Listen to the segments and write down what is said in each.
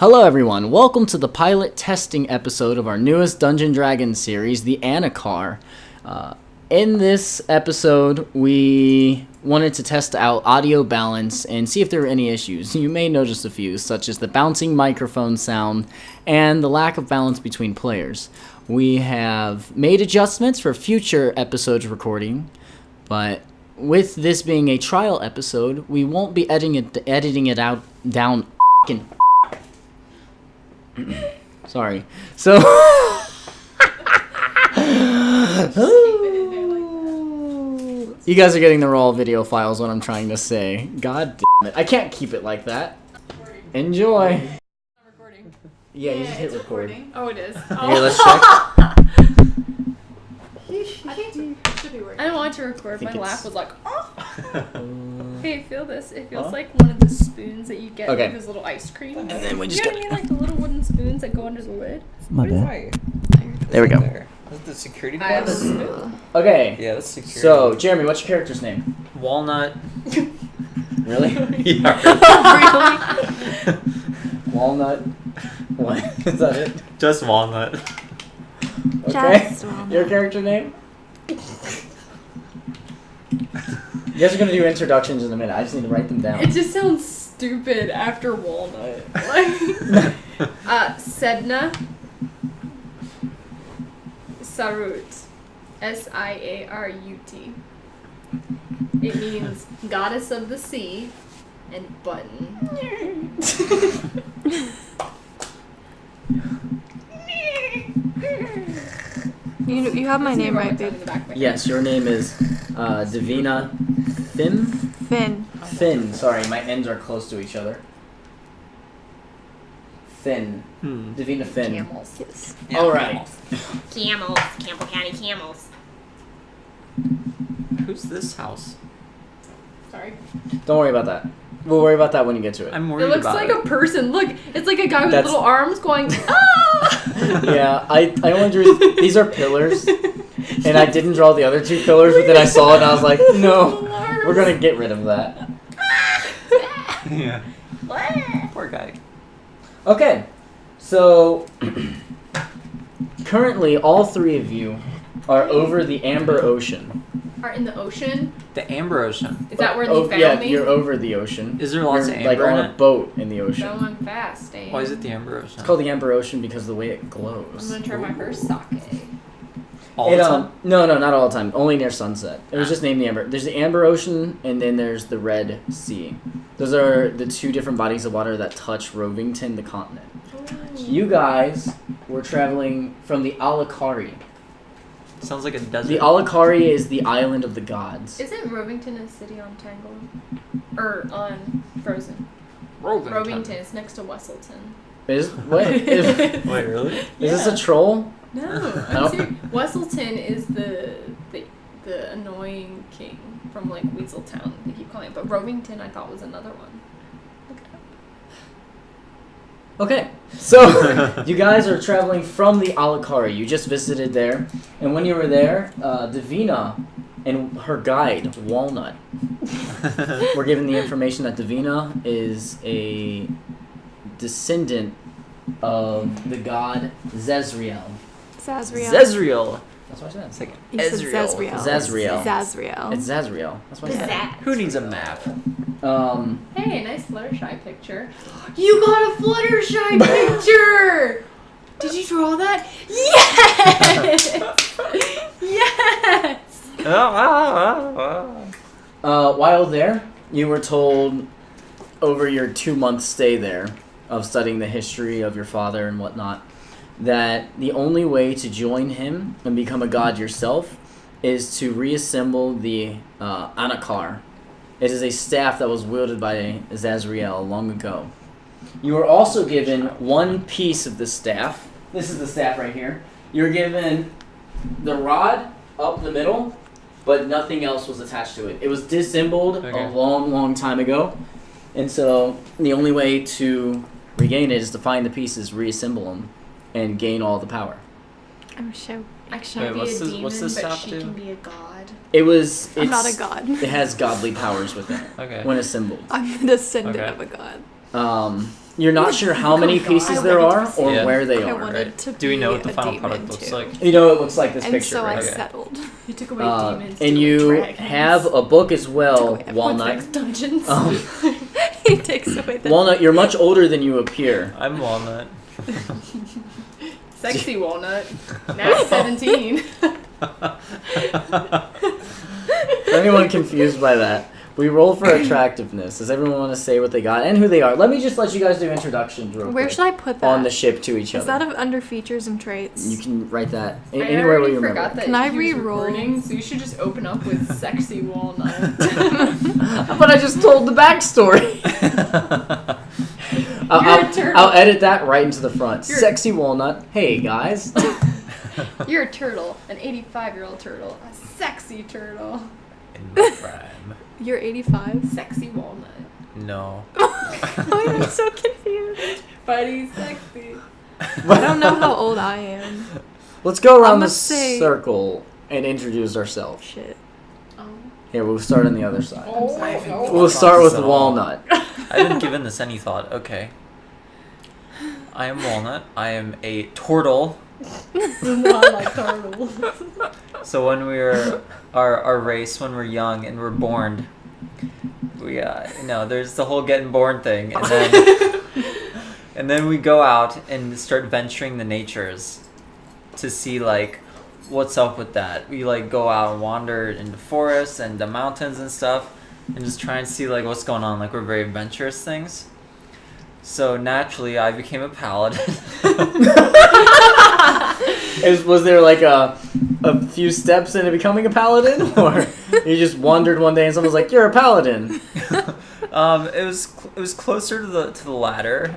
Hello everyone, welcome to the pilot testing episode of our newest Dungeon Dragon series, the Anakar. In this episode, we wanted to test out audio balance and see if there were any issues. You may notice a few, such as the bouncing microphone sound and the lack of balance between players. We have made adjustments for future episodes recording, but with this being a trial episode, we won't be editing it out down Sorry. So you guys are getting the raw video files, what I'm trying to say. God damn it. I can't keep it like that. Enjoy. I'm recording. Yeah, you just hit record. Recording. Oh, it is. Here, Oh. let's check. I think it should be working. I didn't want to record. My laugh was like, oh. Hey, feel this. It feels like one of the spoons that you get with this little ice cream. And then we You just know what I mean? Like the little wooden spoons that go under the lid. My bad. Right. There we go. Is that the security I have a device? spoon. Okay. Yeah, that's security. So, Jeremy, what's your character's name? Walnut. Really? Yeah. Really? Walnut. What? Is that it? Just walnut. Okay. Just Walnut. Your character name? You guys are gonna do introductions in a minute. I just need to write them down. It just sounds stupid after walnut. Like, Sedna Sarut. Siarut. It means goddess of the sea and button. You have my name right, babe. Yes, your name is Davina Finn. Finn. Sorry, my ends are close to each other. Finn. Davina Finn. Camels. Yes. All right. Camels. Campbell County camels. Who's this house? Sorry. Don't worry about that. We'll worry about that when you get to it. I'm It worried looks about like it. a person. Look, it's like a guy with That's- little arms going, ah! Yeah, I only drew. These are pillars, and I didn't draw the other two pillars, but then I saw it and I was like, no, we're gonna get rid of that. Yeah. Poor guy. Okay, so currently all three of you are over the Amber Ocean. Are in the ocean? The Amber Ocean. Is that where they found yeah, me? you're over the ocean. Is there lots You're, of like amber on in a it? boat in the ocean. Going fast, eh? Why is it the Amber Ocean? It's called the Amber Ocean because of the way it I'm glows. gonna try my first sake. All the time? No, not all the time. Only near sunset. It was just named the Amber. There's the Amber Ocean, and then there's the Red Sea. Those are the two different bodies of water that touch Rovington, the continent. You guys were traveling from the Alakari. Sounds like a desert. The Alakari is the island of the gods. Isn't Rovington a city on Tangled? Or on Frozen? Rovington. Rovington. It's next to Wesselton. Is what? Wait, really? Is this a troll? No, No? I'm serious. Wesselton is the annoying king from like Weaseltown. They keep calling it, but Rovington I thought was another one. Look it up. Okay, so you guys are traveling from the Alakari. You just visited there, and when you were there, Davina and her guide Walnut were given the information that Davina is a descendant of the god Zezriel. Zazriel. Zezriel. That's what I said. It's like You said Ezreal. Zazriel. Zazriel. Zazriel. It's Zazriel. That's what I said. Who needs a map? Hey, nice Fluttershy picture. You got a Fluttershy picture! Did you draw that? Yes! Yes! While there, you were told over your 2-month stay there of studying the history of your father and whatnot, that the only way to join him and become a god yourself is to reassemble the Anakar. It is a staff that was wielded by Zazriel long ago. You were also given one piece of the staff. This is the staff right here. You were given the rod up the middle, but nothing else was attached to it. It was disassembled a long, long time ago. And so the only way to regain it is to find the pieces, reassemble them, and gain all the power. I'm so I can't Wait, be a what's demon, this but stuff she do? can be a god. I'm not a god. It has godly powers within it Okay. when assembled. I'm the descendant Okay. of a god. You're not sure how many pieces I there wanted are to see or it. where they I are. wanted to Do we know be what the a final demon, product looks too. like? You know, it looks like this And picture so I right Okay. settled. You took away demons. And to you dragons. have a book as well, Took away Walnut. Dungeons. He takes away the... Walnut, you're much older than you appear. I'm Walnut. Sexy walnut. Now 17. For anyone confused by that, we roll for attractiveness. Does everyone want to say what they got and who they are? Let me just let you guys do introductions real Where quick should I put that? on the ship to each Is other. that under features and traits? You can write that I anywhere where already you remember. forgot that Can I he was re-roll? recording, so you should just open up with sexy walnut. But I just told the backstory. You're a turtle. I'll edit that right into the front. You're- Sexy Walnut. Hey guys. You're a turtle, an 85-year-old turtle, a sexy turtle, In my prime. You're 85? sexy walnut. No. I'm so confused. But he's sexy. I don't know how old I am. Let's go around I'ma the say- circle and introduce ourselves. Shit. Here, we'll start on the other side. Oh, We'll start with At all. Walnut. I haven't given this any thought. Okay. I am Walnut. I am a turtle. Not like turtles. So when we were our race, when we're young and we're born, we there's the whole getting born thing, and then we go out and start venturing the natures to see like what's up with that. We like go out and wander in the forests and the mountains and stuff, and just try and see like what's going on. Like we're very adventurous things. So naturally, I became a paladin. Was there like a few steps into becoming a paladin, or you just wandered one day and someone was like, "You're a paladin"? It was closer to the latter.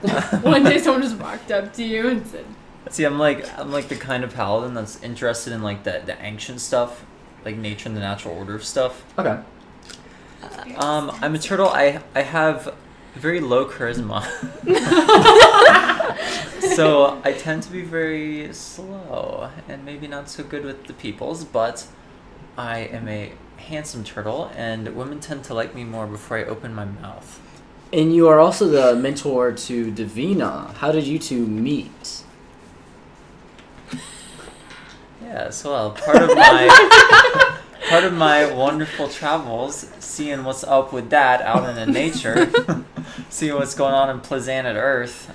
One day someone just walked up to you and said, See, I'm like the kind of paladin that's interested in like the ancient stuff, like nature and the natural order of stuff. Okay. I'm a turtle. I have very low charisma. So I tend to be very slow and maybe not so good with the peoples, but I am a handsome turtle and women tend to like me more before I open my mouth. And you are also the mentor to Davina. How did you two meet? Yes, well, part of my wonderful travels, seeing what's up with that out in the nature, seeing what's going on in planet Earth.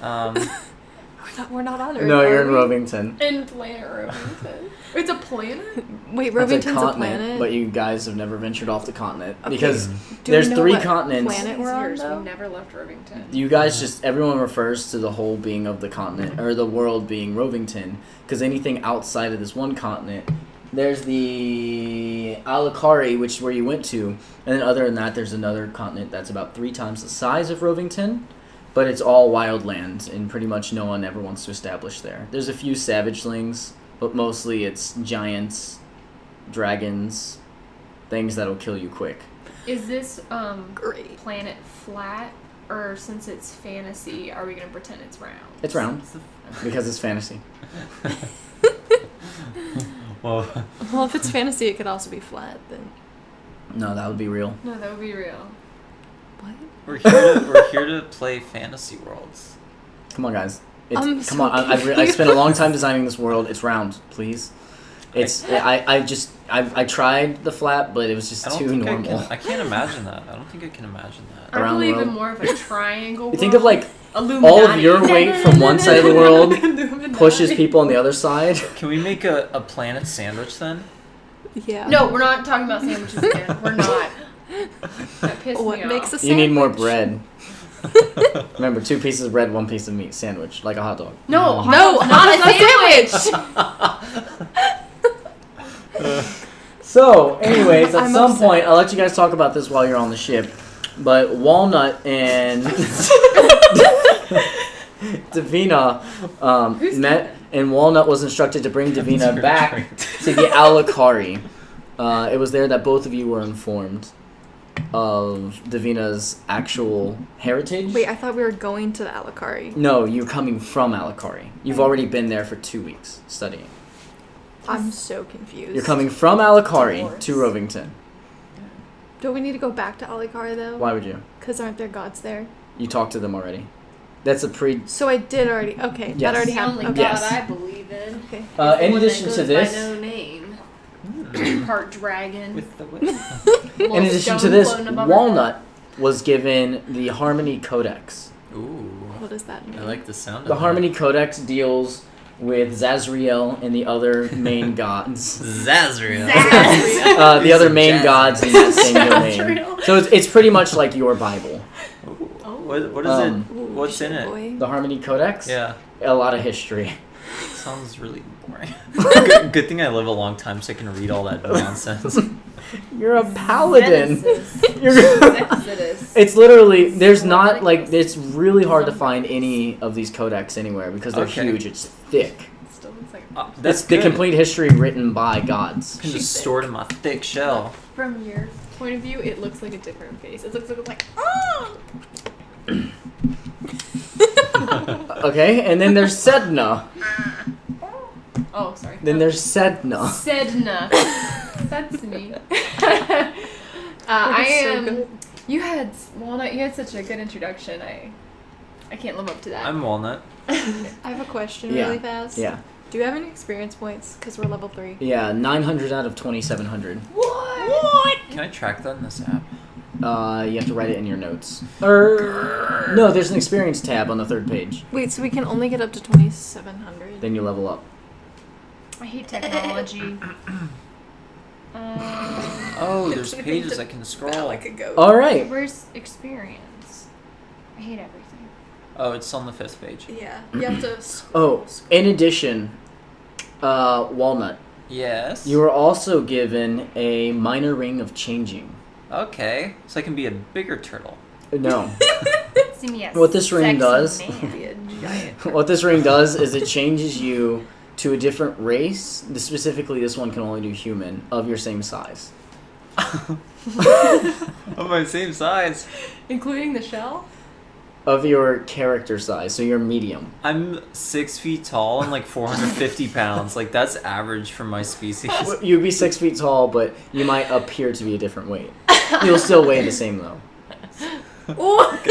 We're not on Earth. No, you're are in we? Rovington. in planet Rovington. It's a planet? Wait, That's Rovington's a a continent, planet? but you guys have never ventured off the continent Okay, because do we there's know 3 what continents. planet These we're on, years, though? we never left Rovington. You guys just everyone refers to the whole being of the continent or the world being Rovington because anything outside of this one continent, there's the Alakari, which is where you went to, and then other than that, there's another continent that's about 3 times the size of Rovington, but it's all wildlands, and pretty much no one ever wants to establish there. There's a few savagelings, but mostly it's giants, dragons, things that'll kill you quick. Is this Great. planet flat? Or since it's fantasy, are we going to pretend it's round? It's round because it's fantasy. Well, Well, if it's fantasy, it could also be flat, then... No, that would be real. No, that would be real. What? we're here to play fantasy worlds. Come on, guys. I'm Come so on, I spent a long time designing this world. It's round, please. I tried the flat, but it was just too normal. I can't imagine that. I don't think I can imagine that. I Around the believe in world. more of a triangle. You think of like Illuminati. all of your weight from one side of the world Illuminati. pushes people on the other side. Can we make a planet sandwich then? Yeah. No, we're not talking about sandwiches again. We're not. That pissed What me makes off. a sandwich? You need more bread. Remember, 2 pieces of bread, 1 piece of meat, sandwich, like a hot dog. No, No, not a sandwich. So, anyways, at I'm some upset. point, I'll let you guys talk about this while you're on the ship. But Walnut and Davina met, and Walnut was instructed to bring Davina back to the Alakari. It was there that both of you were informed of Davina's actual heritage. Wait, I thought we were going to the Alakari. No, you're coming from Alakari. You've already been there for 2 weeks studying. I'm so confused. You're coming from Alakari Divorce. to Rovington. Do we need to go back to Alakari, though? Why would you? Because aren't there gods there? You talked to them already. That's a pre. So I did already. Okay, Yes. that already The only happened. Okay. god Yes. I believe in. Okay. is the In one addition that to goes this, by no name. Part dragon. With the in little addition to stone this, floating above our Walnut was given the Harmony Codex. Ooh. What does that mean? I like the sound of The that. Harmony Codex deals with Zazriel and the other main gods. Zazriel. The other main Jazz. gods in that same domain. Zazriel. So it's pretty much like your Bible. Ooh. What is it? Ooh, What's in shit, it? boy. The Harmony Codex? Yeah. A lot of history. Sounds really boring. Good thing I live a long time so I can read all that nonsense. You're a paladin. Genesis. You're Exodus. It's literally there's not like it's really hard to find any of these codex anywhere because they're Okay. huge. It's thick. Still looks like That's It's the good. complete history written by gods. I can just store it in my thick shell. from your point of view, it looks like a different face. It looks like oh. Okay, and then there's Sedna. Oh, sorry. Then there's Sedna. Sedna. That's me. I so am. good. You had Walnut. You had such a good introduction. I can't live up to that. I'm Walnut. I have a question Yeah. really fast. Yeah. Do you have any experience points? Because we're level 3. Yeah, 900 out of 2700. What? Can I track that in this app? You have to write it in your notes. No, there's an experience tab on the third page. Wait, so we can only get up to 2700? Then you level up. I hate technology. Oh, there's pages I can scroll. Like a goat. All right. Where's experience? I hate everything. Oh, it's on the 5th page. Yeah, you have to. Oh, in addition, Walnut, Yes. you were also given a minor ring of changing. Okay, so I can be a bigger turtle. No. See me as What this ring sexy does- man. Be a giant. What this ring does is it changes you to a different race. Specifically, this one can only do human of your same size. Of my same size. Including the shell? Of your character size, so you're medium. I'm 6 feet tall and like 450 pounds. Like that's average for my species. You'd be 6 feet tall, but you might appear to be a different weight. You'll still weigh the same though. What?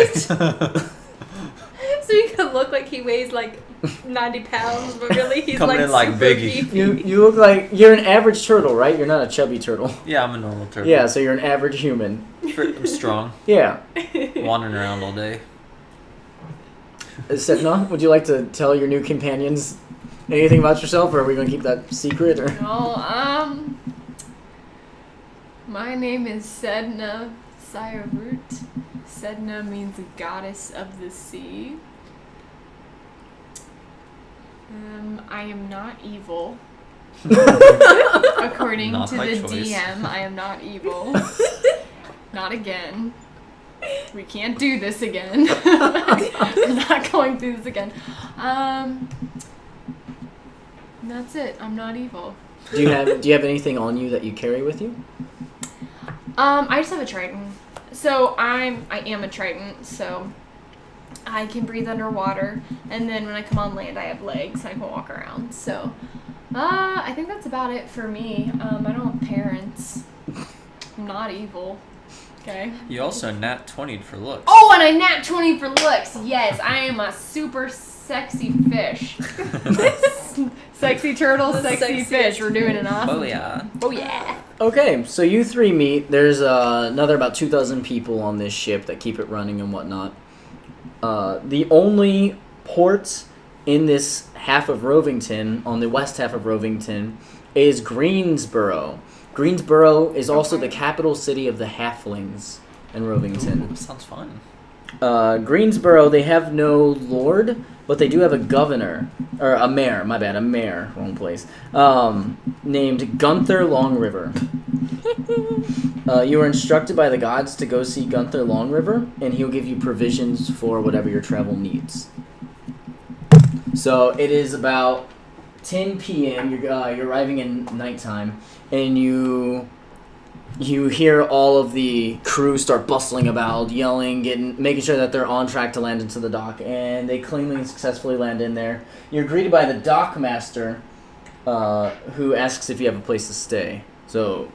So he could look like he weighs like 90 pounds, but really he's Coming like in like super Biggie. beefy. You look like you're an average turtle, right? You're not a chubby turtle. Yeah, I'm a normal turtle. Yeah, so you're an average human. I'm strong. Yeah. Wandering around all day. Sedna, would you like to tell your new companions anything about yourself, or are we going to keep that secret? Or No, my name is Sedna Sayarut. Sedna means goddess of the sea. I am not evil. According Not to by the choice. DM, I am not evil. Not again. We can't do this again. We're not going through this again. That's it. I'm not evil. do you have anything on you that you carry with you? I just have a trident. So I am a trident, so I can breathe underwater, and then when I come on land I have legs, I can walk around. So I think that's about it for me. I don't have parents. I'm not evil. Okay. You also nat 20'd for looks. Oh, and I nat 20 for looks. Yes, I am a super sexy fish. Sexy turtle, sexy Sexiest fish. We're doing an awesome. Oh yeah. Oh yeah. Okay, so you three meet. There's another about 2,000 people on this ship that keep it running and whatnot. The only port in this half of Rovington, on the west half of Rovington, is Greensboro. Greensboro is also the capital city of the Halflings in Rovington. Ooh, sounds fun. Greensboro, they have no lord, but they do have a governor, or a mayor, my bad, a mayor, wrong place, named Gunther Longriver. You were instructed by the gods to go see Gunther Longriver, and he'll give you provisions for whatever your travel needs. So it is about 10 p.m., you're arriving in nighttime, and you hear all of the crew start bustling about, yelling, making sure that they're on track to land into the dock, and they cleanly and successfully land in there. You're greeted by the dock master, who asks if you have a place to stay. So,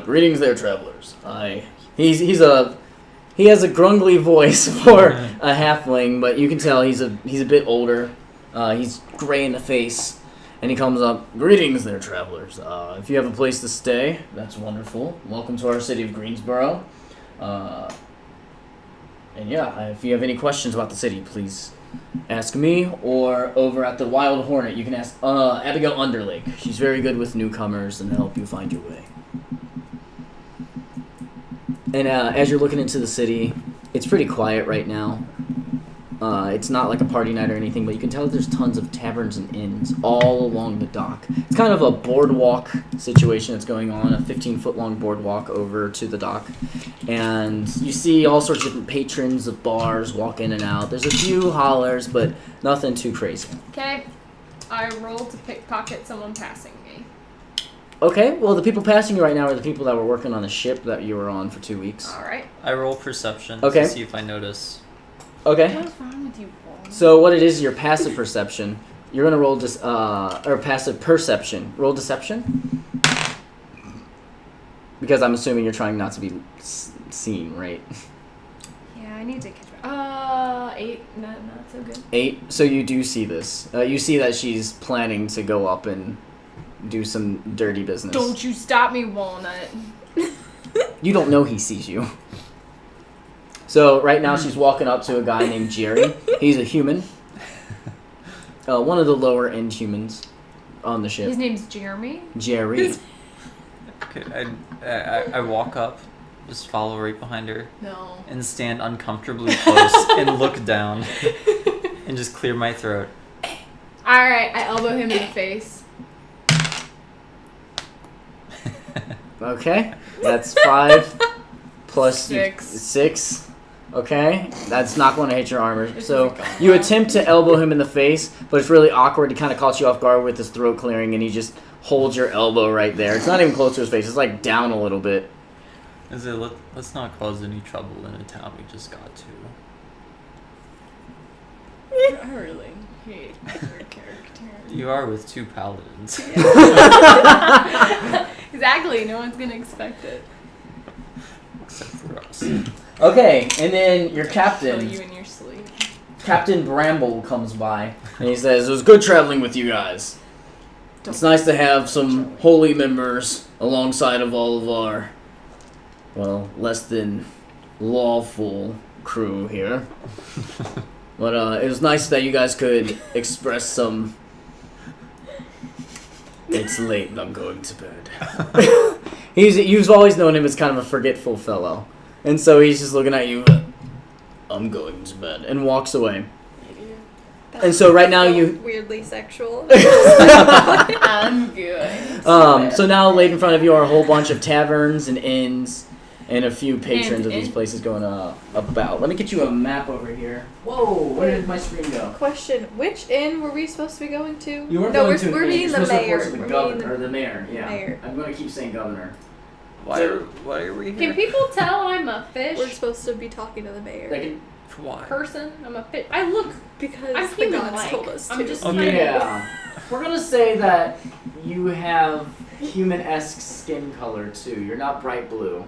greetings there, travelers. He's He has a grumbly voice for a halfling, but you can tell he's a bit older. He's gray in the face, and he comes up. Greetings there, travelers. If you have a place to stay, that's wonderful. Welcome to our city of Greensboro. And yeah, if you have any questions about the city, please ask me, or over at the Wild Hornet, you can ask Abigail Underlake. She's very good with newcomers and help you find your way. And as you're looking into the city, it's pretty quiet right now. It's not like a party night or anything, but you can tell there's tons of taverns and inns all along the dock. It's kind of a boardwalk situation that's going on, a 15-foot long boardwalk over to the dock. And you see all sorts of different patrons of bars walk in and out. There's a few hollers, but nothing too crazy. Okay. I roll to pickpocket someone passing me. Okay, well, the people passing you right now are the people that were working on the ship that you were on for 2 weeks. Alright. I roll perception Okay. to see if I notice. Okay. What's wrong with you, Paul? So what it is, your passive perception. You're gonna roll or passive perception. Roll deception. Because I'm assuming you're trying not to be seen, right? Yeah, I need to catch 8. Not so good. 8. So you do see this. You see that she's planning to go up and do some dirty business. Don't you stop me, Walnut. You don't know he sees you. So right now she's walking up to a guy named Jerry. He's a human. One of the lower end humans on the ship. His name's Jeremy. Jerry. Okay, I walk up, just follow right behind her, No. and stand uncomfortably close and look down and just clear my throat. Alright, I elbow him in the face. Okay. That's 5 plus 6. 6. Okay, that's not going to hit your armor. This So isn't going you well. attempt to elbow him in the face, but it's really awkward. He kind of caught you off guard with his throat clearing, and he just holds your elbow right there. It's not even close to his face. It's like down a little bit. Is it? Let's not cause any trouble in a town we just got to. I really hate your character. You are with 2 paladins. Exactly, no one's gonna expect it. Except for us. Okay, and then your Kill captain, you in your sleep. Captain Bramble, comes by, and he says, "It was good traveling with you guys. It's nice to have some holy members alongside of all of our, well, less than lawful crew here. But it was nice that you guys could express some... It's late and I'm going to bed." You've always known him as kind of a forgetful fellow. And so he's just looking at you, "I'm going to bed," and walks away. And so right now you... weirdly sexual. I'm good. So now laid in front of you are a whole bunch of taverns and inns and a few patrons of these Inn. places going about. Let me get you a map over here. Whoa, where did my screen go? Question: which inn were we supposed to be going to? You weren't no, going we're, to we're an inn. meeting You're the supposed to mayor. report to the We're governor, meeting or the mayor, yeah. mayor. I'm going to keep saying governor. Why are we Can here? people tell I'm a fish We're supposed to be talking to the mayor They can, Why? person? I'm a fish. I look. because I'm the human-like. gods told us I'm to. just- Okay. yeah. We're going to say that you have human-esque skin color, too. You're not bright blue.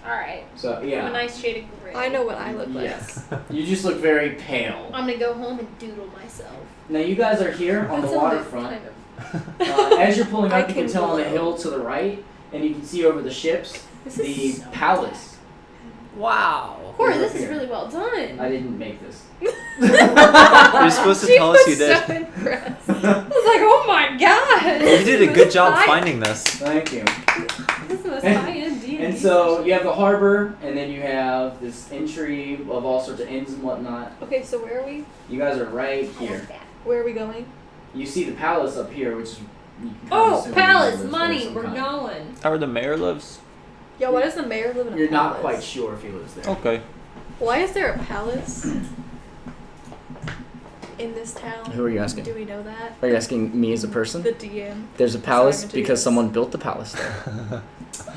Alright. So, I'm a yeah. nice shade of gray. I know what I look like. Yes. You just look very pale. I'm gonna go home and doodle myself. Now, you guys are here on the That's waterfront. kind of- As you're pulling I up, you can can tell on the glow. hill to the right, and you can see over the ships This the is so palace. Wow. Corey, Over this is here. really well done. I didn't make this. You're supposed to She tell us you was did. so impressed. I was like, oh my god. You did a good job High- finding this. Thank you. This is And- high-end D&D And so session. you have the harbor, and then you have this entry of all sorts of inns and whatnot. Okay, so where are we? You guys are right here. Where are we going? You see the palace up here, which is. You can kinda Oh, assume palace, there's money, some we're kind. going. Where the mayor lives? Yeah, why does the mayor live in a You're palace? not quite sure if he lives there. Okay. Why is there a palace in this town? Who are you asking? Do we know that? Are you asking me as a person? The DM. There's a palace Simon because Judas. someone built the palace there.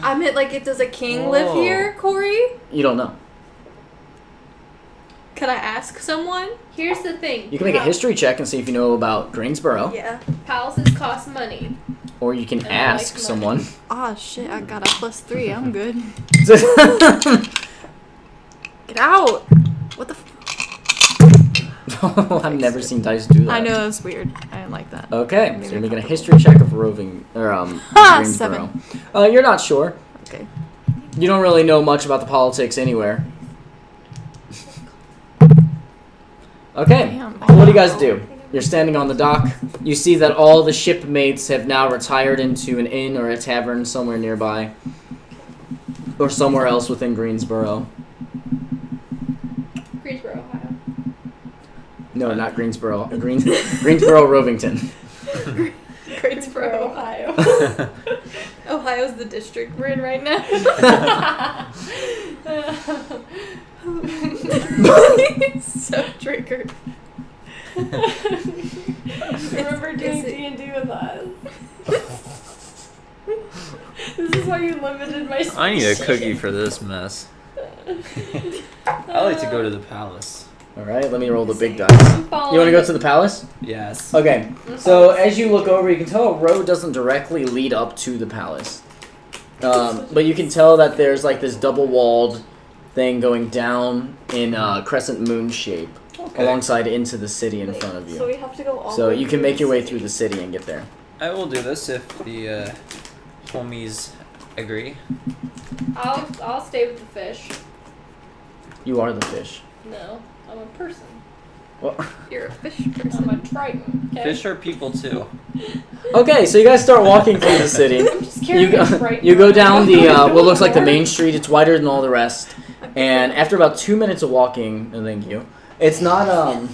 I meant like, does a king live Whoa. here, Corey? You don't know. Can I ask someone? Here's the thing. You can make a history check and see if you know about Greensboro. Yeah. Palaces cost money. Or you can And I ask like someone. Ah, shit, I got a +3. I'm good. Get out! What the? I've never seen dice do that. I know that's weird. I didn't like that. Okay, Maybe so you're making a comfortable. history check of roving or Greensboro. 7. You're not sure. Okay. You don't really know much about the politics anywhere. Okay, Damn. so what do you guys do? You're standing on the dock. You see that all the shipmates have now retired into an inn or a tavern somewhere nearby, or somewhere else within Greensboro. Greensboro, Ohio. No, not Greensboro. Greensboro, Rovington. Greensboro, Ohio. Ohio's the district we're in right now. So triggered. Remember doing D&D with us? This is why you limited my speech. I need a cookie for this mess. I like to go to the palace. All right, let me roll the big dice. I'm You following want to go to the palace? Yes. Okay, so as you look over, you can tell a road doesn't directly lead up to the palace. But you can tell that there's like this double-walled thing going down in crescent moon shape alongside into the city in front of So you. we have to go all So the way you can make your the way city. through the city and get there. I will do this if the homies agree. I'll stay with the fish. You are the fish. No, I'm a person. Well, You're a fish I'm person. a triton. Okay? Fish are people too. okay, so you guys start walking through the city. I'm just carrying You a go, triton. you go down the around. what looks like the main street. It's wider than all the rest. And after about 2 minutes of walking, thank you. It's not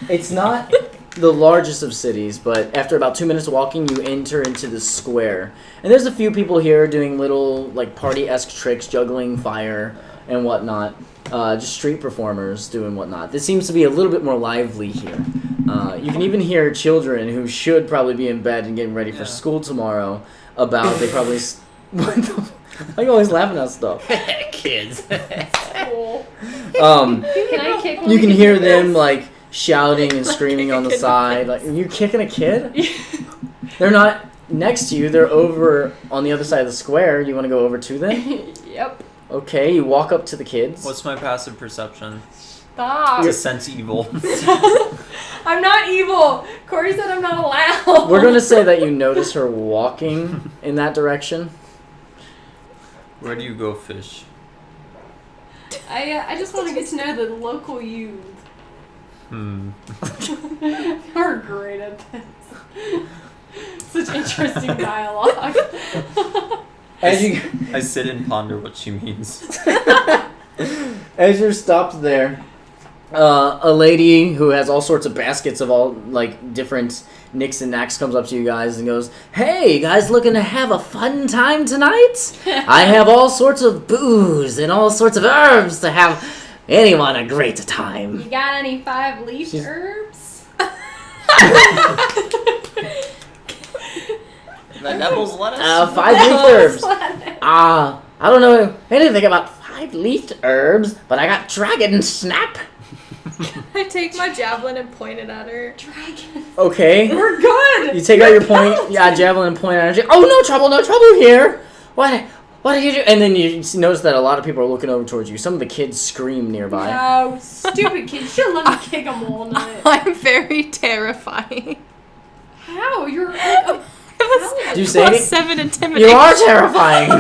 it's not the largest of cities, but after about 2 minutes of walking, you enter into the square. And there's a few people here doing little like party-esque tricks, juggling fire and whatnot. Just street performers doing whatnot. This seems to be a little bit more lively here. You can even hear children who should probably be in bed and getting ready for school tomorrow. They probably. What the? Why are you always laughing at stuff? Kids. Cool. Can I kick one You of can these hear kids? them like shouting and screaming on the side. Like, are you kicking a kid? They're not next to you. They're over on the other side of the square. You want to go over to them? Yep. Okay, you walk up to the kids. What's my passive perception? Stop. To sense evil. I'm not evil. Corey said I'm not allowed. We're gonna say that you notice her walking in that direction. Where do you go fish? I just want to get to know the local youth. You're great at this. Such interesting dialogue. As you I sit and ponder what she means. as you're stopped there, a lady who has all sorts of baskets of all like different nicks and knacks comes up to you guys and goes, "Hey, you guys looking to have a fun time tonight? I have all sorts of booze and all sorts of herbs to have anyone a great time." You got any 5-leaf She's- herbs? The devil's lettuce? 5-leaf herbs. I don't know anything about 5-leaf herbs, but I got dragon snap. I take my javelin and point it at her. Dragon. Okay. We're good. You take out your point, javelin and point at her. Oh, no trouble here. What did you do? And then you notice that a lot of people are looking over towards you. Some of the kids scream nearby. No, stupid kid. You should let me kick them all night. I'm very terrifying. How? You're like a Do you say it? +7 intimidation. You are terrifying.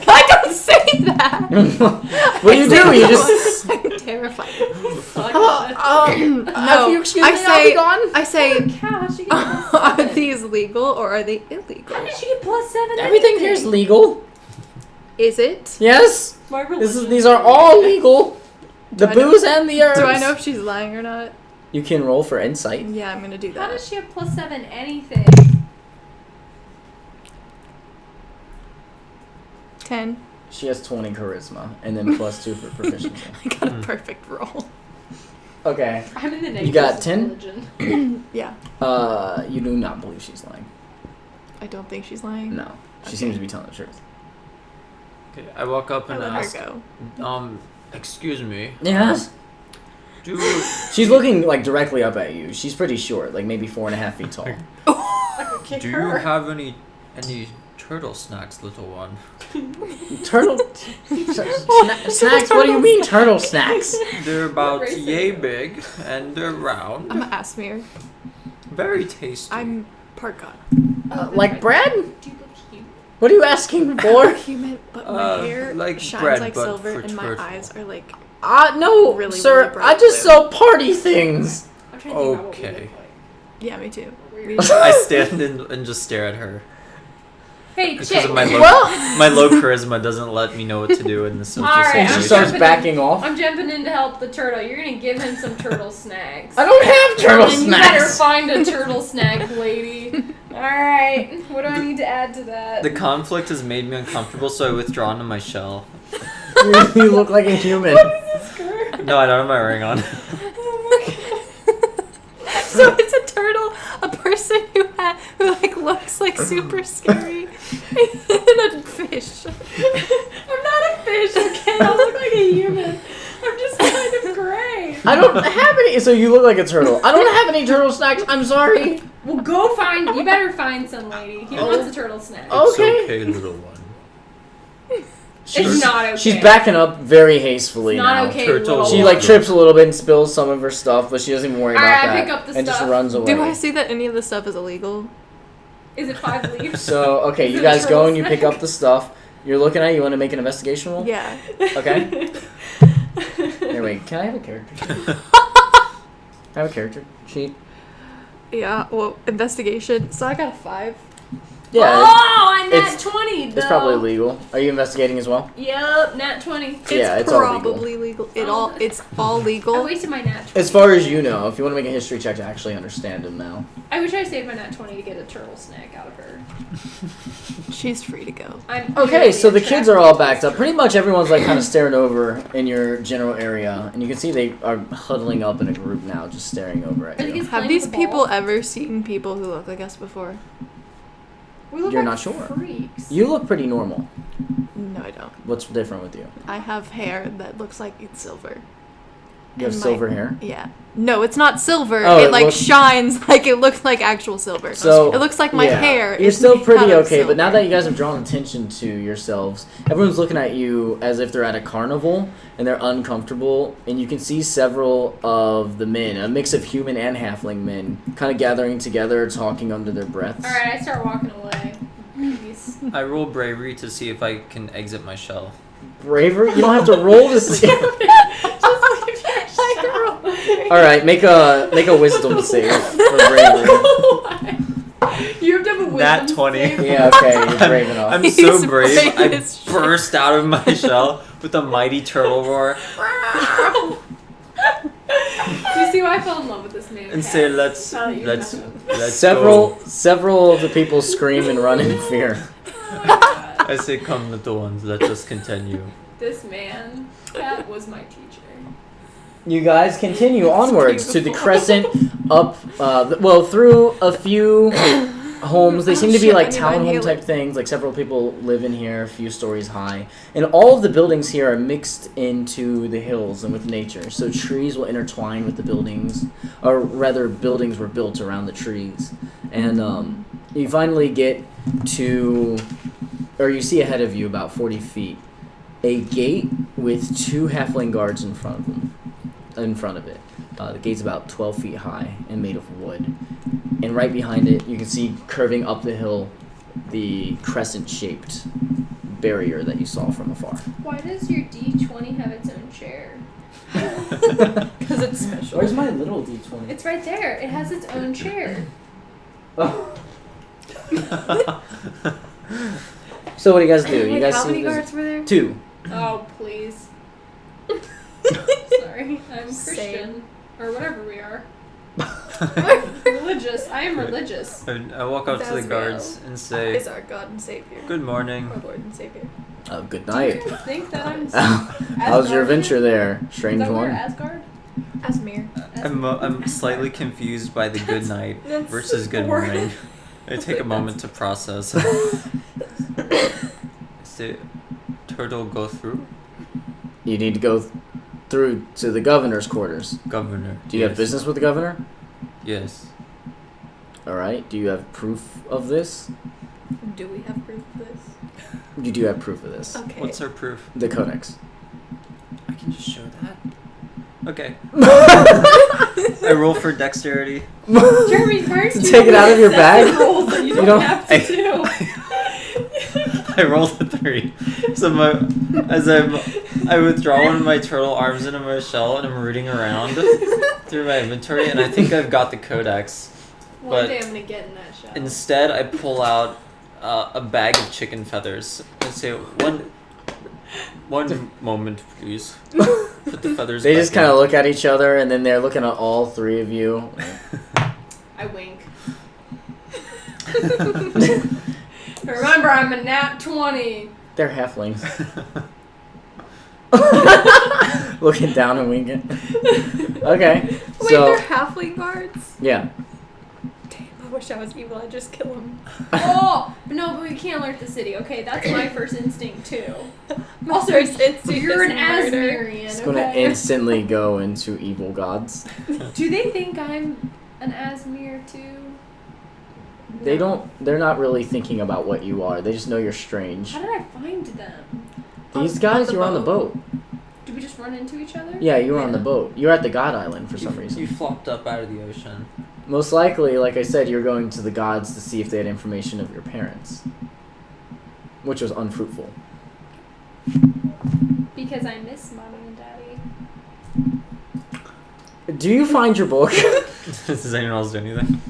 I don't say that. What do you do? You just. I'm terrifying. No. No, Excuse I me, say. I'll be gone. I say. cow. How'd she get +7? Are these legal or are they illegal? How did she get +7? Everything here is legal. Is it? Yes. My religion. These are all legal. The Do I know- booze and the herbs. Do I know if she's lying or not? You can roll for insight. Yeah, I'm gonna do How that. does she have +7 anything? 10. She has 20 charisma and then +2 for proficiency. I got a perfect roll. Okay. I'm in the You negative. got 10? Religion. Yeah. You do not believe she's lying. I don't think she's lying. No. She Okay. seems to be telling the truth. Okay, I walk up I and let ask, her go. Excuse me. Yes. do She's looking like directly up at you. She's pretty short, like maybe 4.5 feet tall. I could kick do you her. have any Turtle snacks, little one. Turtle snacks? What do you mean turtle snacks? They're about race are yay you? big and they're round. I'm Asmir. Very tasty. I'm part god. Like bread? Do you look cute? What are you asking for? Human, but my hair like shines bread, like but silver, for and my turtle. eyes are like. No, Really, sir. really bright I just blue. sell party things. I'm trying to think about what we Okay. look like. Yeah, me too. Weird. I stand and just stare at her. Hey, Because chick. of my low, Well- my low charisma doesn't let me know what to do in the social Alright, And I'm she situation. starts jumping backing off. I'm jumping in to help the turtle. You're gonna give him some turtle snacks. I don't have turtle And you better snacks. find a turtle snack, lady. Alright. What do I need to add to that? The conflict has made me uncomfortable, so I withdraw into my shell. You look like a human. No, I don't have my ring on. So it's a turtle, a person who like looks like super scary, and a fish. I'm not a fish, okay? I look like a human. I'm just kind of gray. I don't have any. So you look like a turtle. I don't have any turtle snacks. I'm sorry. Well, go find. You better find some lady. He wants a turtle snack. Oh. Okay. It's okay, little one. It's not okay. She's backing up very hastily It's not now. okay. Turtle. little She one. like trips a little bit and spills some of her stuff, but she doesn't even worry about Alright, I that. pick up the and stuff. just runs away. Do I see that any of the stuff is illegal? Is it 5 leaves? So okay, Is you it a guys go turtle and you pick snack? up the stuff. You're looking at it. You want to make an investigation roll? Yeah. Okay. Here, wait. Can I have a character sheet? I have a character sheet. Yeah. Well, investigation. So I got a 5. Yeah. Oh, I nat it's- 20 though. It's probably illegal. Are you investigating as well? Yup, nat 20. Yeah, it's all legal. probably legal. Oh. It's all I legal. wasted my nat 20. As far as you know, if you want to make a history check to actually understand him now. I wish I saved my nat 20 to get a turtle snack out of her. She's free to go. I'm Okay, really so the kids are all attracted to backed up. Pretty much everyone's like kind of staring over in your general area, and you can see they are huddling up in a group now, just staring over at Are the you. kids Have playing these with the people ball? ever seen people who look like us before? We look You're like not sure. freaks. You look pretty normal. No, I don't. What's different with you? I have hair that looks like it's silver. You have And silver my- hair. Yeah. No, it's not silver. Oh, it it like looks- shines like it looks like actual silver. So it looks like my yeah. hair. You're is still made pretty out of okay, but now silver. that you guys have drawn attention to yourselves, everyone's looking at you as if they're at a carnival and they're uncomfortable. And you can see several of the men, a mix of human and halfling men, kind of gathering together, talking under their breaths. Alright, I start walking away. Peace. I roll bravery to see if I can exit my shell. Bravery? You don't have to roll to see. All right, make a wisdom save for bravery. You have to have a wisdom Nat 20. save. Yeah, okay, you're brave enough. I'm He's so brave. brave I as shit. burst out of my shell with a mighty turtle roar Do you see why I fell in love with this man? and say, "Let's Oh, you let's know. let's Several of the people scream and run in fear. go." I say, "Come, little ones, let us continue." This man, that was my teacher. You guys continue onwards to the beautiful. crescent up, through a few homes. They Oh, seem to be shit, like I need my townhome inhaler. type things. Like several people live in here, a few stories high. And all of the buildings here are mixed into the hills and with nature. So trees will intertwine with the buildings, or rather buildings were built around the trees. And you finally get to, or you see ahead of you about 40 feet, a gate with 2 halfling guards in front of them. In front of it. The gate's about 12 feet high and made of wood. And right behind it, you can see curving up the hill the crescent-shaped barrier that you saw from afar. Why does your D20 have its own chair? Because it's special. Where's my little D20? It's right there. It has its own chair. So what do you guys do? You Wait, guys how see many this- guards were there? 2. Oh, please. Sorry, I'm Christian. Same. Or whatever we are. Religious. I am religious. I walk up to the That's guards and say, Is our God and Savior. "Good morning." Our Lord and Savior. Good Do night. you guys think that I'm How's your Asgardian? adventure there, Is strange that where one? Asgard? Asmir. I'm slightly confused by the good night That's versus good four. morning. I take a moment to process. Say, "Turtle, go through." You need to go through to the governor's quarters. Governor. Do you have Yes. business with the governor? Yes. All right. Do you have proof of this? Do we have proof of this? You do have proof of this. Okay. What's our proof? The codex. I can just show that. Okay. I roll for dexterity. Jeremy, first you Take it out of your bag? Rolls that you You don't, don't- have to do. I rolled a 3. So I withdraw one of my turtle arms into my shell and I'm rooting around through my inventory and I think I've got the codex. One But day I'm gonna get in that shell. instead I pull out a bag of chicken feathers and say, one moment please. Put the feathers They back just kind of in. look at each other, and then they're looking at all three of you. I wink. Remember, I'm a nat 20. They're halflings. Looking down and winking. Okay, Wait, so they're halfling guards? yeah. Damn, I wish I was evil. I'd just kill them. Oh, no, but we can't alert the city. Okay, that's my first instinct, too. Also, First instinct you're is an murder. Asmerian, It's gonna okay? instantly go into evil gods. Do they think I'm an Asmir, too? They don't. They're not really thinking about what you are. They just know you're strange. How did I find them? These guys, you were on the boat. Did we just run into each other? Yeah, you were on the boat. You were at the God Island for some You reason. flopped up out of the ocean. Most likely, like I said, you're going to the gods to see if they had information of your parents, which was unfruitful. Because I miss mommy and daddy. Do you find your book? Does anyone else do anything?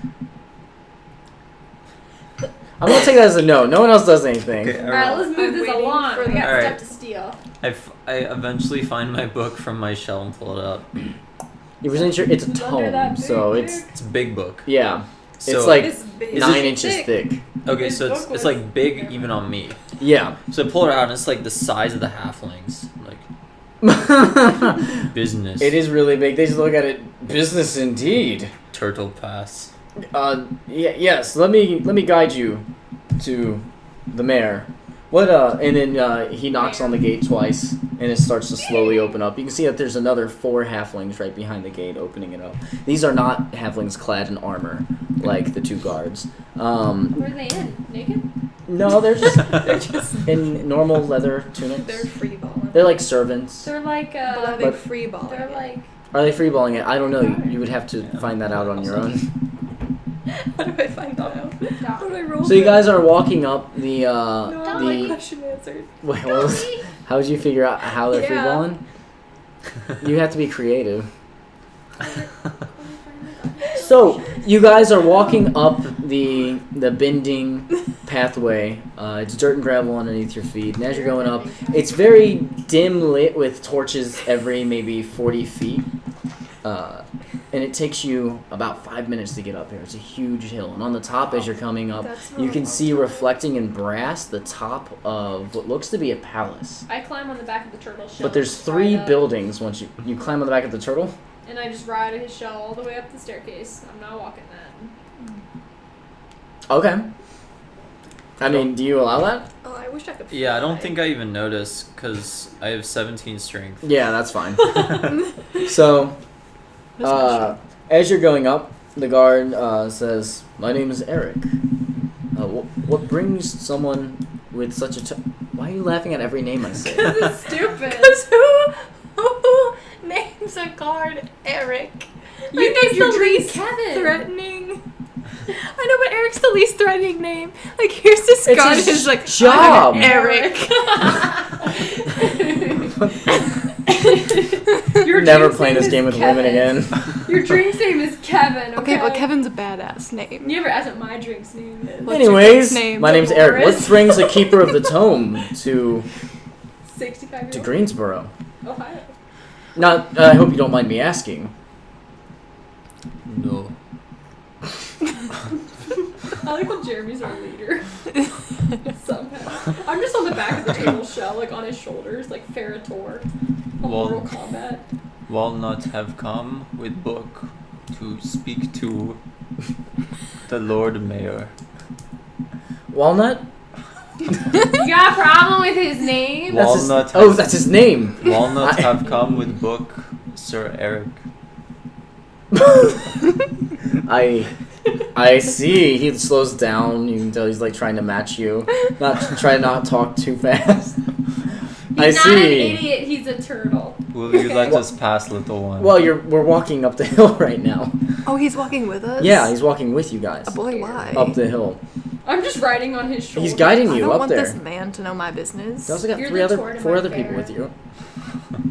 I'm gonna take that as a no. No one else does anything. Okay, Alright, let's move I'm this waiting along. for We got Alright. stuff to steal. I eventually find my book from my shell and pull it out. You present your. It's a Who's under that tome, big so book? it's It's a big book. yeah. So, It's like This big. Is 9 it inches thick. okay, His so book it's was- like big even on me. Yeah. So I pull it out and it's like the size of the halflings. Like business. It is really big. They just look at it. Business indeed. Turtle pass. Yes. Let me guide you to the mayor. What and then he knocks on the gate twice and it starts to slowly open up. You can see that there's another 4 halflings right behind the gate opening it up. These are not halflings clad in armor like the 2 guards. Where are they in? Naked? No, they're just They're just. in normal leather tunics. They're free balling. They're like servants. They're like, But are they But- free balling? they're like, Are they freeballing it? I don't know. You would have to Yeah. find that out on your own. How do I find that out? How do I roll? So you guys are walking up the No, my the. question answered. Wait, what was, how would you figure out how they're Yeah. freeballing? You have to be creative. So you guys are walking up the bending pathway. It's dirt and gravel underneath your feet, and as you're going up, it's very dim lit with torches every maybe 40 feet. And it takes you about 5 minutes to get up here. It's a huge hill, and on the top, as you're coming up, That's you not can a see long time. reflecting in brass the top of what looks to be a palace. I climb on the back of the turtle shell. But there's and 3 ride up, buildings once you climb on the back of the turtle. And I just ride his shell all the way up the staircase. I'm not walking that. Okay. I mean, do you allow that? Oh, I wish I could. Yeah, I don't fly. think I even noticed because I have 17 strength. Yeah, that's fine. So, as you're going up, the guard says, "My name is Eric. What brings someone with such a Why are you laughing at every name I say? This is stupid. Because who names a guard Eric? You Like, that's named your the dream least Kevin. threatening. I know, but Eric's the least threatening name. Like, here's this It's guy his who's like, job. I'm Eric. Your Never dream's playing name this is game with Kevin. women again. Your drink's name is Kevin. Okay, but Kevin's a badass name. You never asked what my drink's name is. What's your Anyways, drink's name? my name's Eric. What Dolores. brings a keeper of the tome to 65-year-old. Greensboro? Ohio. Not. I hope you don't mind me asking. No. I like when Jeremy's our leader. Somehow. I'm just on the back of the turtle shell, like on his shoulders, like Ferritor. On Well- Mortal Kombat. Walnut have come with book to speak to the Lord Mayor. Walnut. You got a problem with his name? That's his- Walnut oh, has- that's his name. Walnut I- have come with book, Sir Eric. I I see. He slows down. You can tell he's like trying to match you. Try not talk too fast. I He's not see. an idiot. He's a turtle. Will you let us pass, little one? Well, we're walking up the hill right now. Oh, he's walking with us? Yeah, he's walking with you guys Oh boy, why? up the hill. I'm just riding on his shoulder. He's guiding I you don't up want there. this man to know my business. You also got You're four the Lord of other my people fair. with you.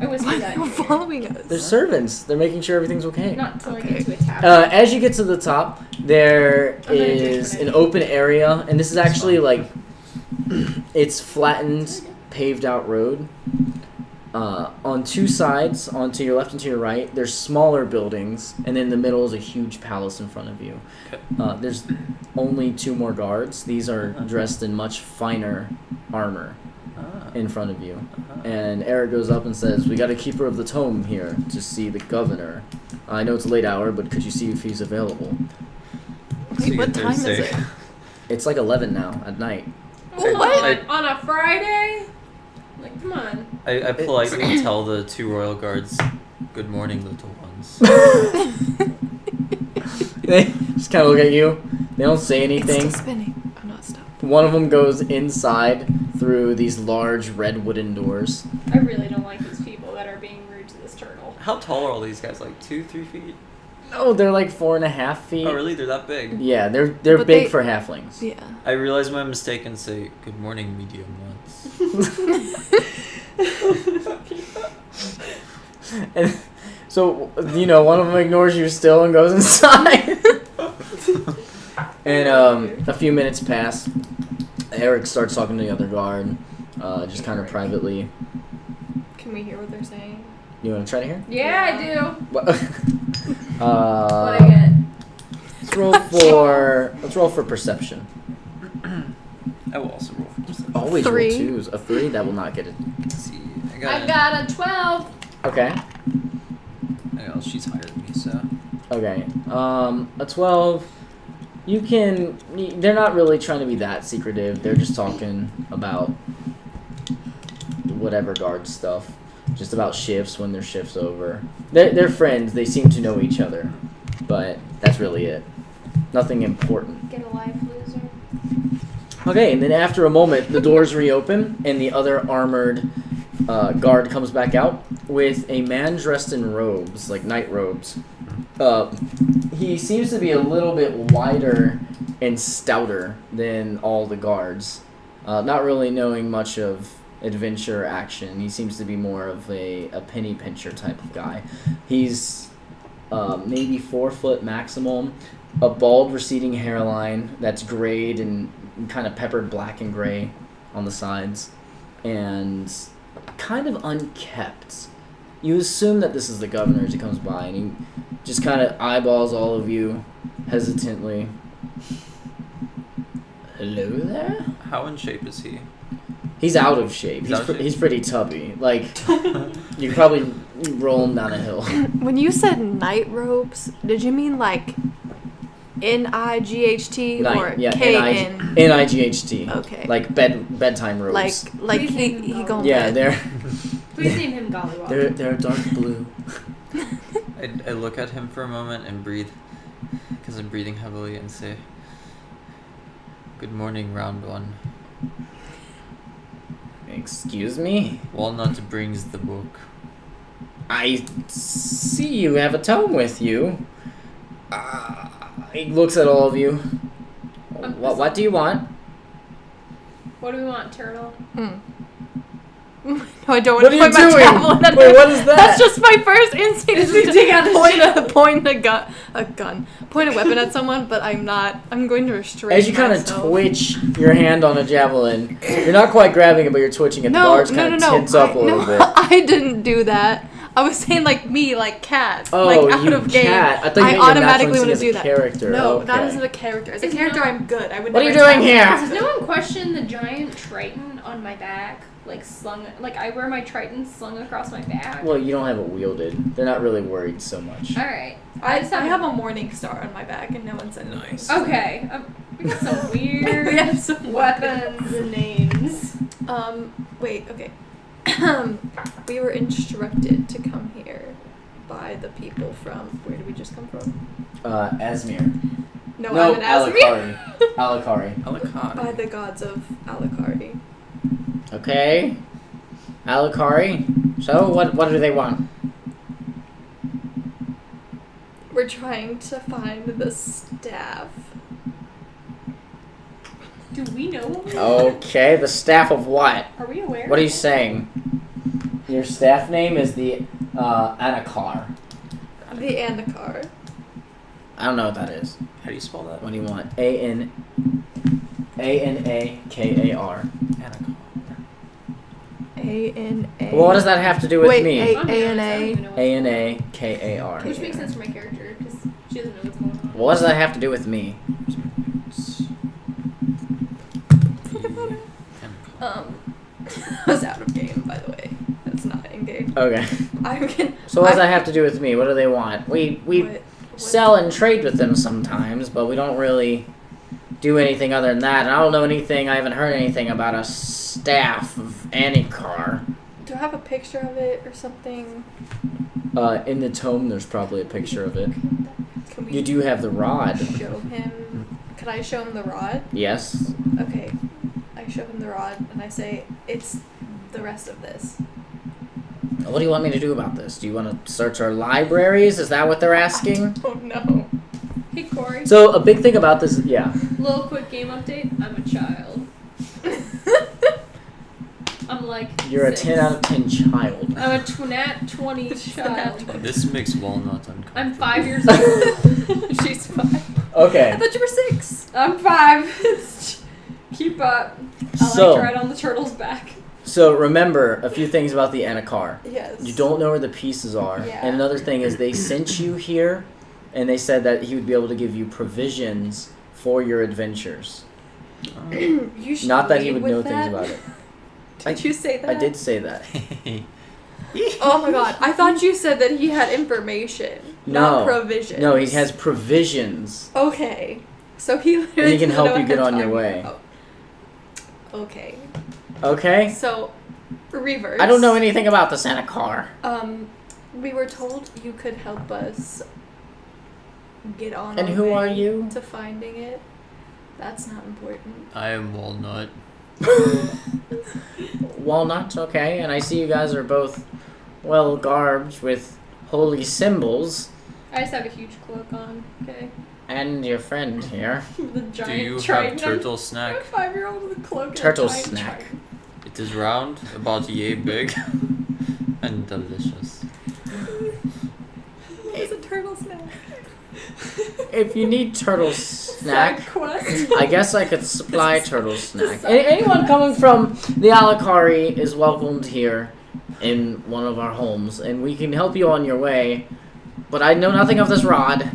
I whisper that. You're following us. They're servants. They're making sure everything's okay. Not until I Okay. get to a tavern. As you get to the top, there I'm gonna do is what I an do. open area, and this is actually like it's flattened, paved out road. On two sides, onto your left and to your right, there's smaller buildings, and in the middle is a huge palace in front of you. There's only 2 more guards. These are dressed in much finer armor in front of you. And Eric goes up and says, "We got a keeper of the tome here to see the governor. I know it's a late hour, but could you see if he's available?" Wait, what time is it? It's like 11 now at night. What? On a Friday? Like, come on. I politely tell the 2 royal guards, "Good morning, little ones." They just kind of look at you. They don't say It's anything. still spinning. I'm not stopped. One of them goes inside through these large red wooden doors. I really don't like these people that are being rude to this turtle. How tall are all these guys? Like 2-3 feet? No, they're like 4.5 feet. Oh, really? They're that big? Yeah, they're But big they- for halflings. Yeah. I realize my mistake and say, "Good morning, medium ones." And so, one of them ignores you still and goes inside. And a few minutes pass. Eric starts talking to the other guard, just kind of privately. Can we hear what they're saying? You want to try to hear? Yeah, I do. What? What I get? Let's roll for perception. I will also roll for perception. Always 3. roll 2s. A 3 that will not get it. Let's see. I got a 12. Okay. She's higher than me, so. Okay. A 12. They're not really trying to be that secretive. They're just talking about whatever guard stuff. Just about shifts when their shift's over. They're friends. They seem to know each other. But that's really it. Nothing important. Get a life, loser. Okay, and then after a moment, the doors reopen, and the other armored guard comes back out with a man dressed in robes, like night robes. He seems to be a little bit wider and stouter than all the guards. Not really knowing much of adventure action. He seems to be more of a penny pincher type of guy. He's maybe 4 foot maximum, a bald receding hairline that's grayed and kind of peppered black and gray on the sides, and kind of unkept. You assume that this is the governor as he comes by, and he just kind of eyeballs all of you hesitantly. Hello there? How in shape is he? He's out of shape. He's out of shape? He's pretty tubby. Like, you could probably roll him down a hill. When you said night robes, did you mean like NIGHT or Night, yeah, KN? NIGHT. Okay. Like bedtime robes. Like Please he name them gonna yeah, bed. they're Please name him Gollywog. they're dark blue. I look at him for a moment and breathe, because I'm breathing heavily, and say, "Good morning, round one. Excuse me? Walnut brings the book." I see you have a tome with you. He looks at all of you. What do you want? What do we want, turtle? No, I don't What want are to point you my doing? javelin at Wait, him. what is that? That's just my first instinct is Is he dig out his to point a gun, point a weapon at someone, but I'm not. I'm going to restrain As you kind of myself. twitch your hand on a javelin, you're not quite grabbing it, but you're twitching it. The guards kind of tense up a little bit. I didn't do that. I was saying like me, like cat, Oh, like out you of game. cat. I thought you meant your automatically natural want to instinct do as that. a character. No, Okay. not as a character. As a Is character, no- I'm good. I would. What are you never doing attack. here? Does no one question the giant triton on my back? Like slung, like I wear my triton slung across my back. Well, you don't have it wielded. They're not really worried so much. All right. I have a morning star on my back, and no one said anything. Nice. Okay. We got some weird We have some weapons and names. Wait, okay. We were instructed to come here by the people from. Where did we just come from? Asmir. No, No, I'm an Azamir. Alakari. By the gods of Alakari. Okay. Alakari. So, what do they want? We're trying to find the staff. Do we know what we Okay, the staff of what? Are we aware? What are you saying? Your staff name is the Anakar. The Anakar. I don't know what that is. How do you spell that? What do you want? Anakar. Anakar. A-N-A. What does that have to do with Wait, me? I'm being honest, I don't even know what's going on. Anakar. Which makes sense for my character because she doesn't know what's going on. What does that have to do with me? I was out of game, by the way. That's not in game. Okay. I'm gonna. So what does that have to do with me? What do they want? We What- sell and trade with them sometimes, but we don't really do anything other than that. And I don't know anything. I haven't heard anything about a staff of Anakar. Do I have a picture of it or something? In the tome, there's probably a picture of it. Can we You do have the rod. show him? Can I show him the rod? Yes. Okay. I show him the rod and I say, it's the rest of this. What do you want me to do about this? Do you want to search our libraries? Is that what they're asking? Oh no. Hey Corey, So a big thing about this, yeah. little quick game update. I'm a child. I'm like. You're a 6. 10 out of 10 child. I'm a nat 20 child. This makes Walnut uncomfortable. I'm 5 years old. She's 5. Okay. I thought you were 6. I'm 5. Keep up. I So- like to ride on the turtle's back. So remember a few things about the Anakar. Yes. You don't know where the pieces are. Yeah. And another thing is they sent you here and they said that he would be able to give you provisions for your adventures. You should Not that he lead would know with things that. about it. Did you say that? I did say that. Oh my god. I thought you said that he had information, not No. provisions. No, he has provisions. Okay. So he literally And he can doesn't help know you what get I'm on your talking way. about. Okay. Okay? So, reverse. I don't know anything about the Anakar. We were told you could help us get on And our who way are you? to finding it. That's not important. I am Walnut. Walnuts, okay. And I see you guys are both well garbed with holy symbols. I just have a huge cloak on. Okay. And your friend here. The Do giant you trident. have turtle I'm a snack? 5-year-old with a cloak and Turtle a giant snack. trident. It is round, about yay big, and delicious. It's a turtle snack. If you need turtle snack, Side quest. I guess I could supply turtle snack. Anyone coming from the Alakari is welcomed here in one of our homes, and we can help you on your way. But I know nothing of this rod,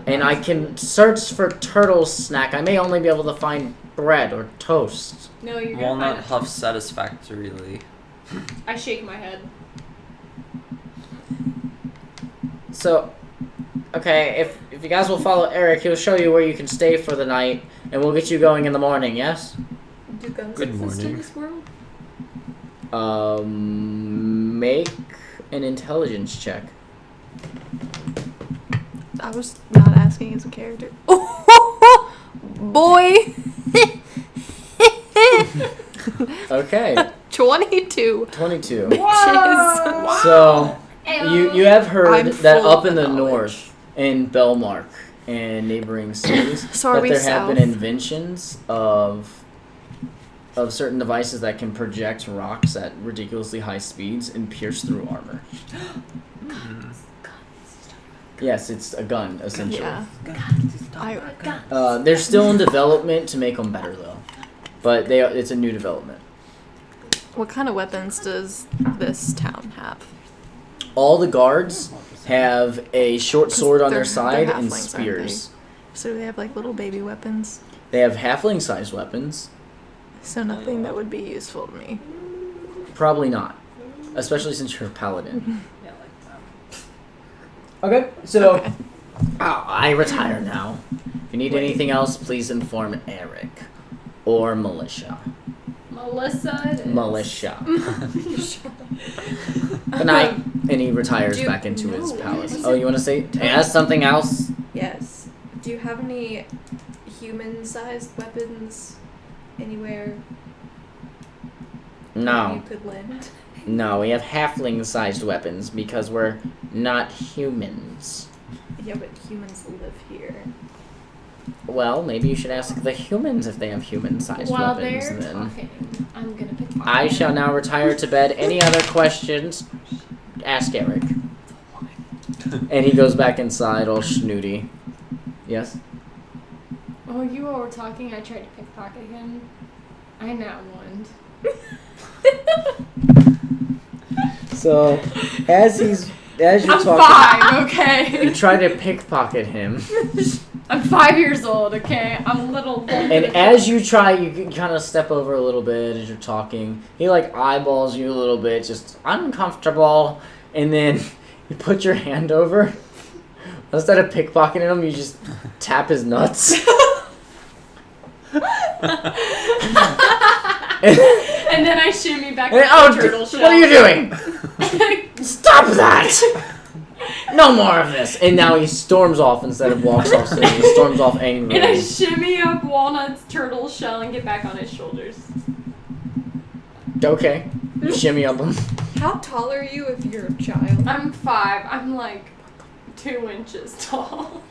and I can search for turtle snack. I may only be able to find bread or toast. No, you're gonna Walnut find it. huffs satisfactorily. I shake my head. So, okay, if you guys will follow Eric, he'll show you where you can stay for the night, and we'll get you going in the morning, yes? Do guns Good exist in morning. this world? Make an intelligence check. I was not asking as a character. Boy! Okay, 22. 22. Whoa! So, you have heard I'm that full up of in the knowledge. north, in Belmark and neighboring cities, So are that we there have been south? inventions of certain devices that can project rocks at ridiculously high speeds and pierce through armor. Yes, it's a gun, essentially. Yeah. They're still in development to make them better, though. But it's a new development. What kind of weapons does this town have? All the guards have a short sword on their they're side and halflings, aren't spears. So do they have like little baby weapons? They have halfling-sized weapons. So nothing that would be useful to me. Probably not. Especially since you're a paladin. Okay, so Okay. I retire now. If you need anything else, please inform Eric. Or Militia. Melissa. It is. Militia. Good night. And he retires Do- back into his no. palace. Oh, you want to say? Yes, something else? Yes. Do you have any human-sized weapons anywhere you No. could lend? No, we have halfling-sized weapons because we're not humans. Yeah, but humans live here. Well, maybe you should ask the humans if they have human-sized While weapons. they're Then talking, I'm gonna pick I shall now retire to bed. Any other questions? Ask Eric. And he goes back inside, all snooty. Yes. Oh, you all were talking. I tried to pickpocket him. I now won. So, as you're I'm talking, 5, okay? you try to pickpocket him, I'm 5 years old, okay? I'm a little. and as you try, you can kind of step over a little bit as you're talking. He like eyeballs you a little bit, just uncomfortable, and then you put your hand over. Instead of pickpocketing him, you just tap his nuts. And then I shimmy back And, up the turtle shell. what are you doing? Stop that! No more of this. And now he storms off instead of walks off. So he storms off And I angrily. shimmy up Walnut's turtle shell and get back on his shoulders. Okay, you shimmy up him. How tall are you if you're a child? I'm 5. I'm like 2 inches tall.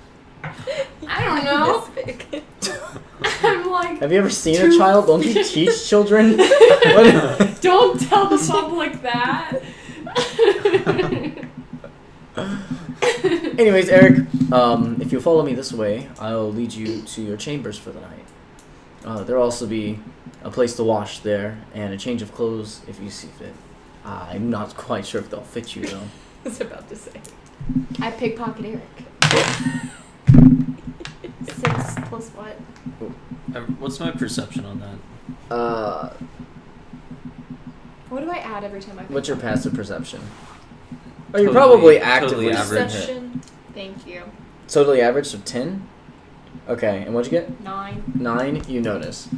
I don't know. This big. I'm like. Have you ever seen a 2 child? Don't you feet. teach children? What? Don't tell the public that. Anyways, Eric, if you follow me this way, I'll lead you to your chambers for the night. There'll also be a place to wash there and a change of clothes if you see fit. I'm not quite sure if they'll fit you though. I was about to say. I pickpocket Eric. 6 plus what? What's my perception on that? What do I add every time I pick What's your up? passive perception? Oh, you're Totally- probably actively totally average. Perception. Thank you. Totally average of 10? Okay, and what'd you get? 9. 9, you notice.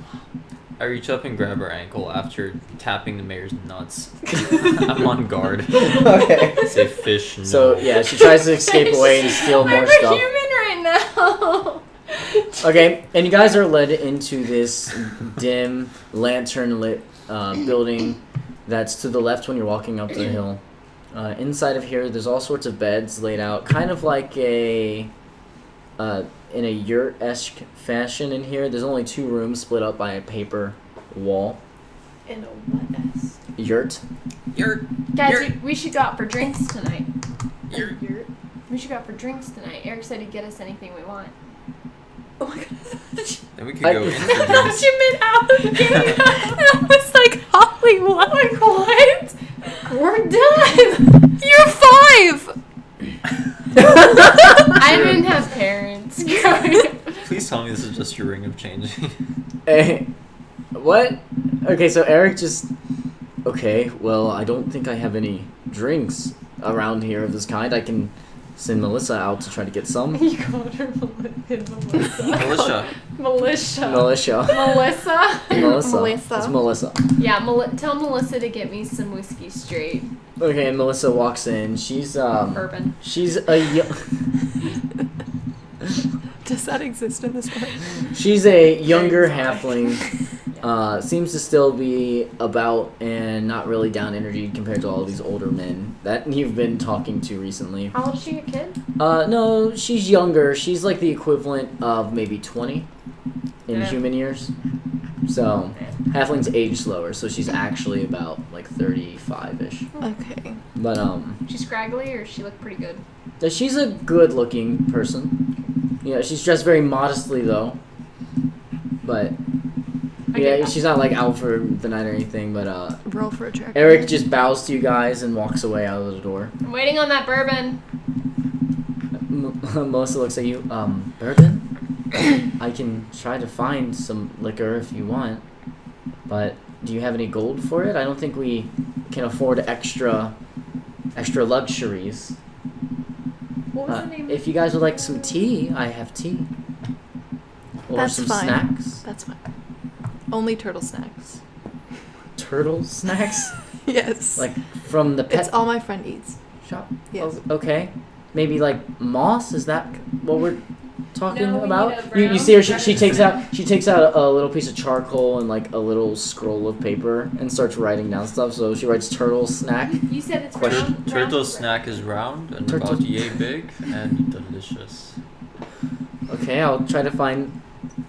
I reach up and grab her ankle after tapping the mayor's nuts. I'm on guard. Okay. Say fish. No. So, yeah, she tries to escape away and steal more I'm a stuff. human right now. Okay, and you guys are led into this dim, lantern-lit building that's to the left when you're walking up the hill. Inside of here, there's all sorts of beds laid out, kind of like in a yurt-esque fashion in here. There's only 2 rooms split up by a paper wall. In a what S? Yurt. Guys, we should go out for drinks tonight. Yurt. We should go out for drinks tonight. Eric said he'd get us anything we want. Oh my god. Then we could I- go in I for thought drinks. you meant out of the game. I was like, Hollywood. Like, what? We're done. You're 5. I didn't have parents growing up. Please tell me this is just your ring of changing. Eh, what? Okay, so Eric just... Okay, well, I don't think I have any drinks around here of this kind. I can send Melissa out to try to get some. You called her Melissa. Militia. Militia. Militia. Melissa? Melissa. Melissa. It's Melissa. Yeah, tell Melissa to get me some whiskey straight. Okay, and Melissa walks in. She's, Bourbon. She's a young... Does that exist in this world? She's a younger halfling. Seems to still be about and not really down energy compared to all these older men that you've been talking to recently. How old is she, a kid? No, she's younger. She's like the equivalent of maybe 20 in Yeah. human years. So, halflings age slower, so she's actually about like 35-ish. Okay. But She's scraggly or she look pretty good? she's a good-looking person. Yeah, she's dressed very modestly though. But I yeah, get that. she's not like out for the night or anything. But Roll for attraction. Eric just bows to you guys and walks away out of the door. I'm waiting on that bourbon. Melissa looks at you. Bourbon? I can try to find some liquor if you want, but do you have any gold for it? I don't think we can afford extra luxuries. What was the name? If you guys would like some tea, I have tea. Or That's some fine. snacks. That's fine. Only turtle snacks. Turtle snacks? Yes. Like from the pet it's all my friend eats. shop? Yes. Oh, okay. maybe like moss. Is that what we're talking No, we about? need a You see her. brown She takes out a little piece of charcoal and like a little scroll of paper and starts writing down stuff. So she writes turtle snack. You said it's Question. round. Turtle round. snack is round and Turtle- about yay big and delicious. Okay, I'll try to find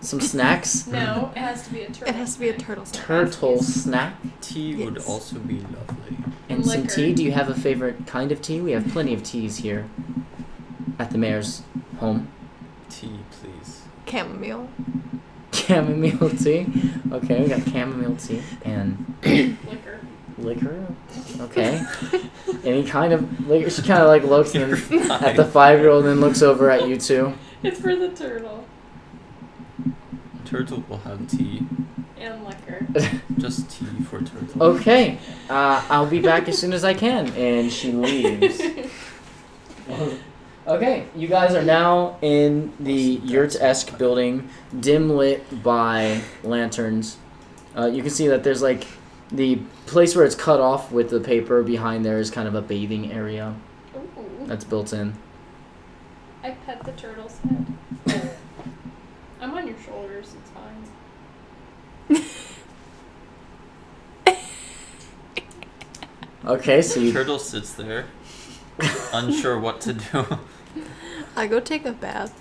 some snacks. No, it has to be a turtle. It has to be a turtle snack. Turtle snack Tea would Yes. also be lovely. and some Liquor. tea. Do you have a favorite kind of tea? We have plenty of teas here at the mayor's home. Tea, please. Chamomile. Chamomile tea. Okay, we got chamomile tea and Liquor. liquor. Okay. Any kind of liquor. She kind of like looks You're at the fine. 5-year-old and then looks over at you two. It's for the turtle Turtle will have tea. and liquor. Just tea for turtle. Okay, I'll be back as soon as I can. And she leaves. Okay, you guys are now in the yurt-esque building, dim lit by lanterns. You can see that there's like the place where it's cut off with the paper behind there is kind of a bathing area Ooh. that's built in. I pet the turtle's head. I'm on your shoulders. It's fine. Okay, so you Turtle sits there, unsure what to do. I go take a bath.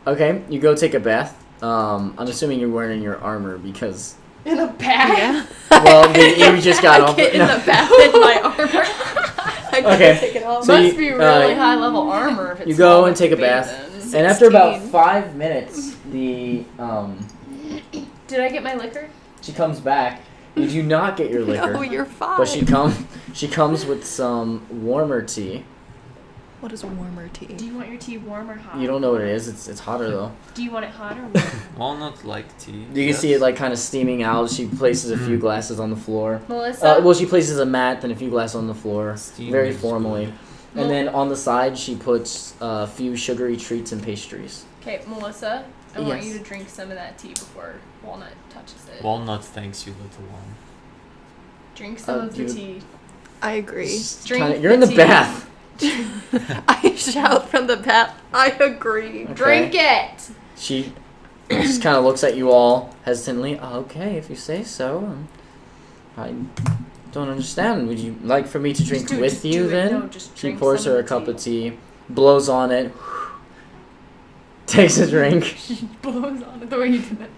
okay, you go take a bath. I'm assuming you're wearing your armor because In a bag. Yeah. well, you just got I off. get in no. the bath in my armor. I go Okay. take it off. So Must you- be really uh, high level armor if it's you go small and take a to bath. bathe in. And after about 16. 5 minutes, the Did I get my liquor? she comes back. You do not get your liquor, No, you're fine. but she comes with some warmer tea. What is warmer tea? Do you want your tea warm or hot? You don't know what it is. It's hotter though. Do you want it hot or warm? Walnut like tea. You can see it like kind of steaming out. She places a few glasses on the floor. Melissa? Well, she places a mat, then a few glasses on the floor, Steam very is formally. good. And then on the side, she puts a few sugary treats and pastries. Okay, Melissa, I want Yes. you to drink some of that tea before Walnut touches it. Walnut thanks you, little one. Drink some of the you- tea. I agree. Drink You're in the the tea. bath. I shout from the bath. I agree. Okay. Drink it! She just kind of looks at you all hesitantly. Okay, if you say so. I don't understand. Would you like for me to drink Just do it, with just you do it. then? No, just She drink pours some her a the cup of tea, blows on it, takes a drink, She blows on it the way you did it.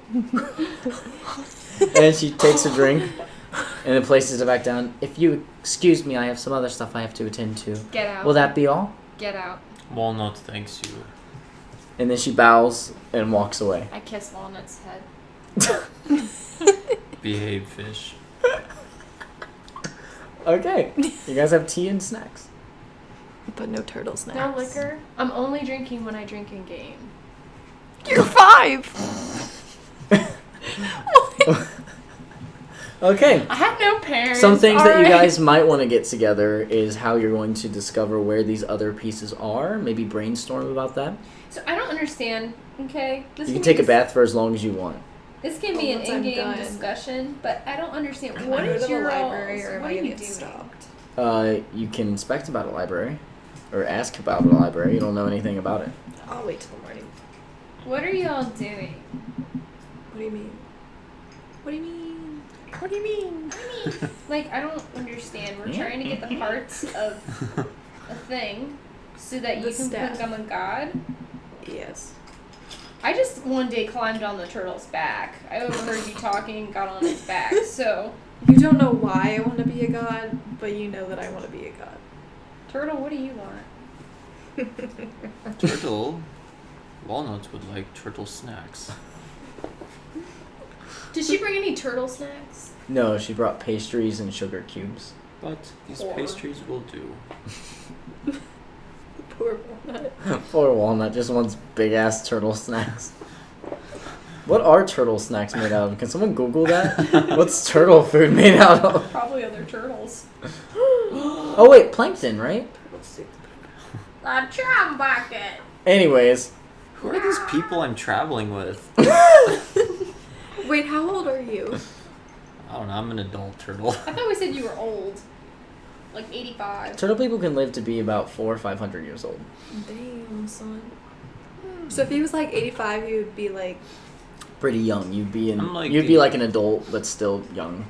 and she takes a drink and then places it back down. If you excuse me, I have some other stuff I have to attend to. Get out. Will that be all? Get out. Walnut thanks you. And then she bows and walks away. I kiss Walnut's head. Behave, fish. Okay, you guys have tea and snacks. But no turtle snacks. No liquor? I'm only drinking when I drink in game. You're 5. Okay. I have no parents. Some things that you alright? guys might want to get together is how you're going to discover where these other pieces are. Maybe brainstorm about that. So I don't understand. Okay. This You can be take a dis- bath for as long as you want. This can be an Once I'm in-game done. discussion, but I don't understand. Am What I go is to the your library or am what I are gonna you get doing? stopped? You can inspect about a library, or ask about a library. You don't know anything about it. I'll wait till the morning. What are y'all doing? What do you mean? What do you mean? What do you mean? Like, I don't understand. We're trying to get the parts of a thing so that The you can staff. become a god. Yes. I just one day climbed on the turtle's back. I overheard you talking, got on his back. So, You don't know why I want to be a god, but you know that I want to be a god. turtle, what do you want? Turtle. Walnut would like turtle snacks. Did she bring any turtle snacks? No, she brought pastries and sugar cubes. But these Poor. pastries will do. Poor walnut. Poor Walnut just wants big ass turtle snacks. What are turtle snacks made out of? Can someone Google that? What's turtle food made out of? Probably other turtles. Oh wait, plankton, right? A tram bucket. Anyways, Who are these people I'm traveling with? Wait, how old are you? I don't know, I'm an adult turtle. I thought we said you were old. Like 85. Turtle people can live to be about 400 or 500 years old. Damn, son. So if he was like 85, he would be like. Pretty young. You'd be I'm like you'd be like an adult, but still young.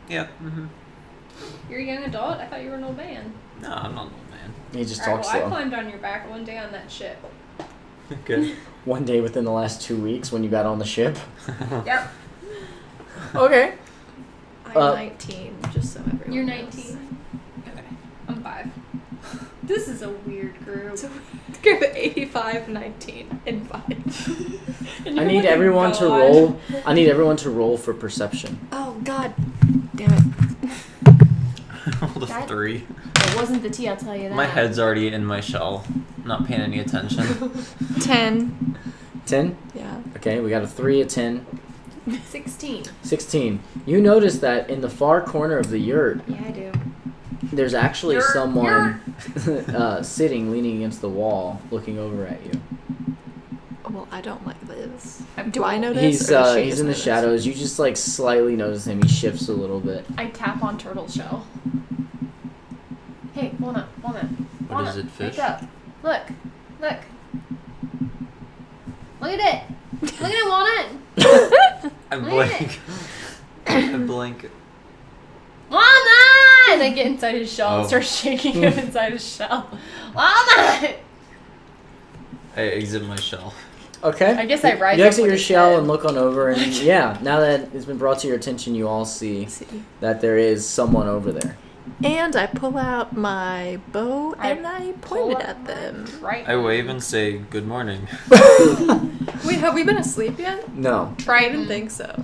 Yeah. Mm-hmm. You're a young adult? I thought you were an old man. No, I'm not an old man. He just Alright, talks well, I slow. climbed on your back one day on that ship. Good. One day within the last 2 weeks when you got on the ship. Yep. Okay. I'm 19, just so everyone You're knows. 19. Okay. I'm 5. This is a weird group. So give it 85, 19, and 5. And I you're need like a everyone to god. roll. I need everyone to roll for perception. Oh, God. Damn it. Rolled a That- 3. It wasn't the tea, I'll tell you that. My head's already in my shell. Not paying any attention. 10. 10. Yeah. Okay, we got a 3, a 10, 16. 16. You notice that in the far corner of the yurt, Yeah, I do. there's actually Yurt, someone sitting, leaning against the wall, looking over at you. Well, I don't like this. I'm Do I cool. notice? He's or does she he's just in the notice? shadows. You just like slightly notice him. He shifts a little bit. I tap on turtle shell. Hey, Walnut. What is it, fish? Wake up. Look. Look. Look at it. Look at it, Walnut. I Look blink. I blink. Walnut! And I get inside his shell and Oh. start shaking him inside his shell. Walnut! I exit my shell. Okay. I guess I rise You up exit with your his shell head. and look on over, and yeah, now that it's been brought to your attention, you all see that there is someone over there. And I pull out my bow I and I pull point it up at them. Right. I wave and say, good morning. Wait, have we been asleep yet? No, I didn't think so.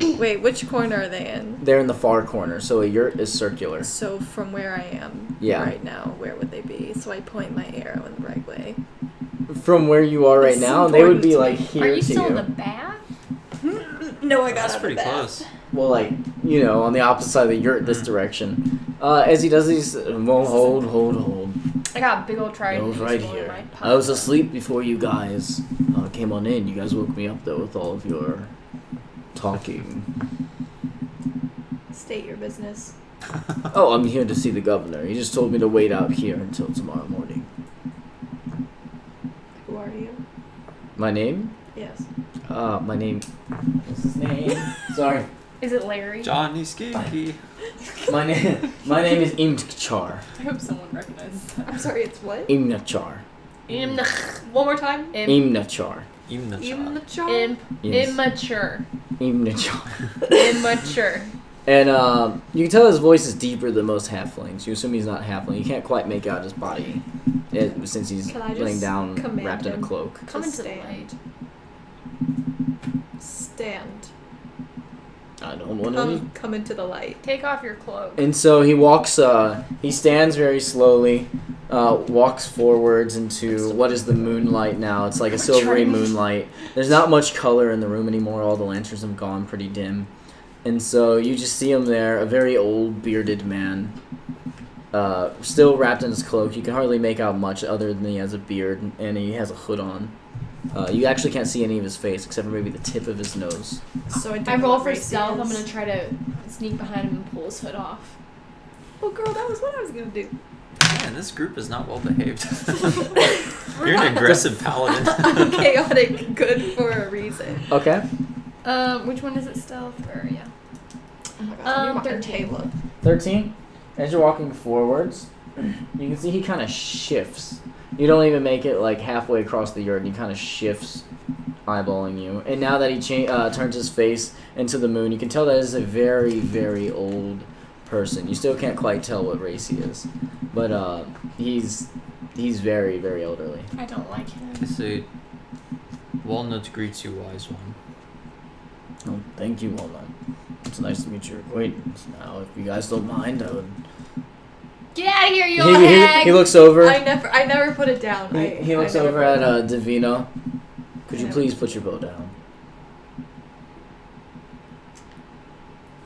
Wait, which corner are they in? they're in the far corner, so a yurt is circular. So from where I am Yeah. right now, where would they be? So I point my arrow in the right way. From where you are right It's now, they would be important like to here Are you to still you. in the bath? No, I got That's out of pretty the bath. close. Well, like, you know, on the opposite side of the yurt, this direction. As he does these, well, hold. I got a big old I trident. was right exploding here. my I was pocket. asleep before you guys came on in. You guys woke me up, though, with all of your talking. State your business. Oh, I'm here to see the governor. He just told me to wait out here until tomorrow morning. Who are you? My name? Yes. My name... What's his name? Sorry. Is it Larry? Johnny Skinky. My name is Imnachar. I hope someone recognizes that. I'm sorry, it's what? Imnachar. One more time. Imnachar. Immature? Yes. Immature. Imnachar. Immature. And you can tell his voice is deeper than most halflings. You assume he's not halfling. You can't quite make out his body since he's Can I just laying down command wrapped in a him? cloak. Come into the stand. light. Stand. I don't want to. Come into the light. Take off your cloak. And so he walks. He stands very slowly. Walks forwards into what is the moonlight now. It's like a silvery trying. moonlight. There's not much color in the room anymore. All the lanterns have gone, pretty dim. And so you just see him there, a very old, bearded man, still wrapped in his cloak. You can hardly make out much other than he has a beard and he has a hood on. You actually can't see any of his face except for maybe the tip of his nose. So I, I roll for stealth. I'm gonna try to sneak behind him and pull his hood off. Oh, girl, that was what I was gonna do. Man, this group is not well behaved. You're an aggressive paladin. Chaotic, good for a reason. Okay. Which one is it? Stealth or yeah? Oh my god, you 13. Taylor. 13. As you're walking forwards, you can see he kind of shifts. You don't even make it like halfway across the yard, and he kind of shifts, eyeballing you. And now that he turns his face into the moon, you can tell that is a very, very old person. You still can't quite tell what race he is, but he's very, very elderly. I don't like him. I say, Walnut greets you, wise one. Oh, thank you, Walnut. It's nice to meet your acquaintance. Now, if you guys don't mind, I would. Get out of here, you old He hag! looks over. I never put it down. He looks I never over put it at down. Davina. Could you Yeah. please put your bow down?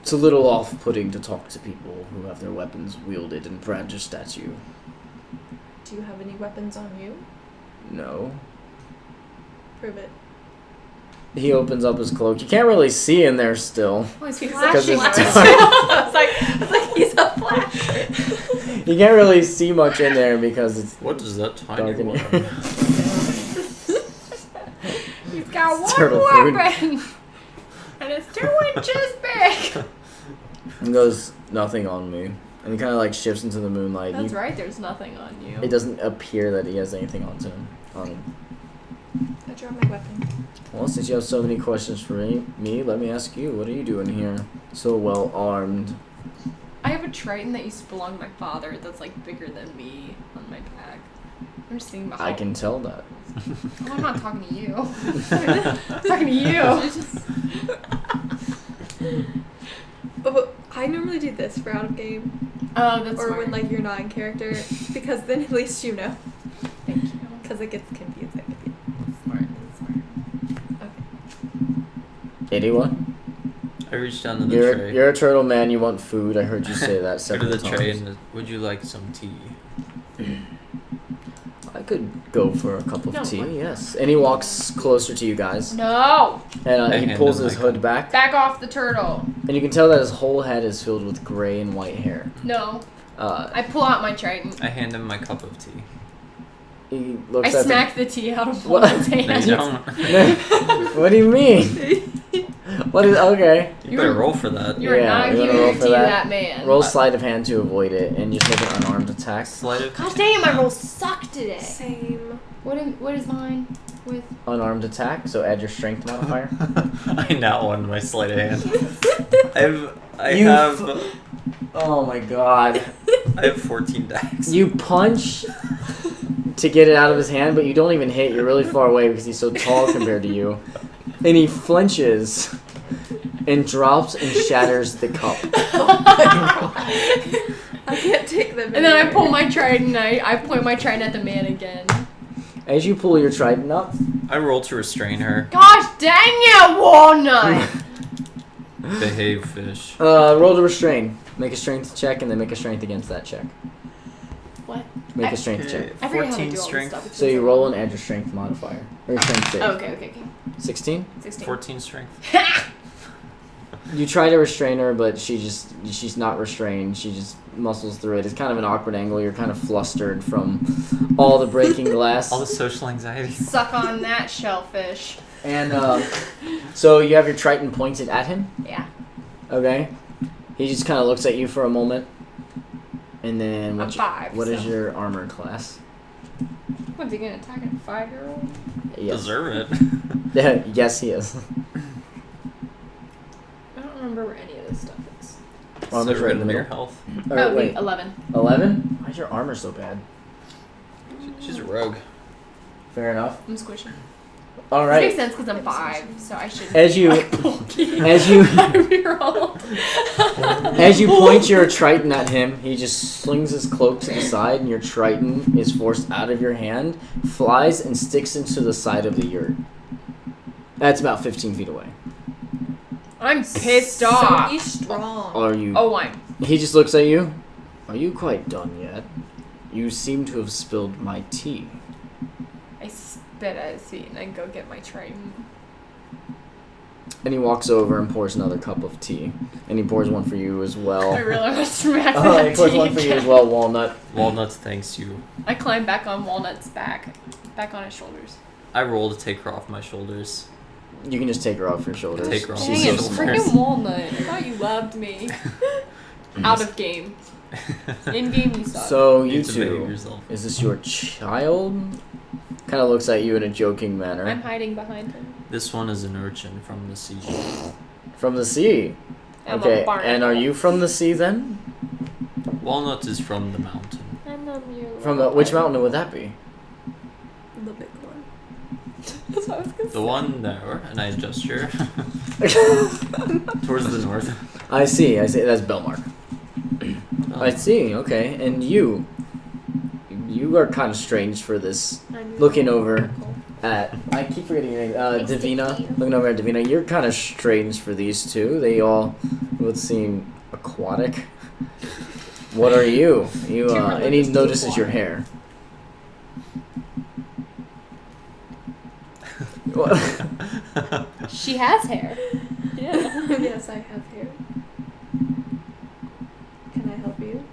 It's a little off-putting to talk to people who have their weapons wielded and brandished at you. Do you have any weapons on you? No. Prove it. He opens up his cloak. You can't really see in there still. Oh, he's Because flashing it's lights. dark. I was like, he's a flash. You can't really see much in there because it's What is that tiny dark in one? here. He's got one Turtle food. weapon. And it's 2 inches big. And goes, nothing on me. And he kind of like shifts into the moonlight. That's You- right, there's nothing on you. It doesn't appear that he has anything on him. I dropped my weapon. Well, since you have so many questions for me, let me ask you. What are you doing here? So well armed. I have a Triton that used to belong to my father that's like bigger than me on my back. I'm just thinking about I how- can tell that. Oh, I'm not talking to you. I'm talking to you. Oh, I normally do this for out of game, Oh, that's or smart. when like you're not in character, because then at least you know. Thank you. Because it gets confusing. Smart. That's smart. Anyone? I reached down to the You're tray. you're a turtle man. You want food. I heard you say that Go to several the times. tray and would you like some tea? I could go for a cup of No. tea. Yes. And he walks closer to you guys, No! and I he hand pulls him his my hood cup. back, Back off the turtle. and you can tell that his whole head is filled with gray and white hair. No. Uh, I pull out my Triton. I hand him my cup of tea. he I looks at smack the tea out of What? Walnut's No, you hand. don't. the. What do you mean? What is okay? You better roll for that. You are Yeah, not you wanna giving roll your for tea to that? that man. Roll sleight of hand to avoid it, and just make an unarmed attack. Sleight of Gosh dang it, my rolls suck today. Same. What is mine with? Unarmed attack. So add your strength modifier. I now won my sleight of hand. I You have Oh my god. I have 14 dice. You punch to get it out of his hand, but you don't even hit. You're really far away because he's so tall compared to you. And he flinches and drops and shatters the cup. I can't take them. And then I pull my Triton. I point my Triton at the man again. As you pull your trident up, I roll to restrain her. Gosh dang it, Walnut! Behave, fish. roll to restrain. Make a strength check and then make a strength against that check. What? Make a strength check. I forget how to 14 do all this strength. stuff. So you roll and add your strength modifier. Or your strength save. Oh, okay. 16? 16. 14 strength. You try to restrain her, but she's not restrained. She just muscles through it. It's kind of an awkward angle. You're kind of flustered from all the breaking glass. All the social anxiety. Suck on that, shellfish. And so you have your Triton pointed at him. Yeah. Okay. He just kind of looks at you for a moment, and then I'm 5. what is so. your armor class? What's he gonna attack a 5-year-old? Yes. Deserve it. Yes, he is. I don't remember where any of this stuff is. Armor's right in the your middle. health. Or, Oh, wait, 11. 11? Why's your armor so bad? She's a rogue. Fair enough. I'm squishy. All That makes right. sense because I'm 5, so I should. As you bulky. as you 5-year-old. as you point your Triton at him, he just slings his cloak to the side, and your Triton is forced out of your hand, flies, and sticks into the side of the yurt. That's about 15 feet away. I'm pissed So off. he's strong. Are you? Oh, why? He just looks at you. Are you quite done yet? You seem to have spilled my tea. I spit at his feet and I go get my Triton. And he walks over and pours another cup of tea. And he pours one for you as well. I really want to smack He that pours tea one for you as again. well, Walnut. Walnuts thanks you. I climb back on Walnut's back on his shoulders. I roll to take her off my shoulders. You can just take her off your shoulders. Take her off She's Dang so it, my small. shoulders. freaking Walnut. I thought you loved me. Out of game. In game, you suck. So You you need to behave two, yourself. is this your child? Kind of looks at you in a joking manner. I'm hiding behind him. This one is an urchin from the sea. From the sea. I'm Okay, a barnacle. and are you from the sea then? Walnut is from the mountain. I'm a mere From little which pirate. mountain would that be? The big one. That's what I was gonna The one there, and I gesture towards the north. I see. That's Belmark. Oh. I see. Okay, and you are kind of strange for this. I'm your Looking little over barnacle. At I keep forgetting your name. Thanks, Davina. Vicky. Looking over at Davina, you're kind of strange for these two. They all would seem aquatic. What are you? You Two and he religious notices people. your hair. What? She has hair. Yeah. Yes, I have hair. Can I help you?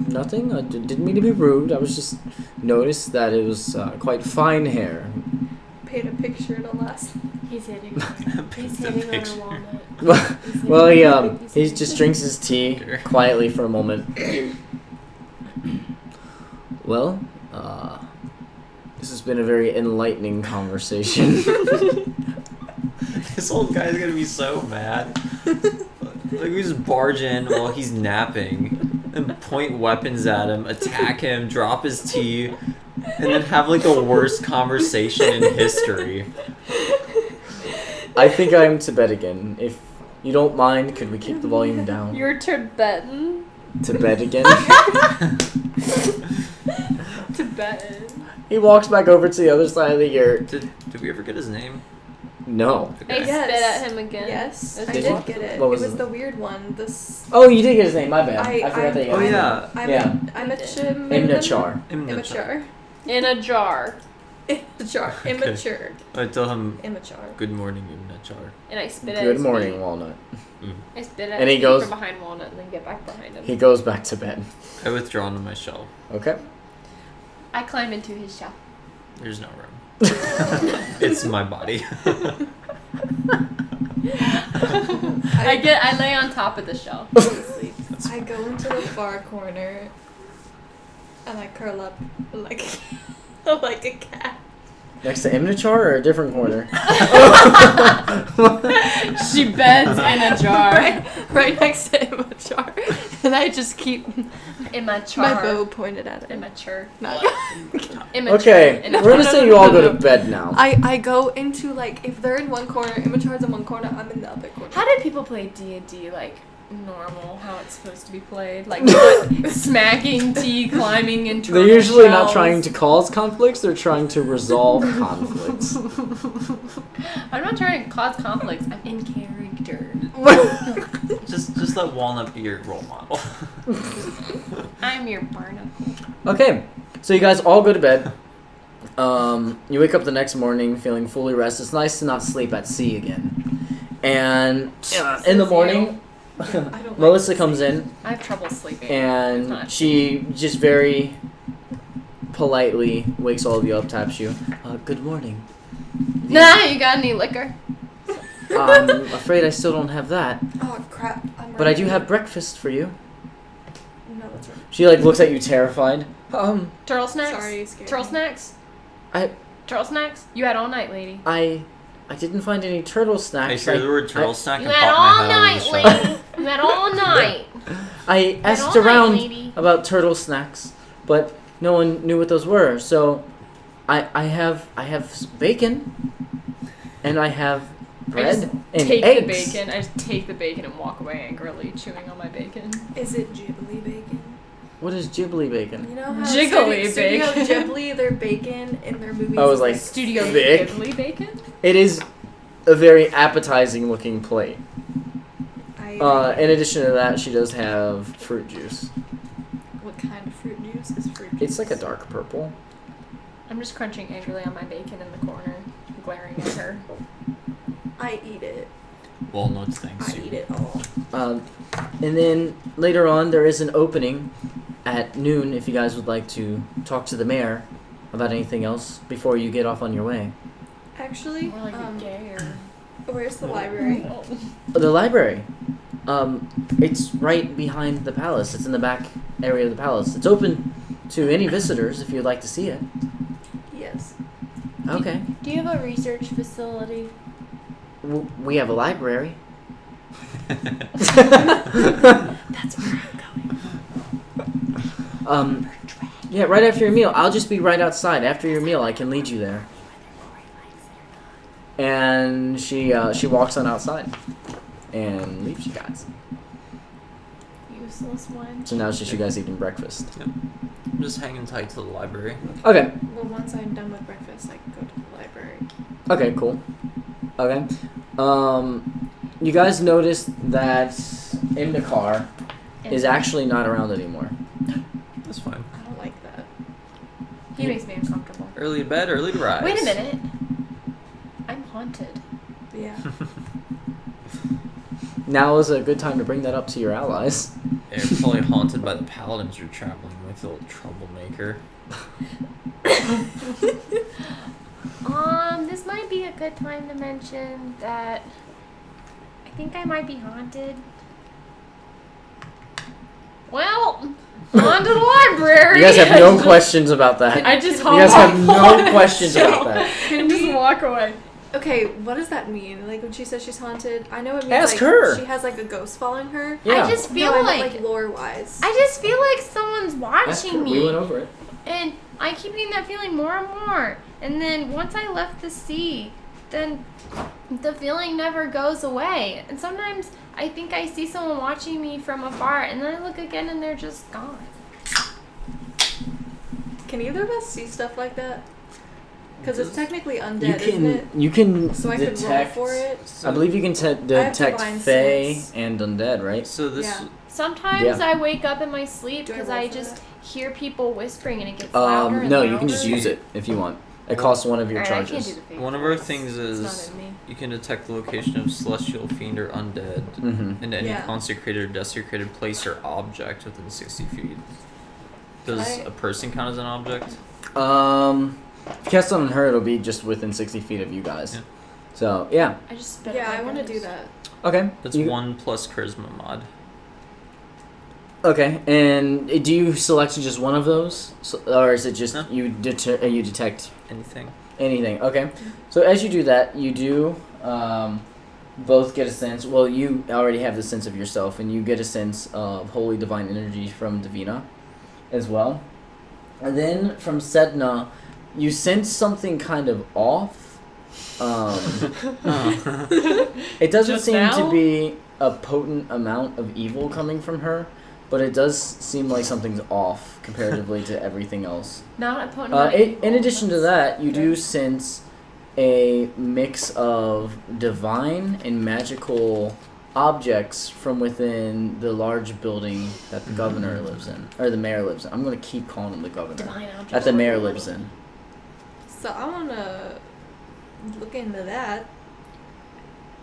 Nothing. I didn't mean to be rude. I was just noticed that it was quite fine hair. Paint a picture in a last. He's hitting. He's hitting on her walnut. Well, he just drinks his tea quietly for a moment. Well, this has been a very enlightening conversation. This old guy's gonna be so mad. Like, we just barge in while he's napping and point weapons at him, attack him, drop his tea, and then have like the worst conversation in history. I think I'm to bed again. If you don't mind, could we keep the volume down? You're Tibetan. To bed again? Tibetan. He walks back over to the other side of the yurt. Did we ever get his name? No. I Okay. Yes. spit at him again. Yes, I Did you? did get it. What was it was it? the weird one. This. Oh, you did get his name. My bad. I forgot that you Oh, got his yeah. I'm a chim. Immature. Immature. In a jar. Immature. Immature. I tell him, Immature. good morning, Unachar. And I spit at Good his morning, feet. Walnut. I spit at And his he feet goes- from behind Walnut and then get back behind him. He goes back to bed. I withdraw into my shell. Okay. I climb into his shell. There's no room. It's my body. I lay on top of the shell. and sleep. I go into the far corner, and I curl up like like a cat. Next to Imnachar or a different corner? She beds in a jar. Right next to Immature, and I just keep Immature. my bow pointed at it. Immature. No. Immature. Okay, Immature. we're gonna say you all go to bed now. I go into like if they're in one corner, Immature's in one corner, I'm in the other corner. How did people play D&D like normal? How it's supposed to be played? Like not smacking T, climbing into. They're usually not trying to cause conflicts, they're trying to resolve conflicts. I'm not trying to cause conflicts. I'm in character. just let Walnut be your role model. I'm your barnacle. Okay, so you guys all go to bed. You wake up the next morning feeling fully rested. It's nice to not sleep at sea again. And in the morning, Melissa comes in I have trouble sleeping. and she just very politely wakes all of you up, taps you. Good morning. Nah, you got any liquor? I'm afraid I still don't have that, Oh crap! but I do have breakfast for you. No, that's right. She like looks at you terrified. Turtle snacks? Sorry, you scared Turtle me. snacks? I- Turtle snacks? You had all night, lady. I didn't find any turtle snacks. I hear the word turtle snack You and had pop all my head night, out of the shell. lady. You had all night. I You had asked all night, around lady. about turtle snacks, but no one knew what those were. So I have bacon, and I have I bread just and take eggs. the bacon. I just take the bacon and walk away angrily, chewing on my bacon. Is it Ghibli bacon? What is Ghibli bacon? You know how Jiggly Studio bacon. Ghibli, their bacon in their movies. I was is like, Studio Thick. Ghibli bacon? It is a very appetizing looking plate. In addition to that, she does have fruit juice. What kind of fruit juice is fruit juice? It's like a dark purple. I'm just crunching angrily on my bacon in the corner, glaring at her. I eat it. Walnuts, thanks I you. eat it all. And then later on, there is an opening at noon if you guys would like to talk to the mayor about anything else before you get off on your way. Actually, More like a gay or... where's the library? Oh. The library. It's right behind the palace. It's in the back area of the palace. It's open to any visitors if you'd like to see it. Yes. Okay. Do you have a research facility? We have a library. That's where I'm going. Yeah, right after your meal. I'll just be right outside. After your meal, I can lead you there. And she walks on outside and leaves you guys. Useless one. So now it's just you guys eating breakfast. I'm just hanging tight to the library. Okay. Well, once I'm done with breakfast, I can go to the library. Okay, cool. Okay. You guys noticed that Anakar is actually not around anymore. That's fine. I don't like that. He makes me uncomfortable. Early to bed, early to rise. Wait a minute. I'm haunted. Now is a good time to bring that up to your allies. They're probably haunted by the paladins you're traveling with, you little troublemaker. This might be a good time to mention that I think I might be haunted. Well, on to the library. You guys have no questions about that. I just You guys hope. have no questions about that. Can just walk away. Okay, what does that mean? Like when she says she's haunted, I know it means Ask like her. she has like a ghost following her. Yeah. I just feel No, I like, meant, like lore wise. I just feel like someone's Ask her. watching We went me, over it. and I keep getting that feeling more and more. And then once I left the sea, then the feeling never goes away. And sometimes I think I see someone watching me from afar, and then I look again, and they're just gone. Can either of us see stuff like that? Because it's technically You undead, isn't it? can So I could roll detect. for it. I believe you can detect divine Fae sense. and undead, right? So this Yeah. Sometimes Yeah. I wake up in my sleep Do I because roll I for just that? hear people whispering, and it gets louder and No, louder. you can just use it if you want. It costs one of your Alright, I can't charges. do the fake one of our voice. things It's is not in me. you can detect the location of celestial fiend or undead Mm-hmm. in any Yeah. consecrated or desecrated place or object within 60 feet. Does a person count as an object? If you cast on her, it'll be just within 60 feet of you guys. Yeah. So yeah. I just spit Yeah, on my I want to nose. do that. Okay. That's You- 1 plus charisma mod. Okay, and do you select just one of those, or is it just No. you detect Anything. anything? Okay, so as you do that, you do both get a sense. Well, you already have the sense of yourself, and you get a sense of holy divine energy from Davina, as well. And then from Sedna, you sense something kind of off. It doesn't Just seem now? to be a potent amount of evil coming from her. But it does seem like something's off comparatively to everything else. Not a potent. In addition to that, you do sense a mix of divine and magical objects from within the large building that the governor lives in, or the mayor lives in. I'm going to keep calling him the governor. divine objects. That the mayor lives in. So I want to look into that.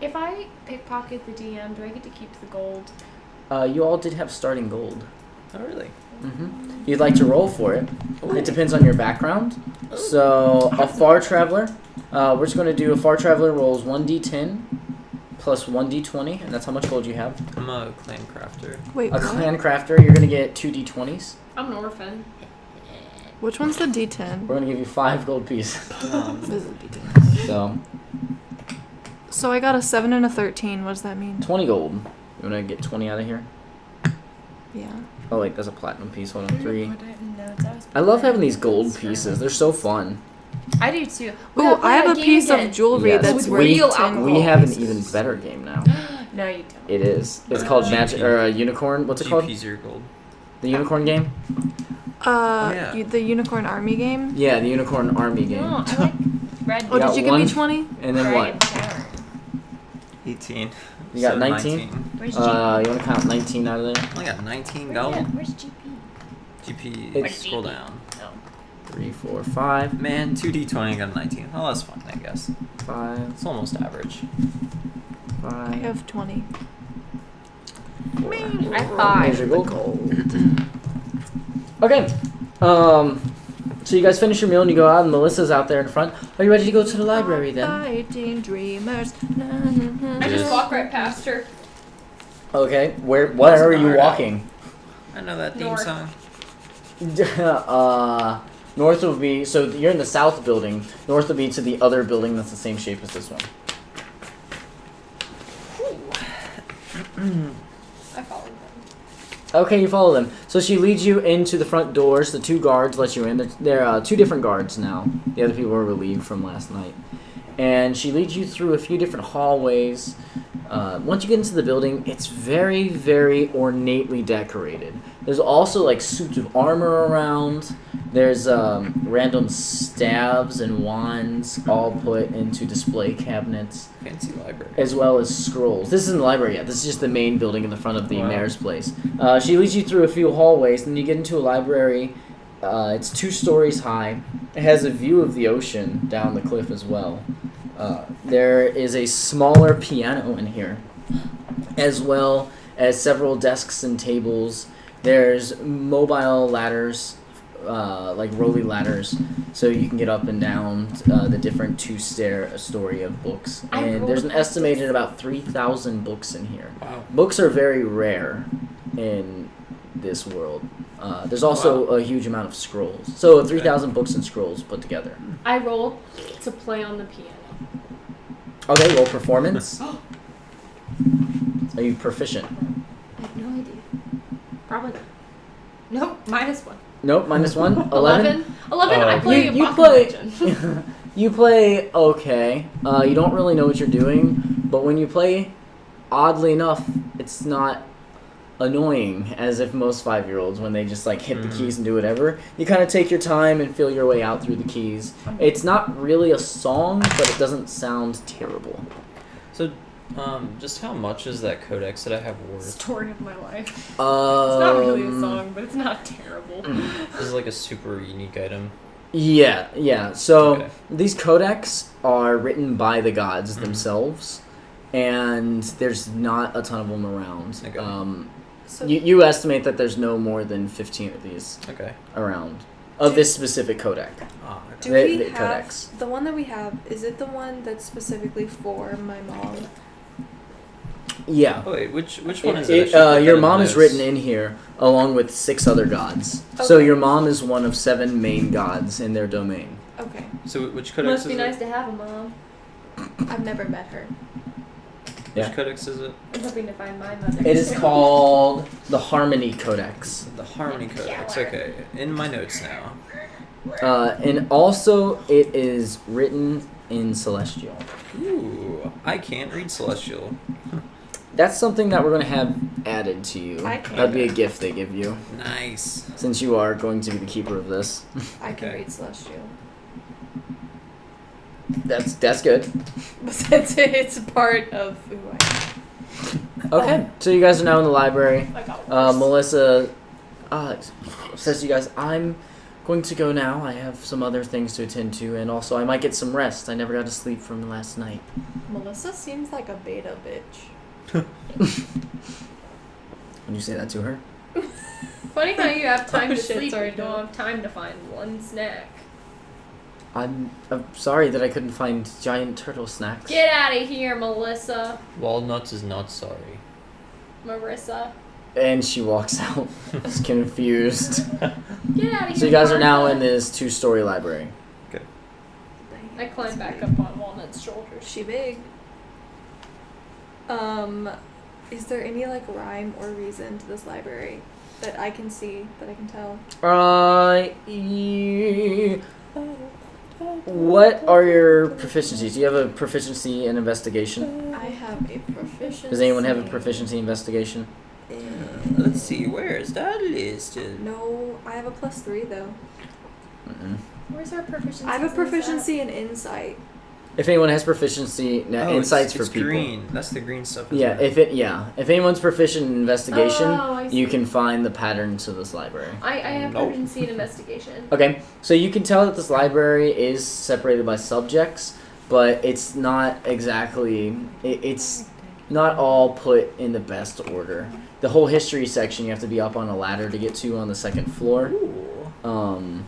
If I pickpocket the DM, do I get to keep the gold? You all did have starting gold. Oh, really? You'd like to roll for it. It depends on your background. So, a far traveler, we're just going to do a far traveler rolls 1d10 plus 1d20, and that's how much gold you have. I'm a clan crafter. Wait, A what? clan crafter, you're going to get 2d20s. I'm an orphan. Which one's the D10? We're going to give you 5 gold pieces. This is the D10. So, So I got a 7 and a 13. What does that mean? 20 gold. You want to get 20 out of here? Yeah. Oh, wait, that's a platinum piece. Hold on, 3. Notes. I love having these gold pieces. They're so fun. I do too. Ooh, I have a piece of jewelry Yes, that's we- worth real 10 alcohol. We gold have an pieces. even better game now. No, you don't. It is. It's called GP. Magic, or Unicorn. What's it called? GP's your gold. The Unicorn game? yeah. The Unicorn Army game? Yeah, the Unicorn Army game. No, I like red. Oh, got did you give me one. 20? And then Dragon what? Tower. 18. You got So 19? Where's You want to count 19 out of there? I only got 19 Where's gold. that? Where's GP? GP, It's- scroll down. No. 3, 4, 5, Man, 2d20 got a 19. Oh, that's fine, I guess. 5, It's almost average. 5. I have 20. I have 5. Here's your gold. Okay. So you guys finish your meal and you go out, and Melissa's out there in front. Are you ready to go to the library then? Fighting dreamers. I just walk right past her. Okay. Where are you walking? I know that theme North. song. North will be, so you're in the south building. North will be to the other building that's the same shape as this one. I followed them. Okay, you follow them. So she leads you into the front doors. The 2 guards let you in. They're 2 different guards now. The other people were relieved from last night. And she leads you through a few different hallways. Once you get into the building, it's very, very ornately decorated. There's also like suits of armor around. There's random staves and wands all put into display cabinets, Fancy library. as well as scrolls. This isn't the library yet. This is just the main building in the front of the Wow. mayor's place. She leads you through a few hallways, and you get into a library It's 2 stories high. It has a view of the ocean down the cliff as well. There is a smaller piano in here, as well as several desks and tables. There's mobile ladders, like rolly ladders, so you can get up and down the different 2-story of books. And there's an estimated about 3,000 books in here. Wow. Books are very rare in this world. There's also a huge amount of scrolls. So 3,000 books and scrolls put together. I roll to play on the piano. Okay, roll performance. Are you proficient? I have no idea. Probably not. Nope, -1. Nope, -1. 11. 11. I Oh. play You a play- legend. You play okay. You don't really know what you're doing, but when you play, oddly enough, it's not annoying as if most 5-year-olds, when they just like hit the keys and do whatever. You kind of take your time and feel your way out through the keys. It's not really a song, but it doesn't sound terrible. So, just how much is that codex that I have worth? Story of my life. It's not really a song, but it's not terrible. This is like a super unique item. Yeah. So Okay. these codex are written by the gods themselves, and there's not a ton of them around. Okay. So You estimate that there's no more than 15 of these Okay. around of this specific codec. do the- we the have codex. the one that we have? Is it the one that's specifically for my mom? Yeah. Oh, wait, which one is it? Your mom is written in here along with 6 other gods. So Okay. your mom is one of 7 main gods in their domain. Okay, So which codex Must is be it? nice to have a mom. I've never met her. Yeah. Which codex is it? I'm hoping to find my mother. It is soon. called the Harmony Codex. The Harmony Codex. Okay, in my notes now. And also it is written in Celestial. Ooh, I can't read Celestial. That's something that we're going to have added to you. I can. That'd be a gift they give you, Nice. since you are going to be the keeper of this. I can Okay. read Celestial. That's good. But it's part of who I am. Okay, so you guys are now in the library. I got worse. Melissa says to you guys, I'm going to go now. I have some other things to attend to, and also I might get some rest. I never got to sleep from last night. Melissa seems like a beta bitch. When you say that to her? Funny how you have time Oh, to shit, sleep, sorry, but you don't no. have time to find one snack. I'm sorry that I couldn't find giant turtle snacks. Get out of here, Melissa. Walnuts is not sorry. Marissa. And she walks out, just confused. Get out of here. So you guys are now Martha. in this 2-story library. I climb back up on Walnut's shoulders. She big. Is there any like rhyme or reason to this library that I can see, that I can tell? What are your proficiencies? Do you have a proficiency in investigation? I have a proficiency. Does anyone have a proficiency in investigation? Let's see, where is that listed? No, I have a +3 though. Mm-mm. Where's our proficiency? I have a proficiency in insight. If anyone has proficiency, insights it's for people. green. That's the green stuff. isn't Yeah, it? if anyone's proficient in investigation, Oh, I you see. can find the pattern to this library. I have Nope. proficiency in investigation. Okay, so you can tell that this library is separated by subjects, but it's not exactly. It's not all put in the best order. The whole history section you have to be up on a ladder to get to on the 2nd floor. Ooh.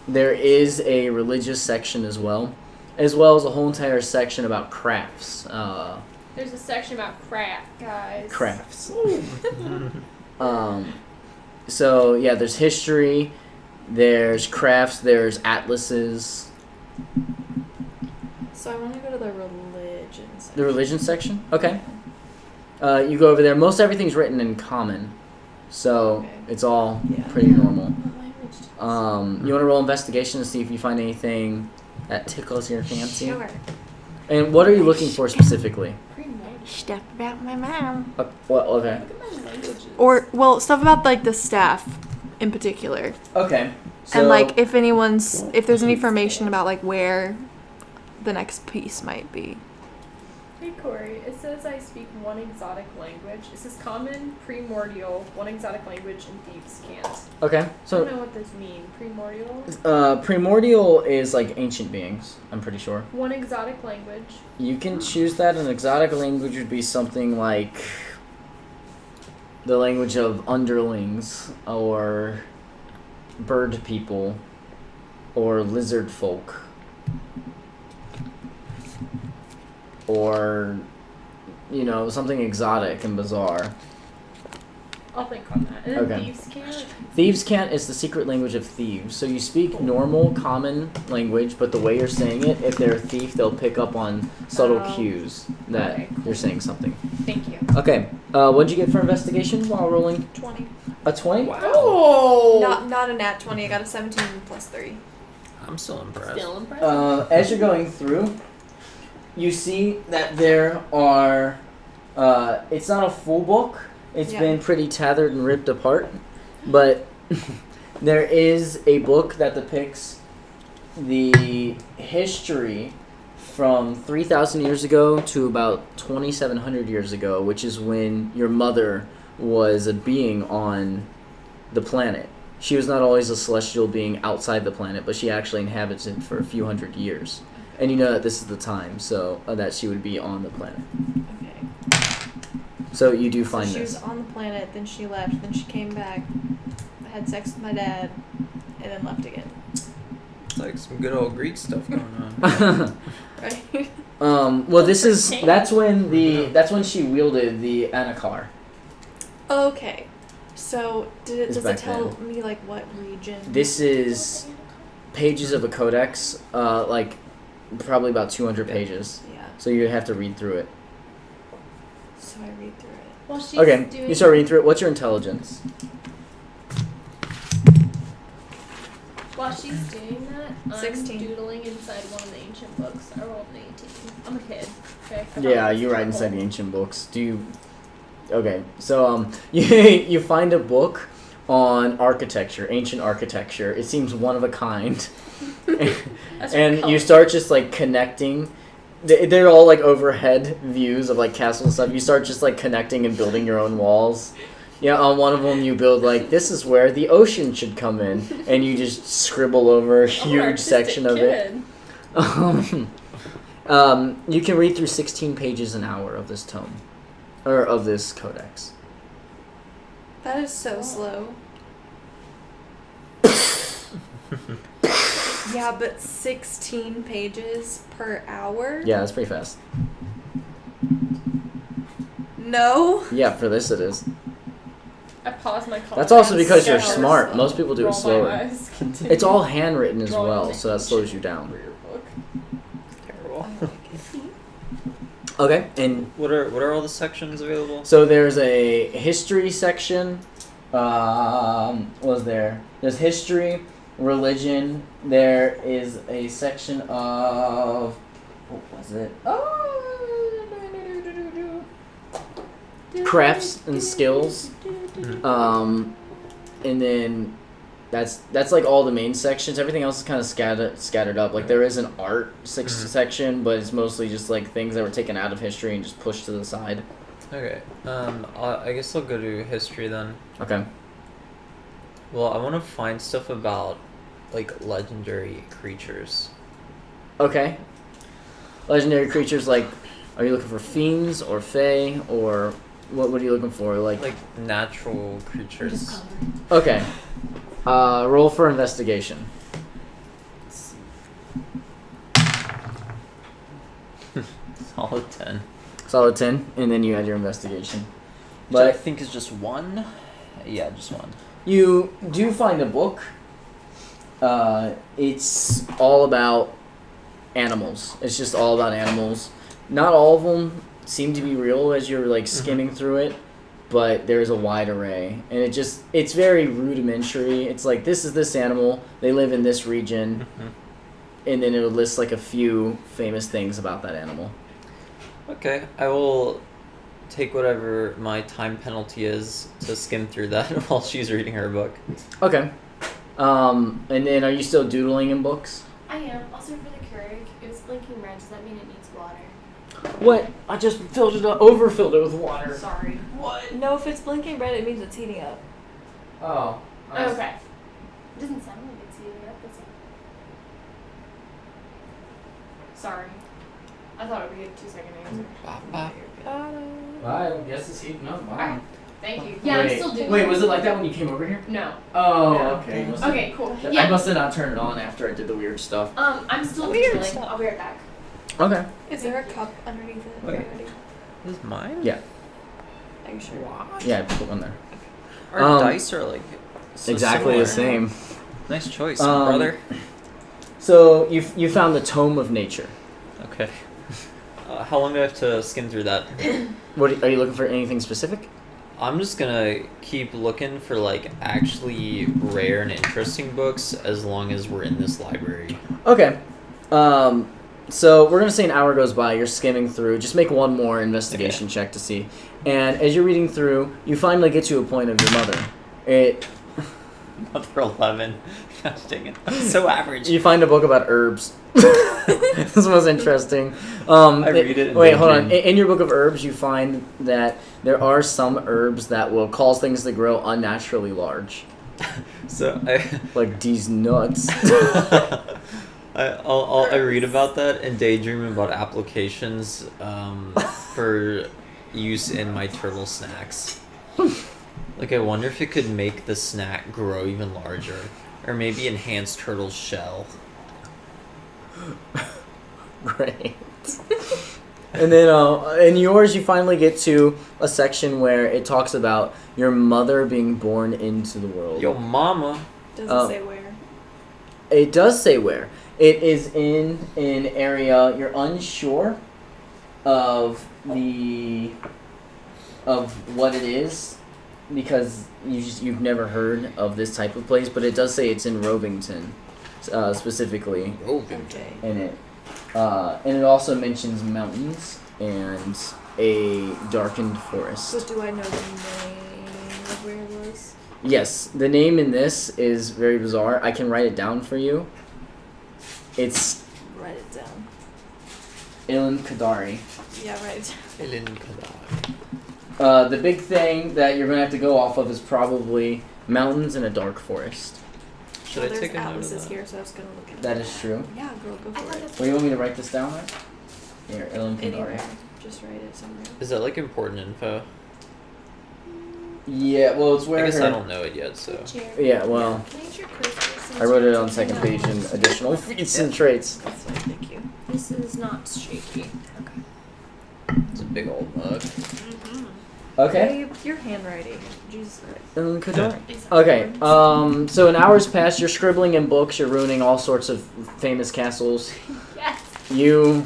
There is a religious section as well as a whole entire section about crafts. There's a section about craft, guys. Crafts. So yeah, there's history, there's crafts, there's atlases. So I want to go to the religion section. The religion section? Okay. You go over there. Most everything's written in common, so Okay. it's all Yeah. pretty normal. What language does- You want to roll investigation to see if you find anything that tickles your fancy? Sure. And what are you looking for specifically? Stuff about my mom. What? Okay. Or, well, stuff about, like, the staff in particular. Okay. So, And, like, if there's any information about, like, where the next piece might be. Hey Corey, it says I speak one exotic language. It says common, primordial, one exotic language, and thieves can't. Okay, I don't so know what this means. Primordial? primordial is like ancient beings, I'm pretty sure. One exotic language. You can choose that. An exotic language would be something like the language of underlings, or bird people, or lizard folk, or, you know, something exotic and bizarre. I'll think on that. And then Okay. thieves can't? Thieves can't is the secret language of thieves. So you speak normal, common language, but the way you're saying it, if they're a thief, they'll pick up on subtle Oh. cues that Okay, cool. you're saying something. Thank you. Okay, what'd you get for investigation while rolling? 20. A 20? Oh! Not a nat 20. I got a 17 plus 3. I'm still impressed. Still impressive. As you're going through, you see that there are, it's not a full book. It's Yeah. been pretty tattered and ripped apart, but there is a book that depicts the history from 3,000 years ago to about 2,700 years ago, which is when your mother was a being on the planet. She was not always a celestial being outside the planet, but she actually inhabits it for a few hundred years. And you know that this is the time, so that she would be on the planet. Okay. So you do So find she this. was on the planet, then she left, then she came back, had sex with my dad, and then left again. It's like some good old Greek stuff going on. Right? Well, that's when she wielded the Anakar. Okay. So It's does back it tell then. me like what region? This is pages of a codex, like probably about 200 pages. Yeah. So you have to read through it. So I read through it. While she's Okay, doing you start reading through it. What's your intelligence? While she's doing that, 16. I'm doodling inside one of the ancient books. I rolled an 18. I'm a kid. Okay. I Yeah, thought you this write was inside the cool. ancient books. Do you? Okay, so you find a book on architecture, ancient architecture. It seems one of a kind, That's and really you start just like connecting. They're all like overhead views of like castles and stuff. You start just like connecting and building your own walls. Yeah, on one of them you build like, this is where the ocean should come in, and you just scribble over a I'm an huge artistic section of it. kid. You can read through 16 pages an hour of this tome, or of this codex. That is so slow. Yeah, but 16 pages per hour? Yeah, that's pretty fast. No. Yeah, for this it is. I paused my call. That's also because you're Scouts. smart. Most people do Roll it my slower. eyes, continue. It's all handwritten as Drawing well, the so that slows you ancient down. career book. Terrible. I like it. Okay, and What are all the sections available? so there's a history section. What was there? There's history, religion. There is a section of, what was it? Crafts and skills. And then that's like all the main sections. Everything else is kind of scattered up. Like there is an art section, but it's mostly just like things that were taken out of history and just pushed to the side. Okay. I guess I'll go to history then. Okay. Well, I want to find stuff about like legendary creatures. Okay. Legendary creatures, like, are you looking for fiends or fae or what are you looking for? Like natural creatures. Okay. Roll for investigation. Solid 10. Solid 10, and then you add your investigation. Which I But think is just 1. Yeah, just 1. you do find a book. It's all about animals. It's just all about animals. Not all of them seem to be real as you're like skimming through it, but there's a wide array, and it's very rudimentary. It's like, this is this animal, they live in this region, and then it'll list like a few famous things about that animal. Okay, I will take whatever my time penalty is to skim through that while she's reading her book. Okay. And then are you still doodling in books? I am. Also for the Keurig, it was blinking red. Does that mean it needs water? What? I just filled it up, overfilled it with water. Sorry. What? No, if it's blinking red, it means it's heating up. Oh. Okay. It doesn't sound like it's heating up, does it? Sorry. I thought it would be a 2-second answer. I guess it's heating up. Alright. Thank you. Yeah, I'm still doing Wait, was it like that when you came over here? No. Oh, No. okay. Okay, cool. I Yeah. must have not turned it on after I did the weird stuff. I'm still Weird doing. stuff. I'll be right back. Okay. Is there a cup underneath it Okay. already? This is mine? Yeah. Are you sure? Yeah, I put one there. Our dice are like so exactly similar. the same. Nice choice, Um, brother. So you found the Tome of Nature. Okay. How long do I have to skim through that? What are you looking for? Anything specific? I'm just gonna keep looking for like actually rare and interesting books as long as we're in this library. Okay. So we're gonna say an hour goes by. You're skimming through. Just make one more investigation check to see. And as you're reading through, you finally get to a point of your mother. Another 11. Gosh dang it. I'm so average. You find a book about herbs. This was interesting. I read it. Wait, hold on. In your book of herbs, you find that there are some herbs that will cause things to grow unnaturally large, So like these nuts. I read about that and daydream about applications for use in my turtle snacks. Like, I wonder if it could make the snack grow even larger, or maybe enhance turtle's shell. Great. And then in yours, you finally get to a section where it talks about your mother being born into the world. Yo, mama. Doesn't say where. It does say where. It is in an area you're unsure of what it is because you've never heard of this type of place, but it does say it's in Rovington, specifically Okay. in it. And it also mentions mountains and a darkened forest. So do I know the name of where it was? Yes, the name in this is very bizarre. I can write it down for you. It's Write it down. Ilan Kadari. Yeah, write it down. The big thing that you're going to have to go off of is probably mountains and a dark forest. Should Well, I there's take a note of atlases that? here, so I was gonna look at That it. is true. Yeah, girl, go for it. Well, you want me to write this down there? Here, Ilan Kadari. Anywhere. Just write it somewhere. Is that like important info? Yeah, well, it's where I guess her... I don't know it yet, so. Yeah, well, Can I use your quiz? I wrote it on second page in additional feats and traits. That's fine, thank you. This is not shaky. It's a big old mug. Okay. Your handwriting. Jesus Christ. Ilan Kadari. Okay, so an hour's passed, you're scribbling in books, you're ruining all sorts of famous castles. Yes. You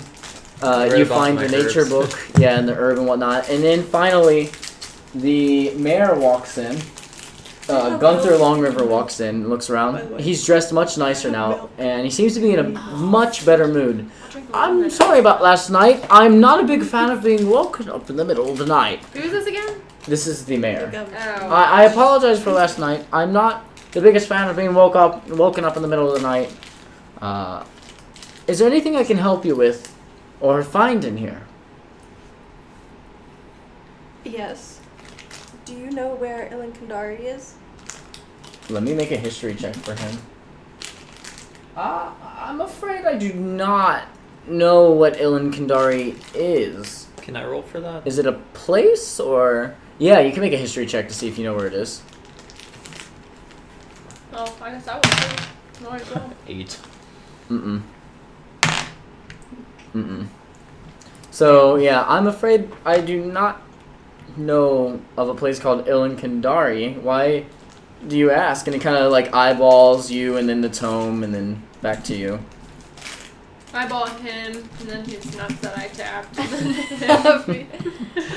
Read you about find my the nature herbs. book, yeah, and the herb and whatnot, and then finally, the mayor walks in. Gunther Longriver walks in, looks around. He's dressed much nicer now, and he seems to be in a much better mood. I'm sorry about last night. I'm not a big fan of being woken up in the middle of the night. Who is this again? This is the mayor. Oh. I apologize for last night. I'm not the biggest fan of being woken up in the middle of the night. Is there anything I can help you with or find in here? Yes. Do you know where Ilan Kandari is? Let me make a history check for him. I'm afraid I do not know what Ilan Kandari is. Can I roll for that? Is it a place or... Yeah, you can make a history check to see if you know where it is. Oh, I guess I would. No, I don't. 8. Mm-mm. So, yeah, I'm afraid I do not know of a place called Ilan Kandari. Why do you ask? And he kind of, like, eyeballs you and then the tome and then back to you. Eyeball him, and then his nuts that I tapped.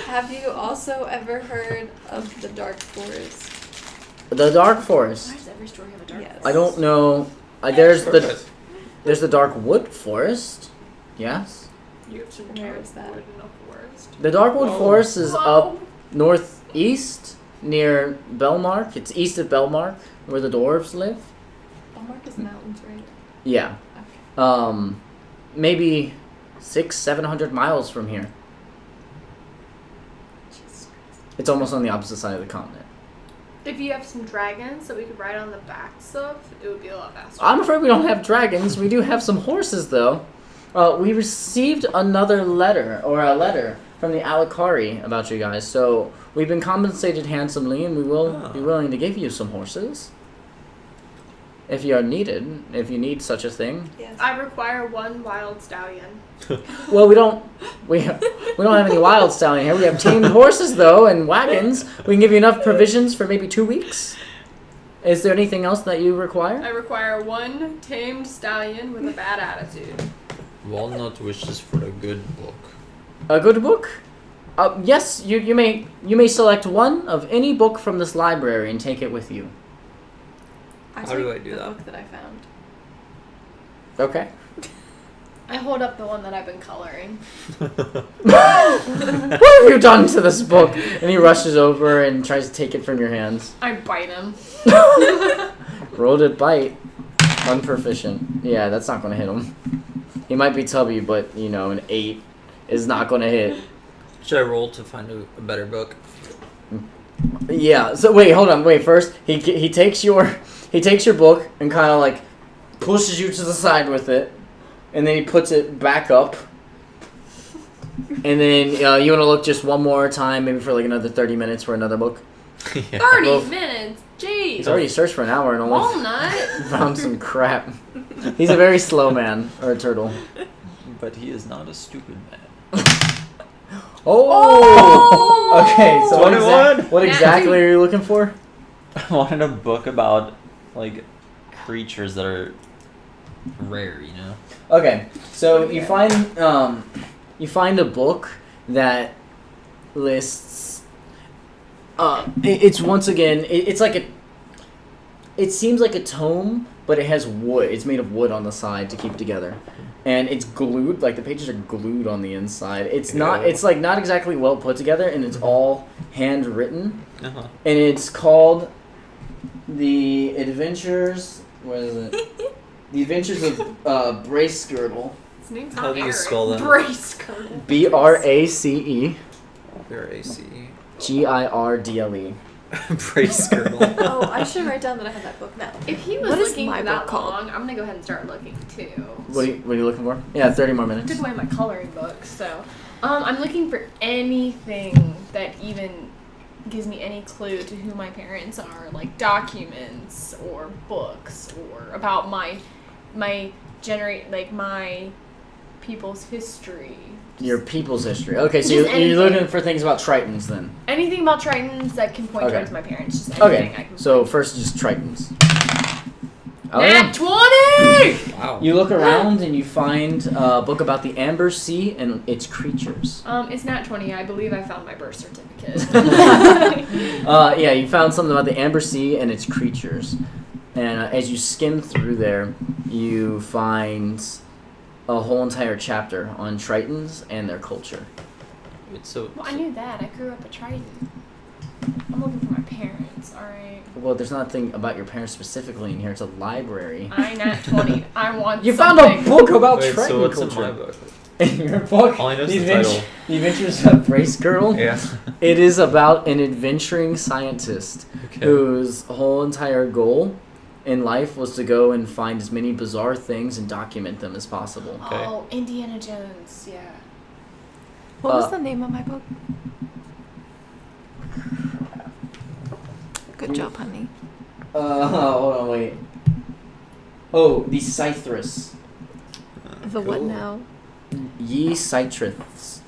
Have you also ever heard of the Dark Forest? The Dark Forest. Why does every story have a dark Yes. I don't know. There's the Dark Wood Forest. Yes. You have some Where is that? wood in a forest. The Darkwood Forest is up northeast near Belmark. It's east of Belmark, where the dwarves live. Belmark is mountains, right? Yeah. Okay. Maybe 600-700 miles from here. It's almost on the opposite side of the continent. If you have some dragons that we could ride on the backs of, it would be a lot faster. I'm afraid we don't have dragons. We do have some horses, though. We received a letter from the Alakari about you guys, so we've been compensated handsomely, and we will be willing to give you some horses. If you are needed, if you need such a thing. Yes. I require 1 wild stallion. Well, we don't have any wild stallion here. We have tamed horses, though, and wagons. We can give you enough provisions for maybe 2 weeks. Is there anything else that you require? I require 1 tamed stallion with a bad attitude. Walnut wishes for a good book. A good book? Yes, you may select one of any book from this library and take it with you. How do I do the that? book that I found. Okay. I hold up the one that I've been coloring. What have you done to this book? And he rushes over and tries to take it from your hands. I bite him. Rolled it bite. Unproficient. Yeah, that's not going to hit him. He might be tubby, but, an 8 is not going to hit. Should I roll to find a better book? Yeah, so wait, first, he takes your book and kind of, like, pushes you to the side with it. And then he puts it back up. And then you want to look just one more time, maybe for like another 30 minutes for another book. Yeah. 30 minutes? Jeez. He's already searched for an hour and only Walnut. found some crap. He's a very slow man, or a turtle. But he is not a stupid man. Oh! Okay, so what, 21? what exactly are you looking for? I wanted a book about, like, creatures that are rare, Okay, so you find a book that lists. It's once again. It's like a. It seems like a tome, but it has wood. It's made of wood on the side to keep together, and it's glued. Like the pages are glued on the inside. It's not. It's like not exactly well put together, and it's all handwritten. Uh-huh. And it's called The Adventures. What is it? The Adventures of Bracegirdle. His name's How not do you Eric. spell that? Bracegirdle. Brace Bracegirdle. Girdle. Bracegirdle. Oh, I should write down that I have that book now. If he was What is looking my for that book called? long, I'm gonna go ahead and start looking too. What are you looking for? Yeah, 30 more minutes. Took away my coloring book, so I'm looking for anything that even gives me any clue to who my parents are, like documents or books or about my people's history. Your people's history. Okay, so Just you're anything. looking for things about Tritons then. Anything about Tritons that can point Okay. towards my parents. Just anything I Okay, can. so first just Tritons. Nat 20! Wow. You look around and you find a book about the Amber Sea and its creatures. It's Nat 20. I believe I found my birth certificate. Yeah, you found something about the Amber Sea and its creatures. And as you skim through there, you find a whole entire chapter on Tritons and their culture. So Well, I knew that. I grew up a Triton. I'm looking for my parents, alright? Well, there's nothing about your parents specifically in here. It's a library. I Nat 20. I want You something. found a book about wait, Triton so what's culture. in my book? In your book, All I know is the the title. Adventures of Bracegirdle. Yeah. It is about an adventuring scientist Okay. whose whole entire goal in life was to go and find as many bizarre things and document them as possible. Okay. Oh, Indiana Jones, yeah. What was the name of my book? Good job, honey. Hold on, wait. Oh, the Cythrus. The what now? Ye Cythrus.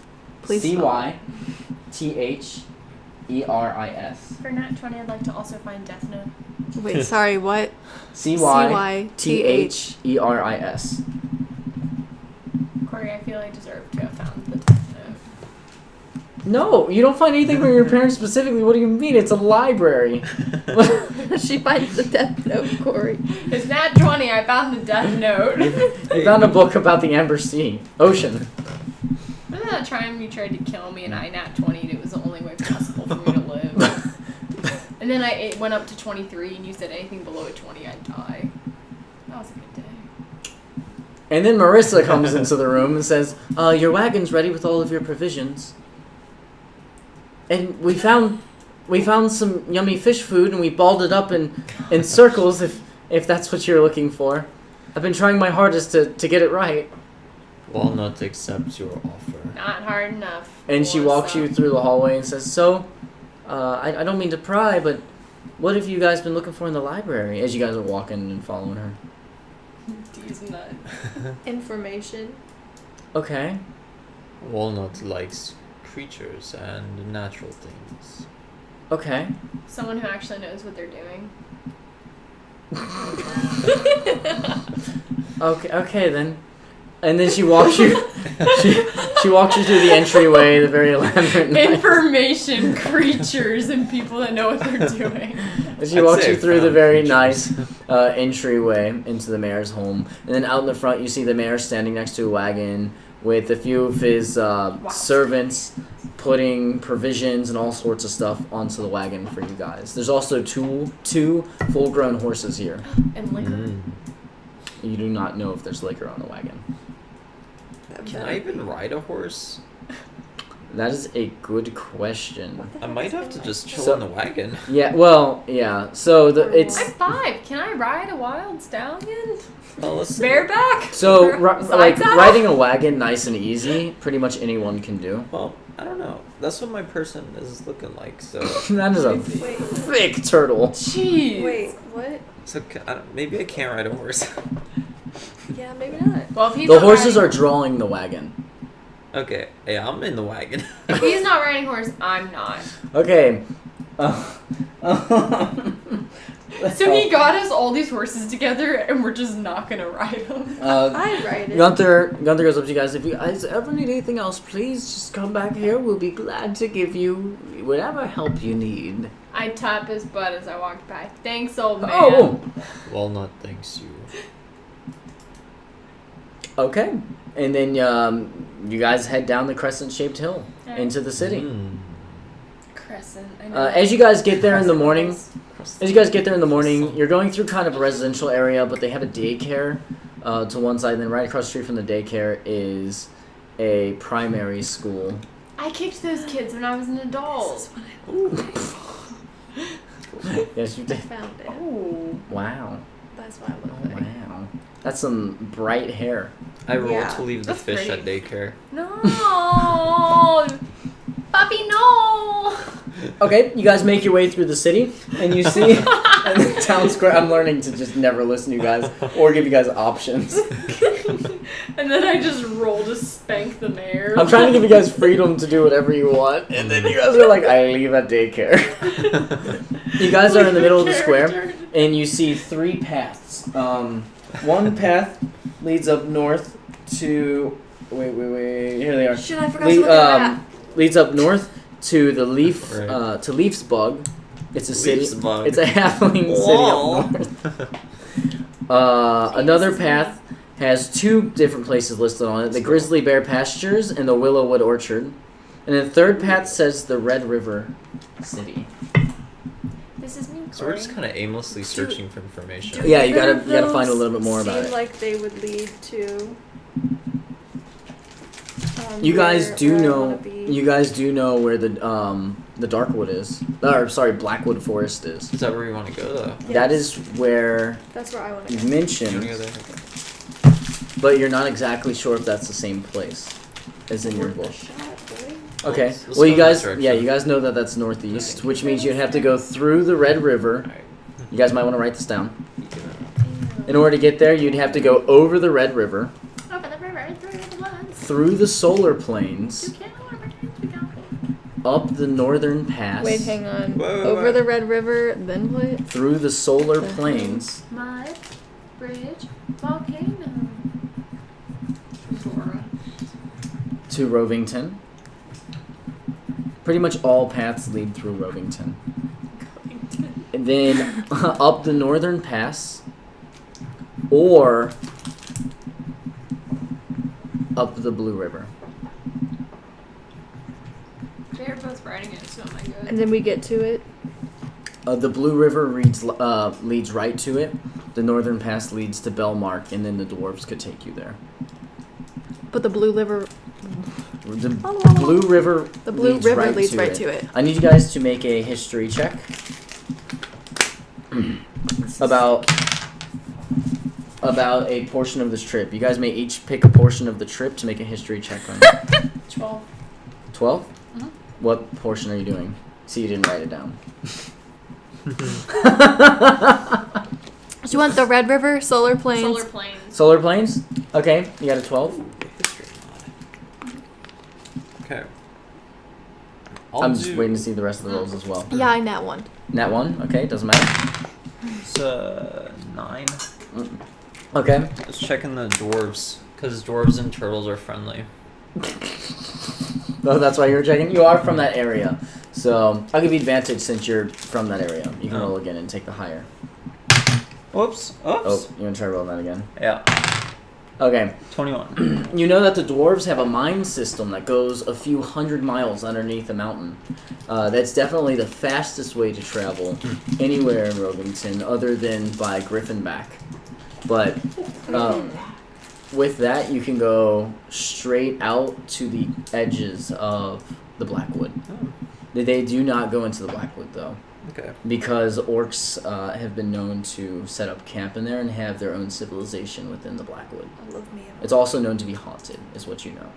Please spell. Cytheris. For Nat 20, I'd like to also find Death Note. Wait, sorry, what? Cytheris. Corey, I feel I deserve to have found the Death Note. No, you don't find anything from your parents specifically. What do you mean? It's a library. She finds the Death Note, Corey. It's Nat 20, I found the Death Note. You found a book about the Amber Sea. Ocean. Remember that time you tried to kill me and I Nat 20'd? It was the only way possible for me to live. And then it went up to 23 and you said anything below a 20 I'd die. That was a good day. And then Marissa comes into the room and says, your wagon's ready with all of your provisions. And we found some yummy fish food and we balled it up in circles if that's what you're looking for. I've been trying my hardest to get it right. Walnut accepts your offer. Not hard enough. And she walks you through the hallway and says, so, I don't mean to pry, but what have you guys been looking for in the library as you guys are walking and following her? D's nut. Information. Okay. Walnut likes creatures and natural things. Okay. Someone who actually knows what they're doing. Okay then. And then she walks you she walks you through the entryway, the very elaborate Information, creatures, and people that know what they're doing. And she I'd walks say you through the found very creatures. nice entryway into the mayor's home. And then out in the front you see the mayor standing next to a wagon with a few of his servants putting provisions and all sorts of stuff onto the wagon for you guys. There's also two full-grown horses here. And liquor. Mm. You do not know if there's liquor on the wagon. Can I even ride a horse? That is a good question. I might have to just chill So- in the wagon. Yeah, well, yeah. So it's I'm 5. Can I ride a wild stallion? Well, let's Bareback? so Side like saddle? riding a wagon, nice and easy. Pretty much anyone can do. Well, I don't know. That's what my person is looking like. So, That is a Wait, thick turtle. Jeez. wait, what? maybe I can't ride a horse. Yeah, maybe not. Well, if he's The not horses are riding, drawing the wagon. Okay, yeah, I'm in the wagon. If he's not riding horse, I'm not. Okay. So he got us all these horses together, and we're just not gonna ride them. I'd write it. Gunther goes up to you guys. If you guys ever need anything else, please just come back here. We'll be glad to give you whatever help you need. I tap his butt as I walked by. Thanks, old man. Oh, Walnut thanks you. okay. And then you guys head down the crescent-shaped hill into the city. Mm. Crescent. I know. As you guys get there in the morning, Crescent. you're going through kind of a residential area, but they have a daycare to one side, and then right across the street from the daycare is a primary school. I kicked those kids when I was an adult. Yes, you did. Found it. Oh. Wow. That's what I Oh, look like. wow. That's some bright hair. I rolled Yeah, to leave the that's fish great. at daycare. No. Puppy, no. Okay, you guys make your way through the city, and you see in the town square. I'm learning to just never listen to you guys or give you guys options. And then I just roll to spank the mayor. I'm trying to give you guys freedom to do whatever you want, and then you guys are like, I leave at daycare. You guys are in the middle of the square, and you see 3 paths. One path leads up north to. Wait. Here they are. Shit, I forgot to look at that. Leads up north to the Leaf Right. to Leafsbug. It's a city. Leafsbug. It's a halfling city up north. Another path has 2 different places listed on it: the Grizzly Bear Pastures and the Willowwood Orchard. And the third path says the Red River City. This is me. So we're just kind of aimlessly searching for information. Yeah, you Either gotta of find a those little bit more about seem it. like they would lead to. You guys where do I know. wanna be. You guys do know where the Darkwood is. Or sorry, Blackwood Forest is. Is that where you want to go, though? Yes. That is where That's where I want to you go. You want mentioned, to go there? but you're not exactly sure if that's the same place as in your book. Shot, boy. Okay. Let's Well, you go in that guys, direction. yeah, you guys know that that's northeast, which means you'd have to go through the Red River. Alright. You guys might want to write this down. In order to get there, you'd have to go over the Red River, Over the river, through the woods. through the Solar Plains, up the Northern Pass, Wait, hang on. Wait, wait, Over wait. the Red River, then what? through the Solar Plains, Mud, bridge, volcano. to Rovington. Pretty much all paths lead through Rovington. And then up the Northern Pass, or up the Blue River. They're both riding it, so am I good? And then we get to it. The Blue River leads right to it, The northern pass leads to Belmark, and then the dwarves could take you there. But the Blue River. The Blue River. The Blue leads River right leads to right it. to it. I need you guys to make a history check. about a portion of this trip. You guys may each pick a portion of the trip to make a history check on. 12. 12? Mhm. What portion are you doing? See, you didn't write it down. Do you want the Red River, Solar Plains? Solar plains. Solar Plains? Okay, you got a 12. Okay. I'm just waiting to see the rest of the rolls as well. Yeah, I nat one. Nat 1? Okay, doesn't matter. It's 9. Okay. Let's check in the dwarves, because dwarves and turtles are friendly. Oh, that's why you were checking? You are from that area. So, I'll give you advantage since you're from that area. You can roll again and take the higher. Whoops. Oh, you want to try rolling that again? Yeah. Okay. 21. You know that the dwarves have a mine system that goes a few hundred miles underneath the mountain. That's definitely the fastest way to travel anywhere in Rovington other than by Griffinback. But with that, you can go straight out to the edges of the Blackwood. They do not go into the Blackwood, though. Okay. Because orcs have been known to set up camp in there and have their own civilization within the Blackwood. I love me. It's also known to be haunted, is what you know.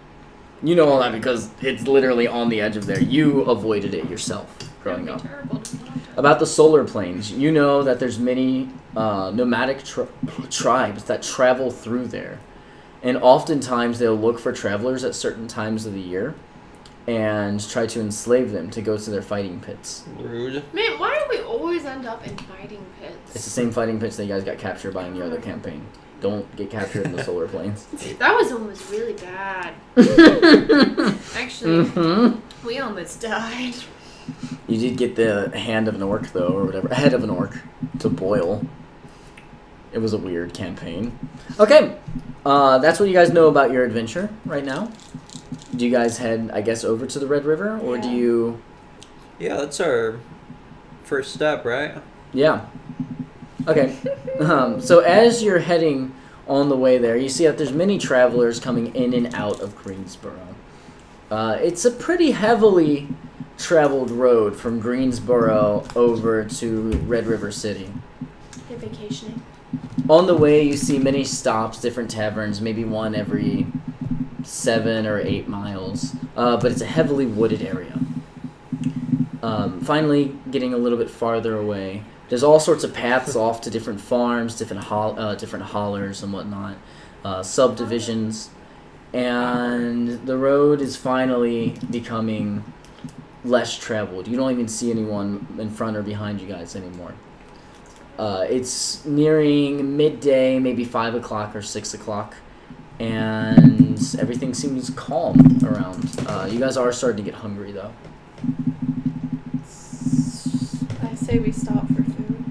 You know all that because it's literally on the edge of there. You avoided it yourself growing up. Terrible to be haunted. About the solar plains, you know that there's many nomadic tribes that travel through there. And oftentimes they'll look for travelers at certain times of the year and try to enslave them to go to their fighting pits. Rude. Man, why do we always end up in fighting pits? It's the same fighting pits that you guys got captured by in your other campaign. Don't get captured in the solar plains. That was almost really bad. Actually, we almost died. You did get the hand of an orc, though, or whatever. Head of an orc to boil. It was a weird campaign. Okay. That's what you guys know about your adventure right now. Do you guys head, I guess, over to the Red River, or do you... Yeah, that's our first step, right? Yeah. Okay. So as you're heading on the way there, you see that there's many travelers coming in and out of Greensboro. It's a pretty heavily traveled road from Greensboro over to Red River City. They're vacationing. On the way, you see many stops, different taverns, maybe one every 7 or 8 miles. But it's a heavily wooded area. Finally, getting a little bit farther away, there's all sorts of paths off to different farms, different hollers and whatnot, subdivisions, and the road is finally becoming less traveled. You don't even see anyone in front or behind you guys anymore. It's nearing midday, maybe 5 o'clock or 6 o'clock, and everything seems calm around. You guys are starting to get hungry, though. I say we stop for food.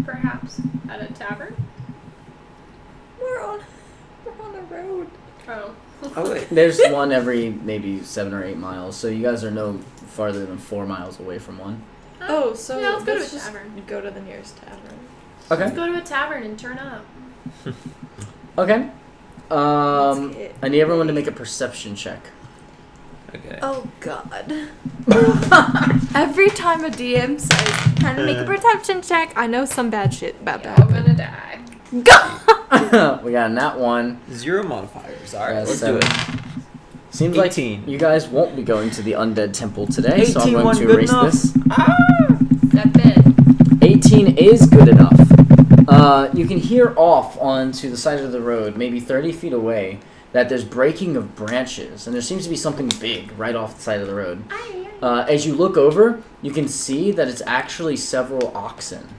Perhaps at a tavern? We're on a road. Oh. Oh, wait. There's one every maybe 7 or 8 miles, so you guys are no farther than 4 miles away from one. Oh, so yeah, let's go to a just tavern. go to the nearest tavern. Let's Okay. go to a tavern and turn up. Okay. Let's get I need everyone to make a perception check. Okay. Oh God. Every time a DM says, "Trying to make a perception check," I know some bad shit about You're that. all gonna die. We got a nat 1. 0 modifiers. All right, Yeah, let's 7. do it. Seems 18. like you guys won't be going to the undead temple today, so I'm 18 going wasn't to good erase enough. this. That bit. 18 is good enough. You can hear off onto the side of the road, maybe 30 feet away, that there's breaking of branches, and there seems to be something big right off the side of the road. As you look over, you can see that it's actually several oxen.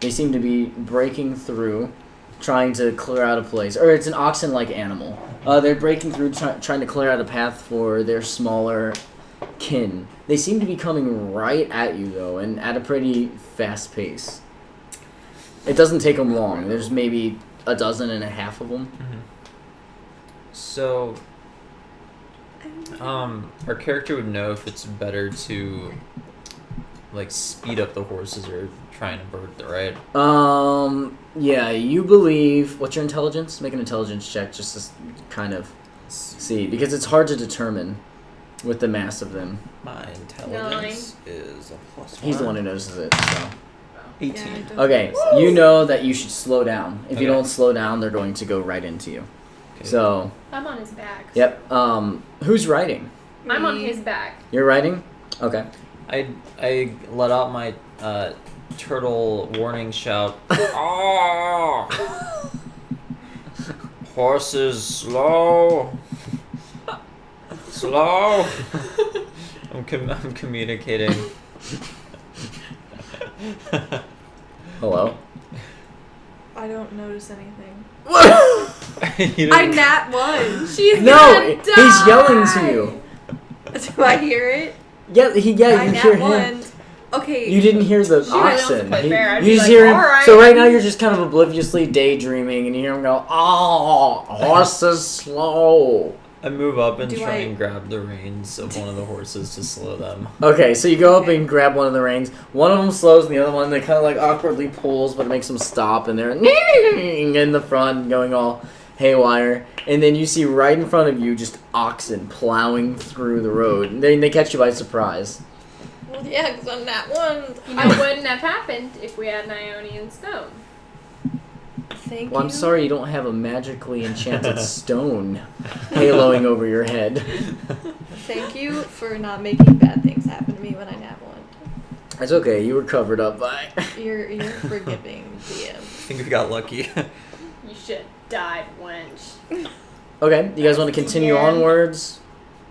They seem to be breaking through, trying to clear out a place. Or it's an oxen-like animal. They're breaking through, trying to clear out a path for their smaller kin. They seem to be coming right at you, though, and at a pretty fast pace. It doesn't take them long. There's maybe a dozen and a half of them. So, our character would know if it's better to like speed up the horses or try and avert the ride. Yeah, you believe. What's your intelligence? Make an intelligence check just to kind of see, because it's hard to determine with the mass of them. My intelligence is a +1. He's the one who notices it. So. 18. Yeah, I don't Okay, notice. you know that you should slow down. If you Okay. don't slow down, they're going to go right into you. Okay. So, I'm on his back. yep. Who's riding? I'm on Me. his back. You're riding? Okay. I let out my turtle warning shout. Ah! Horses, slow. Slow. I'm communicating. Hello? I don't notice anything. You I didn't- nat one. She's No, gonna he's yelling die. to you. Do I hear it? Yeah, I you nat hear him. one. Okay. You didn't hear the She really wants to oxen. play He- fair. I'd you be just like, hear him. "Alright." So right now you're just kind of obliviously daydreaming, and you hear him go, "Oh, horses slow." I move up and Do try I- and grab the reins of one of the horses to slow them. Okay, so you go up and grab one of the reins. One of them slows, and the other one they kind of like awkwardly pulls, but it makes them stop, and they're in the front, going all haywire. And then you see right in front of you just oxen plowing through the road. And they catch you by surprise. Well, yeah, because I'm nat one. You know, it wouldn't have happened if we had Ionian stone. Thank Well, you. I'm sorry you don't have a magically enchanted stone haloing over your head. Thank you for not making bad things happen to me when I nat one. That's okay. You were covered up by. You're forgiving, DM. I think we got lucky. You should have died, wench. Okay, you guys want to continue Yeah. onwards?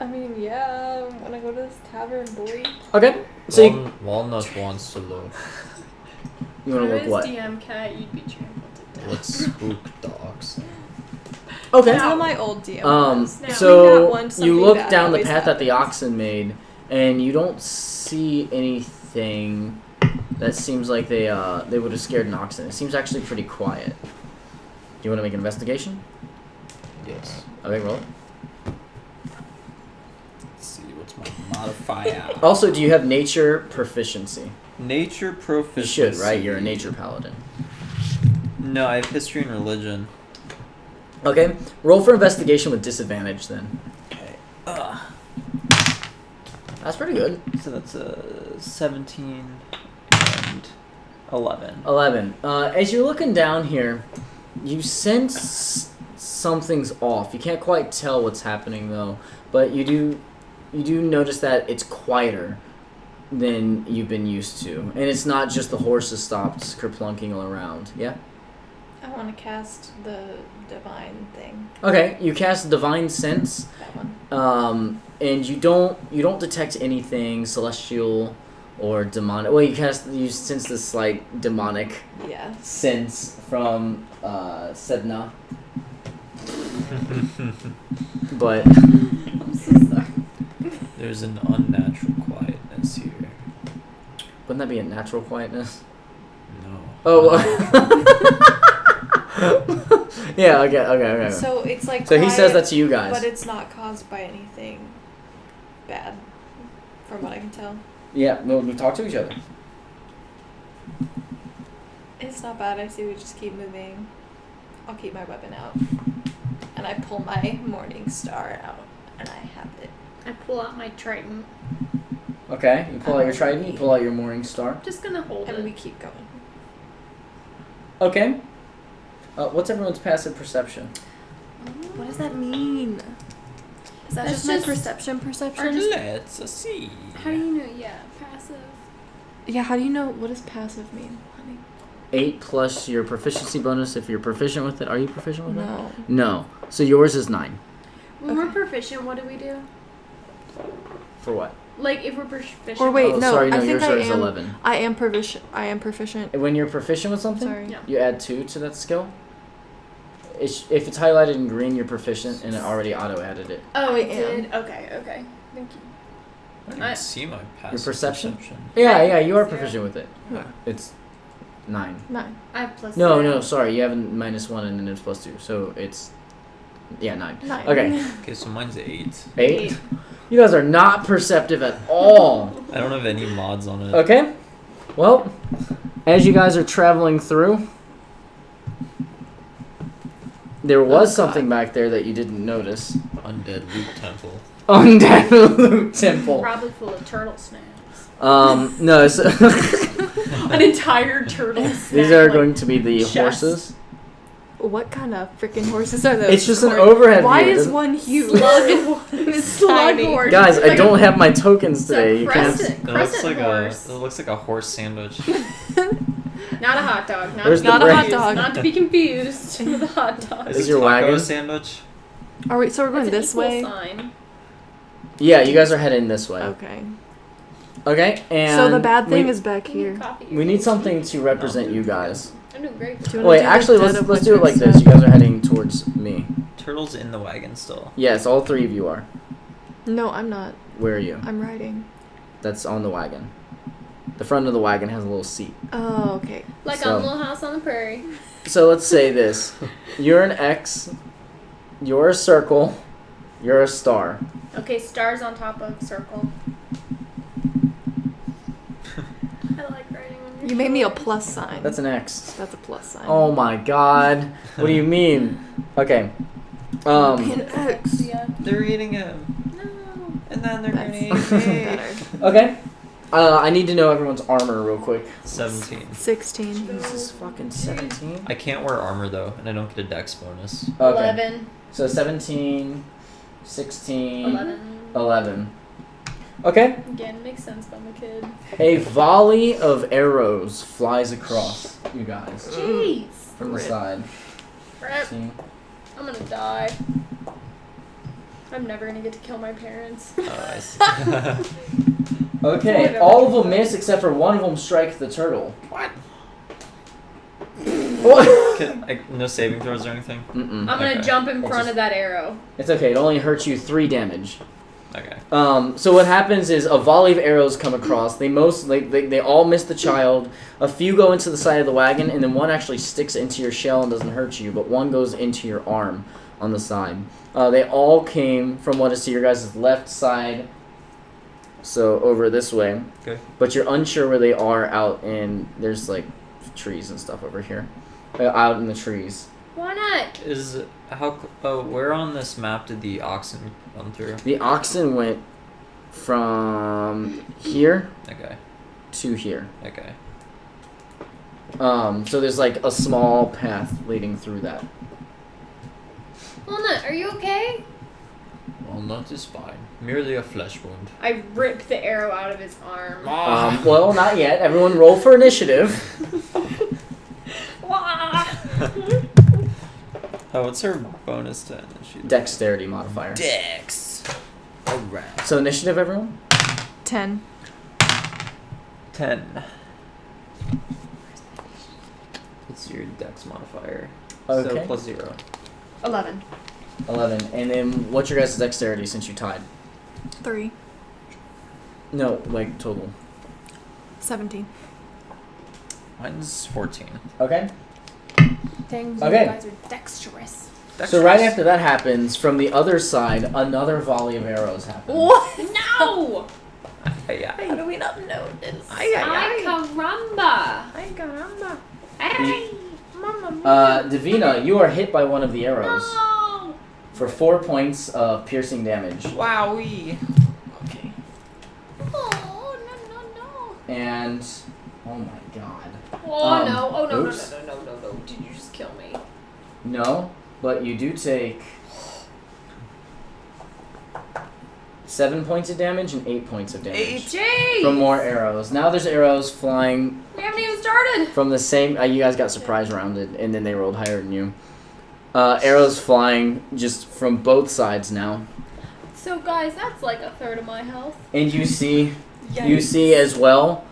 I mean, yeah, when I go to this tavern, boy. Okay, so you Walnut wants to look. want to If I look was what? DM cat, you'd be trampled to death. Let's spook the oxen. Okay. That's how my old DM was. No. That So one, you something look bad down the always path that the happens. oxen made, and you don't see anything that seems like they would have scared an oxen. It seems actually pretty quiet. Do you want to make an investigation? Yes. Okay, roll it. Let's see, what's my modifier? Also, do you have nature proficiency? Nature You proficiency. should, right? You're a nature paladin. No, I have history and religion. Okay, roll for investigation with disadvantage then. Okay. That's pretty good. So that's 17 and 11. 11. As you're looking down here, you sense something's off. You can't quite tell what's happening though, but you do notice that it's quieter than you've been used to, and it's not just the horses stopped kerplunking around. Yeah. I want to cast the divine thing. Okay, you cast Divine Sense, That one. and you don't detect anything celestial or demonic. Well, you sense this slight demonic Yeah. sense from Sedna, but I'm so sorry. There's an unnatural quietness here. wouldn't that be a natural quietness? No. Oh. Yeah. Okay. So it's like. So he says quiet, that to you guys. But it's not caused by anything bad, from what I can tell. Yeah. No, we talk to each other. It's not bad. I say we just keep moving. I'll keep my weapon out, and I pull my morning star out, and I have it. I pull out my trident. Okay. You pull out your trident. You pull out your morning star. I'm just gonna hold And we it. keep going. Okay. What's everyone's passive perception? What does that mean? Is that That's just my just- perception? or just- Let's see. How do you know? Yeah, passive. Yeah, how do you know? What does passive mean, honey? 8 plus your proficiency bonus if you're proficient with it. Are you proficient with it? No. No. So yours is 9. When we're Okay. proficient, what do we do? For what? Like if we're proficient. Or wait, Oh, no. sorry, no, I think yours I is am. 11. I am proficient. I am proficient. When you're proficient with something, Sorry. Yeah. you add 2 to that skill. If it's highlighted in green, you're proficient, and it already auto-added it. Oh, I it am. did. Okay. Thank you. I didn't I- see my passive Your perception? perception. Yeah, you are 0. proficient with it. Yeah. It's 9. 9. I have plus. No, 0. no, sorry, you have a -1 and then it's +2, so it's 9. 9. Okay. Okay, so mine's 8. 8. You guys are not perceptive at all. I don't have any mods on it. Okay. Well, as you guys are traveling through, there was God. something back there that you didn't notice. Undead Loot Temple. Undead Loot Temple. Probably full of turtle snacks. No. So An entire turtle snack. these are like, going to be the chest. horses. What kind of freaking horses are those? It's just an Corn- overhead Why view. It is doesn't- one huge? Slug and one is Slug tiny. horse. Guys, I Like don't a- have my tokens it's a today. You can't. crescent, It looks crescent like horse. it looks like a horse sandwich. Not a hot dog. Not, Where's to be the Not a hot brain? confused, dog. Not to be confused with a hot dog. Is Is your your taco wagon? sandwich? Are we? So we're going That's this an equal way. Sign. Yeah, you guys are heading this way. Okay. Okay, and So the bad thing we, is back here. we need something to represent you guys. I'm doing great. Do you wanna Wait, do the actually, dead let's of do it like winter this. You stuff? guys are heading towards me. Turtle's in the wagon still. Yes, all three of you are. No, I'm not. Where are you? I'm riding. That's on the wagon. The front of the wagon has a little seat. Oh, okay. Like So- on Little House on the Prairie. So let's say this. You're an X. You're a circle. You're a star. Okay, stars on top of circle. I like writing on your You made me a shoulders. plus sign. That's an X. That's a plus sign. Oh my god. What do you mean? Okay. An X. Yeah. They're eating him, No. and then they're That's gonna eat me. better. Okay. I need to know everyone's armor real quick. 17. 16. This is fucking 17. I can't wear armor though, and I don't get a dex bonus. Okay. 11. So 17, 16, 11. 11. Okay. Again, makes sense if I'm a kid. A volley of arrows flies across you guys Jeez. from the Rip. side. Crap. See? I'm gonna die. I'm never gonna get to kill my parents. Oh, I see. Okay, Whatever. all of them miss except for one of them strikes the turtle. What? What? No saving throws or anything? Mm-mm. I'm gonna Okay. jump in It's front just- of that arrow. It's okay. It only hurts you 3 damage. Okay. So what happens is a volley of arrows come across. They all miss the child. A few go into the side of the wagon, and then one actually sticks into your shell and doesn't hurt you, but one goes into your arm on the side. They all came from what is to your guys' left side, so over this way. Okay. But you're unsure where they are out in. There's like trees and stuff over here, out in the trees. Why not? Where on this map did the oxen run through? The oxen went from here Okay. to here. Okay. So there's like a small path leading through that. Walnut, are you okay? Walnut is fine. Merely a flesh wound. I ripped the arrow out of his arm. Well, not yet. Everyone roll for initiative. Oh, what's her bonus to initiative? Dexterity modifier. Dex. Alright. So initiative, everyone? 10. 10. What's your dex modifier? Okay. So plus 0. 11. 11. And then what's your guys' dexterity since you tied? 3. No, like total. 17. Mine's 14. Okay. Dang, Okay. you guys are dexterous. So right after that happens, from the other side, another volley of arrows happens. What? No! How do we not know this? Ay caramba! Ay, caramba. Ay, mamma mia. Davina, you are hit by one of the arrows No! for 4 points of piercing damage. Wowee. Okay. Oh, no. And oh my god. Oh, no. Oh, no, oops. no. Did you just kill me? No, but you do take 7 points of damage and 8 points of damage Jeez! from more arrows. Now there's arrows flying We haven't even started. from the same. You guys got surprise rounded, and then they rolled higher than you. Arrows flying just from both sides now, So, guys, that's like a third of my health. and you see as well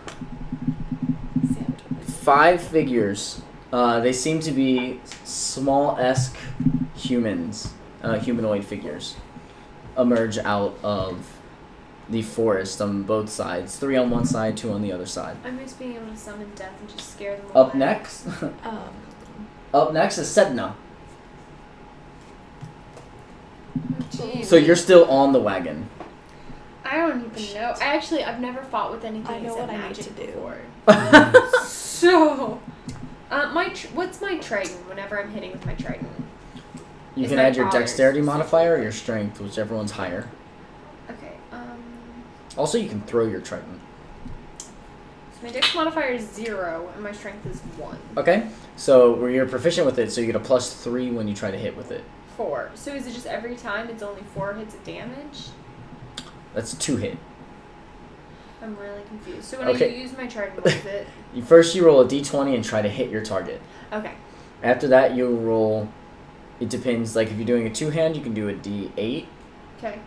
5 figures. They seem to be small-esque humans, humanoid figures, emerge out of the forest on both sides. 3 on one side, 2 on the other side. I miss being able to summon death and just scare them Up away. next, up next is Sedna. Jeez. So you're still on the wagon. I I don't even know. I've never fought with anything I know except what I need magic to do. before. So, what's my trident? Whenever I'm hitting with my trident. You Is can my add your father's dexterity specific. modifier or your strength, whichever one's higher. Okay. Also, you can throw your trident. So my dex modifier is 0 and my strength is 1. Okay, so where you're proficient with it, so you get a +3 when you try to hit with it. 4. So is it just every time it's only 4 hits of damage? That's 2 hit. I'm really confused. So when Okay. I use my trident, what is it? First, you roll a d20 and try to hit your target. Okay. After that, you roll. It depends. Like if you're doing a 2-hand, you can do a d8, Okay.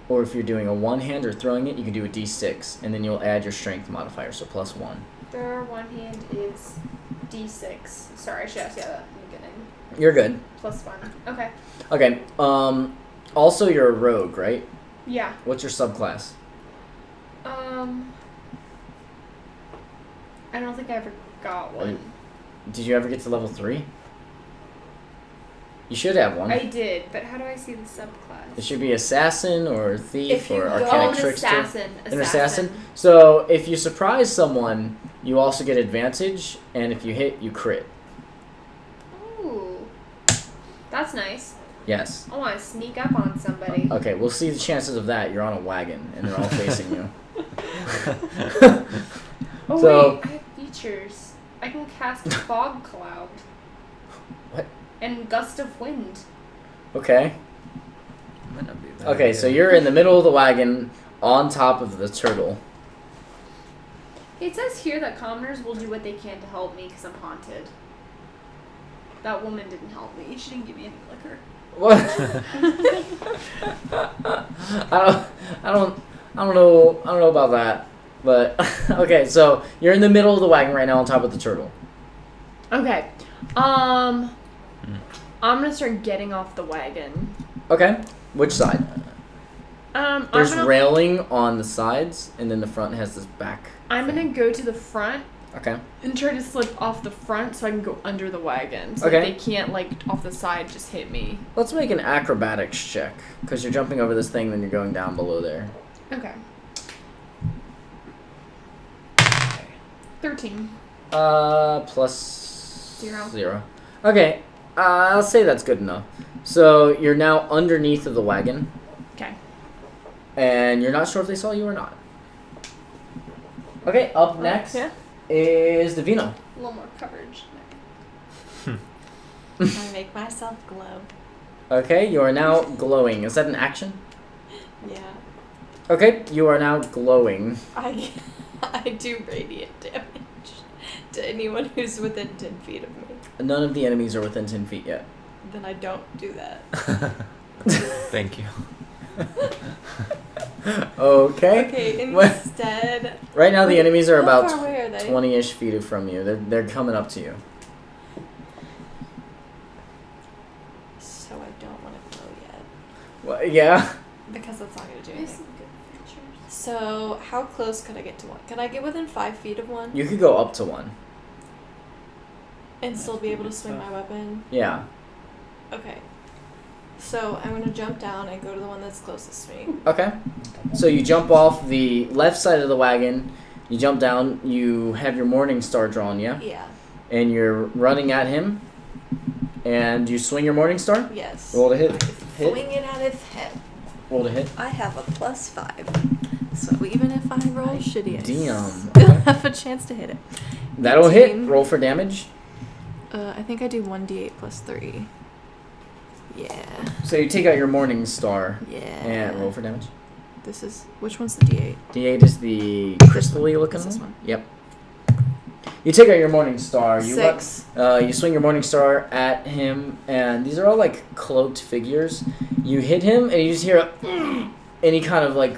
or if you're doing a 1-hand or throwing it, you can do a d6, and then you'll add your strength modifier, so +1. Their one hand is d6. Sorry, I should ask you that in the beginning. You're good. +1. Okay. Okay. Also, you're a rogue, right? Yeah. What's your subclass? I don't think I ever got one. Did you ever get to level 3? You should have one. I did, but how do I see the subclass? It should be assassin or thief If you or go- arcanic an trickster. assassin. An assassin. So if you surprise someone, you also get advantage, and if you hit, you crit. Ooh. That's nice. Yes. I want to sneak up on somebody. Okay, we'll see the chances of that. You're on a wagon, and they're all facing you. Oh So- wait, I have features. I can cast fog cloud. What? And gust of wind. Okay. Might not be that Okay, good. so you're in the middle of the wagon, on top of the turtle. It says here that commoners will do what they can to help me because I'm haunted. That woman didn't help me. She didn't give me any liquor. What? I don't know about that. But okay, so you're in the middle of the wagon right now, on top of the turtle. Okay. I'm gonna start getting off the wagon. Okay, which side? There's I'm gonna, railing on the sides, and then the front has this back. I'm gonna go to the front Okay. and try to slip off the front so I can go under the wagon. So Okay. they can't, like, off the side just hit me. Let's make an acrobatics check, because you're jumping over this thing, then you're going down below there. Okay. 13. Plus 0. 0. Okay, I'll say that's good enough. So you're now underneath of the wagon, Okay. and you're not sure if they saw you or not. Okay, up next Yeah. is Davina. A little more coverage. I make myself glow. Okay, you are now glowing. Is that an action? Yeah. Okay, you are now glowing. I do radiant damage to anyone who's within 10 feet of me. None of the enemies are within 10 feet yet. Then I don't do that. Thank you. Okay. Okay, What- instead... Right now, the enemies are How about far away are they? 20-ish feet from you. They're coming up to you. So I don't want to glow yet. Well, yeah. Because that's not going to do There's anything. some good features. So, how close could I get to one? Could I get within 5 feet of one? You could go up to one. And still be able to swing my weapon? Yeah. Okay. So, I'm going to jump down and go to the one that's closest to me. Okay. So you jump off the left side of the wagon. You jump down. You have your morning star drawn, yeah? Yeah. And you're running at him. And you swing your morning star. Yes. Roll to hit. Hit. Swing it at his head. Roll to hit. I have a +5. So even if I roll shitty, I Damn. still have a chance to hit it. That'll hit. 18. Roll for damage. I think I do 1d8 + 3. Yeah. So you take out your morning star Yeah. and roll for damage. This is... Which one's the d8? D8 is the crystal-y looking It's this one. one. Yep. You take out your morning star. You 6. You swing your morning star at him, and these are all like cloaked figures. You hit him, and you just hear a, and he kind of like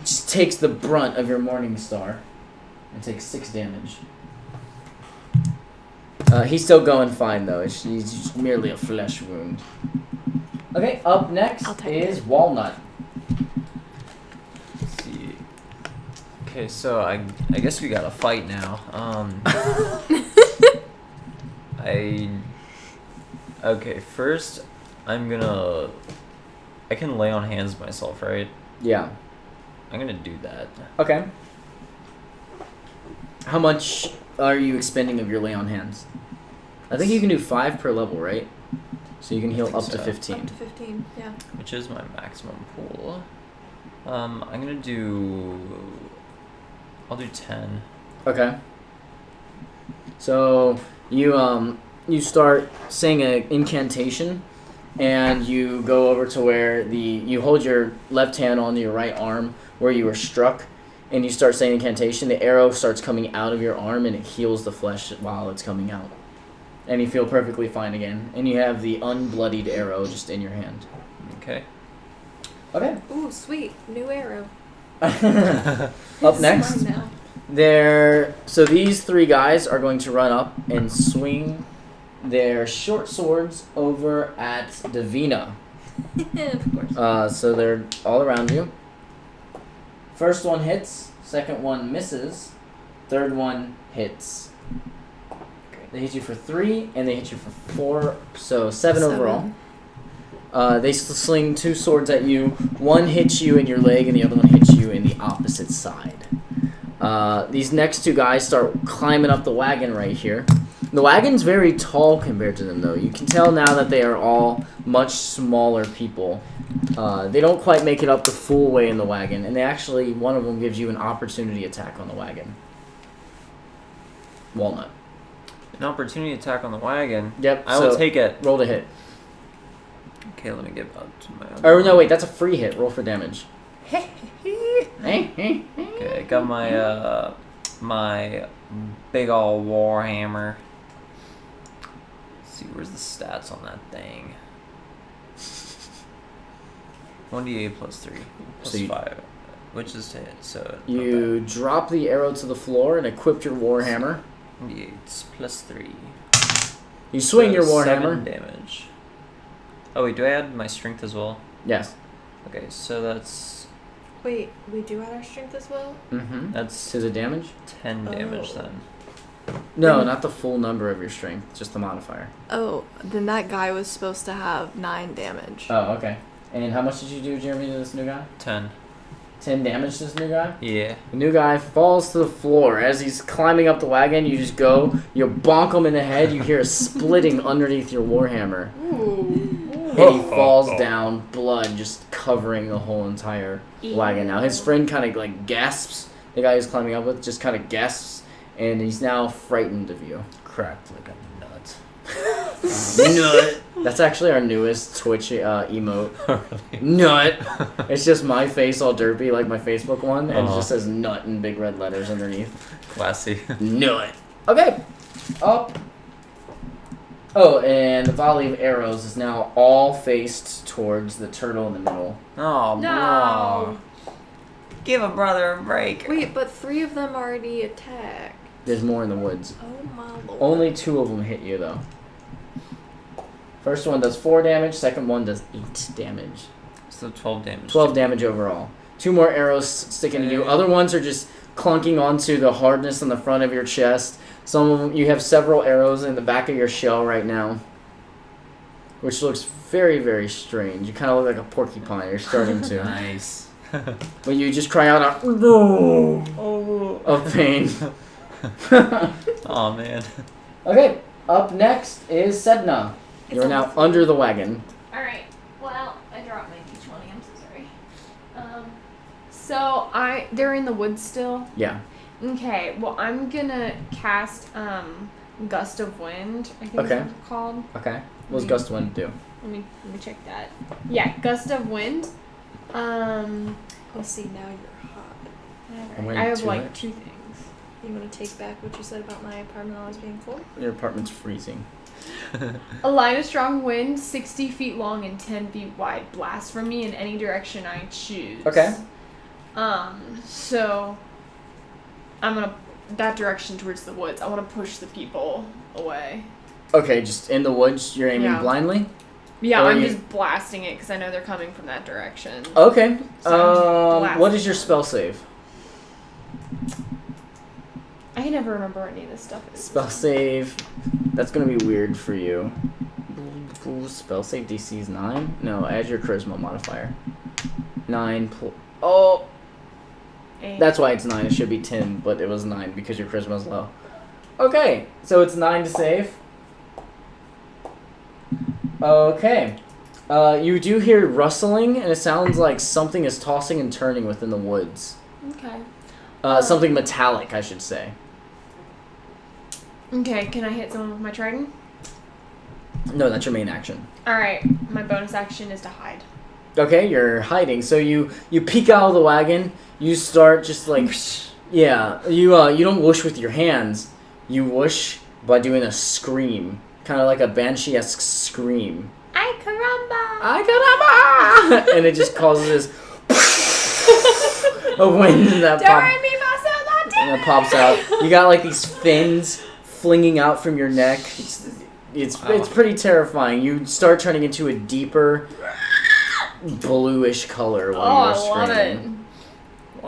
just takes the brunt of your morning star, and takes 6 damage. He's still going fine though. He's just merely a flesh wound. Okay, up next I'll take is it. Walnut. Let's see. Okay, so I guess we gotta fight now. Okay, first I can lay on hands myself, right? Yeah. I'm gonna do that. Okay. How much are you expending of your lay on hands? I think you can do 5 per level, right? So you can heal think up to so. 15. Up to 15, yeah. Which is my maximum pool. I'm gonna do. I'll do 10. Okay. So you start saying an incantation, and you go over to where you hold your left hand onto your right arm where you were struck, and you start saying incantation. The arrow starts coming out of your arm, and it heals the flesh while it's coming out. And you feel perfectly fine again. And you have the unbloodied arrow just in your hand. Okay. Okay. Ooh, sweet. New arrow. Up It's next, mine now. so these 3 guys are going to run up and swing their short swords over at Davina. Of course. So they're all around you. First one hits, second one misses, third one hits. They hit you for 3, and they hit you for 4, so 7 overall. They sling 2 swords at you. One hits you in your leg, and the other one hits you in the opposite side. These next 2 guys start climbing up the wagon right here. The wagon's very tall compared to them, though. You can tell now that they are all much smaller people. They don't quite make it up the full way in the wagon, and one of them gives you an opportunity attack on the wagon. Walnut. An opportunity attack on the wagon. Yep. I will take it. Roll to hit. Okay, let me get up to my. Oh no, wait, that's a free hit. Roll for damage. Okay, I got my my big ol' warhammer. Let's see, where's the stats on that thing? 1d8 plus 3 plus So 5, which is to hit. So You drop the arrow to the floor and equip your warhammer. 1d8 plus 3. You swing your So warhammer. 7 damage. Oh wait, do I add my strength as well? Yes. Okay, so that's Wait, we do add our strength as well? Mm-hmm. that's To the damage? 10 damage Oh. then. No, not the full number of your strength, just the modifier. Oh, then that guy was supposed to have 9 damage. Oh, okay. And how much did you do, Jeremy, to this new guy? 10. 10 damage to this new guy? Yeah. The new guy falls to the floor. As he's climbing up the wagon, you just go, you bonk him in the head, you hear a splitting underneath your warhammer. And he falls down, blood just covering the whole entire wagon. Now his friend kind of like gasps. The guy he's climbing up with just kind of gasps, and he's now frightened of you. Cracked like a nut. Nut. That's actually our newest Twitch emote. Nut. It's just my face all derpy like my Facebook one, and it just says nut in big red letters underneath. Classy. Nut. Okay. Up. Oh, and the volley of arrows is now all faced towards the turtle in the middle. Oh, No. bro. Give a brother a break. Wait, but 3 of them already attacked. There's more in the woods. Oh my lord. Only 2 of them hit you, though. First one does 4 damage, second one does 8 damage. So 12 damage. 12 damage overall. 2 more arrows sticking to you. Okay. Other ones are just clunking onto the hardness on the front of your chest. Some of them, you have several arrows in the back of your shell right now, which looks very, very strange. You kind of look like a porcupine. You're starting to. Nice. But you just cry out of pain. Oh man. Okay, up next is Sedna. You're now under the wagon. Alright. Well, I dropped my d20. I'm so sorry. So they're in the woods still? Yeah. Okay, well I'm gonna cast Gust of Wind, I think Okay. that's what it's called. Okay. What's Gust of Wind do? Let me check that. Yeah, Gust of Wind. Oh, see, now you're hot. I'm I waiting have to like it. 2 things. You want to take back what you said about my apartment always being full? Your apartment's freezing. A line of strong wind, 60 feet long and 10 feet wide, blasts from me in any direction I choose. Okay. So I'm gonna that direction towards the woods. I want to push the people away. Okay, just in the woods, you're aiming Yeah. blindly? Yeah, Or I'm you- just blasting it because I know they're coming from that direction. Okay. So I'm What is your blasting. spell save? I can never remember what any of this stuff is. Spell save. That's gonna be weird for you. Spell save DC is 9? No, add your charisma modifier. 9 oh, 8. that's why it's 9. It should be 10, but it was 9 because your charisma's low. Okay, so it's 9 to save. Okay. You do hear rustling, and it sounds like something is tossing and turning within the woods. Okay. Something metallic, I should say. Okay, can I hit someone with my trident? No, that's your main action. Alright, my bonus action is to hide. Okay, you're hiding. So you peek out of the wagon. You start just like, yeah. You don't whoosh with your hands. You whoosh by doing a scream, kind of like a banshee-esque scream. Ay caramba! I caramba! And it just causes a wind that pops out. You got like these fins flinging out from your neck. It's pretty terrifying. You start turning into a deeper bluish color while you're I love it. screaming.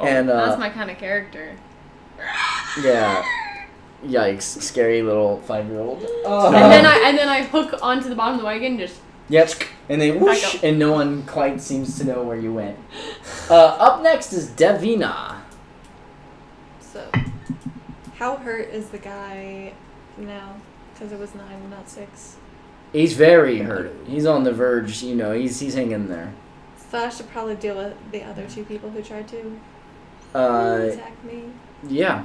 And That's my kind of character. yeah, yikes! Scary little 5-year-old. And then I hook onto the bottom of the wagon, just Yep, and they whoosh, Back up. and no one quite seems to know where you went. Up next is Davina. So, how hurt is the guy now? Because it was 9, not 6. He's very hurt. He's on the verge. You know, he's hanging there. So I should probably deal with the other 2 people who tried to attack me. Yeah,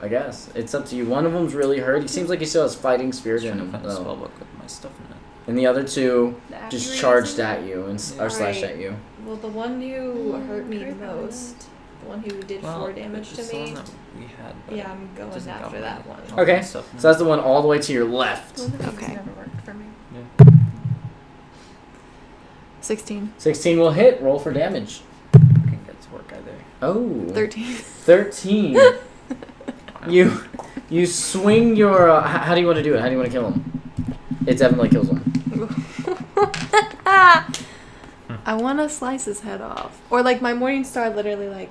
I guess it's up to you. One of them's really hurt. He seems like he still has fighting spirit in Trying to him, find a though. spell book with my stuff in it. And the other 2 the just accuracy. charged at you and or Alright. slashed at you. Well, the one who hurt me the most, the one who did 4 damage to it's the one me, that we had, but yeah, I'm going doesn't after got that my- one. all my Okay, stuff in so it. that's the one all the way to your left. Okay. Never worked for me. 16. 16 will hit. Roll for damage. Can't get to work either. Oh. 13. 13. You swing your. How do you want to do it? How do you want to kill him? It definitely kills him. I want to slice his head off. Or, like, my Morning Star literally, like,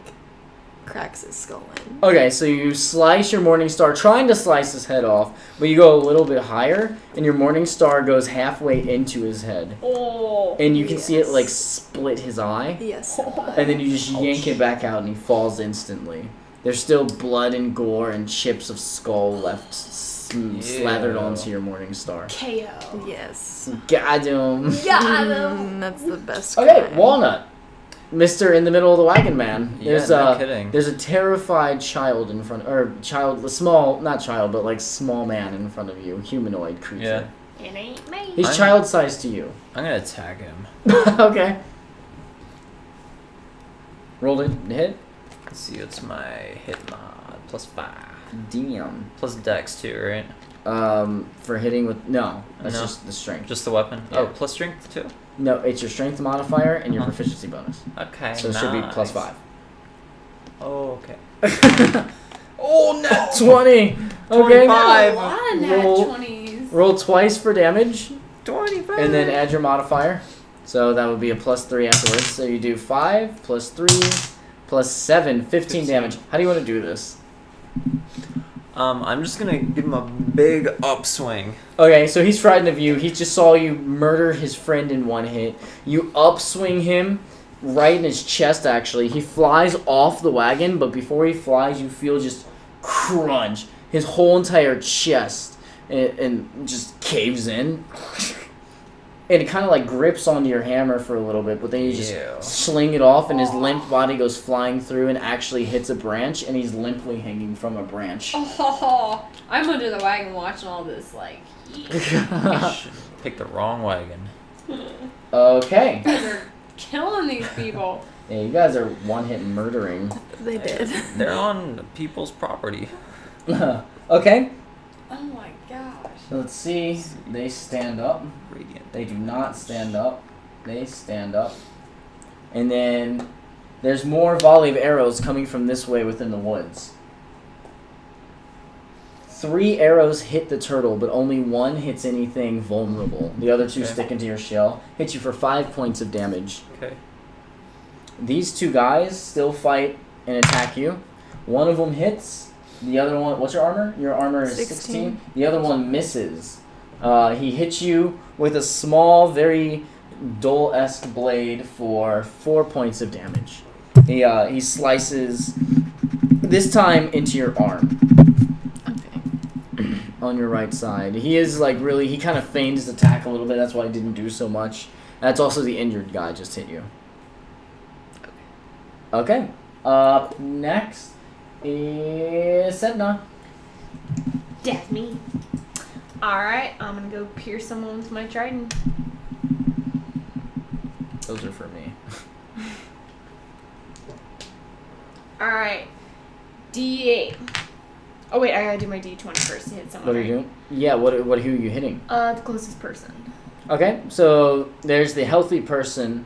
cracks his skull in. Okay, so you slice your Morning Star, trying to slice his head off, but you go a little bit higher, and your Morning Star goes halfway into his head. Oh. And you can see it, Yes. like, split his eye. Yes. And then you just yank it back out, and he falls instantly. There's still blood and gore and chips of skull left slathered Ew. onto your Morning Star. KO. Yes. Got him. That's the best Okay, kind. Walnut. Mister in the middle of the wagon, man. Yeah, There's no kidding. There's a terrified child in front, or child, small, not child, but like small man in front of you, humanoid creature. Yeah. It ain't me. He's I'm- child-sized to you. I'm gonna tag him. Okay. Roll it, hit. Let's see, what's my hit mod? +5. Damn. Plus dex too, right? For hitting with no, that's No. just the strength. Just the weapon? Yeah. Oh, plus strength too? No, it's your strength modifier and your Uh-huh. proficiency bonus. Okay, So it should be +5. Oh, okay. Oh, net 20. Okay. 25. A lot of nat Roll- 20s. Roll twice for damage. 25. And then add your modifier. So that would be a +3 afterwards. So you do 5 plus 3 plus 7, 15 damage. How do you want to do this? I'm just gonna give him a big upswing. Okay, so he's frightened of you. He just saw you murder his friend in one hit. You upswing him right in his chest, actually. He flies off the wagon, but before he flies, you feel just crunch. His whole entire chest and just caves in. And it kind of like grips onto your hammer for a little bit, but then you just Ew. sling it off, and his limp body goes flying through and actually hits a branch, and he's limply hanging from a branch. Oh, I'm under the wagon watching all this, like, Picked the wrong wagon. Okay. you guys are killing these people. Yeah, you guys are one-hit murdering. They did. They're on people's property. Okay. Oh my gosh. Let's see. They stand up. Radiant. They do not stand up. They stand up. And then there's more volley of arrows coming from this way within the woods. 3 arrows hit the turtle, but only 1 hits anything vulnerable. The other 2 Okay. stick into your shell. Hit you for 5 points of damage. Okay. These 2 guys still fight and attack you. One of them hits. The other one, what's your armor? Your armor is 16. The other one misses. He hits you with a small, very dull-esque blade for 4 points of damage. He slices, this time into your arm. Okay. On your right side. He is like really, he kind of feigned his attack a little bit. That's why he didn't do so much. That's also the injured guy just hit you. Okay. Up next is Sedna. Death me. Alright, I'm gonna go pierce someone with my trident. Those are for me. Alright. D8. Oh wait, I gotta do my D20 first to hit someone. What are you doing? Yeah, who are you hitting? The closest person. Okay, so there's the healthy person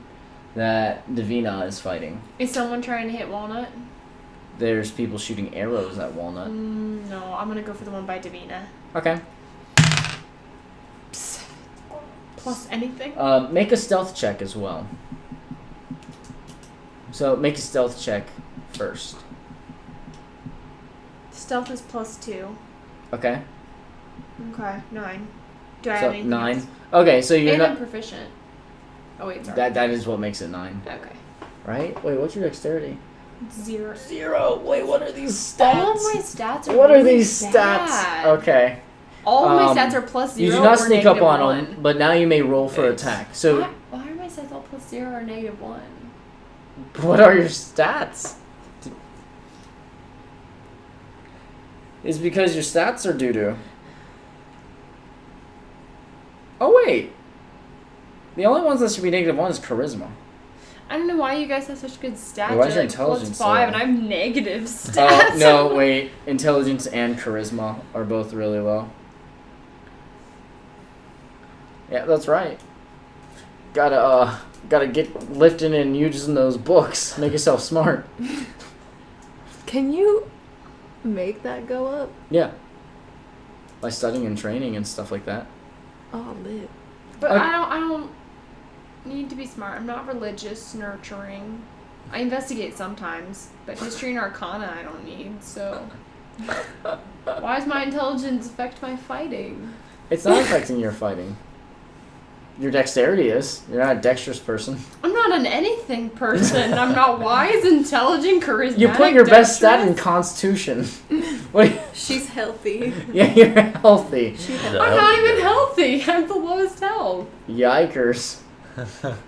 that Davina is fighting. Is someone trying to hit Walnut? There's people shooting arrows at Walnut. No, I'm gonna go for the one by Davina. Okay. Plus anything? Make a stealth check as well. So make a stealth check first. Stealth is +2. Okay. Okay, 9. Do I So have anything 9. else? Okay, so you're And I'm not. proficient. Oh wait, sorry. That is what makes it 9, Okay. right? Wait, what's your dexterity? 0. 0. Wait, what are these stats? All of my stats are What are really these stats? bad. Okay. All of my Um, stats are +0. You do not or sneak up -1. on them, but now you may roll for Nice. attack. So, Why are my stats all +0 or -1? what are your stats? It's because your stats are doo-doo. Oh, wait. The only ones that should be -1 is charisma. I don't know why you guys have such good stats. Why is You're your intelligence so +5 low? and I have negative stats. No, wait. Intelligence and charisma are both really low. Yeah, that's right. Gotta get lifting and using those books. Make yourself smart. Can you make that go up? Yeah. By studying and training and stuff like that. Oh, lit. But Okay. I don't need to be smart. I'm not religious, nurturing. I investigate sometimes, but history and arcana I don't need, so why does my intelligence affect my fighting? It's not affecting your fighting. Your dexterity is. You're not a dexterous person. I'm not an anything person. I'm not wise, intelligent, charismatic. You put your best stat in dexterous. Constitution. Wait, She's healthy. yeah, you're healthy. I'm not even healthy. I'm the lowest health. Yikers.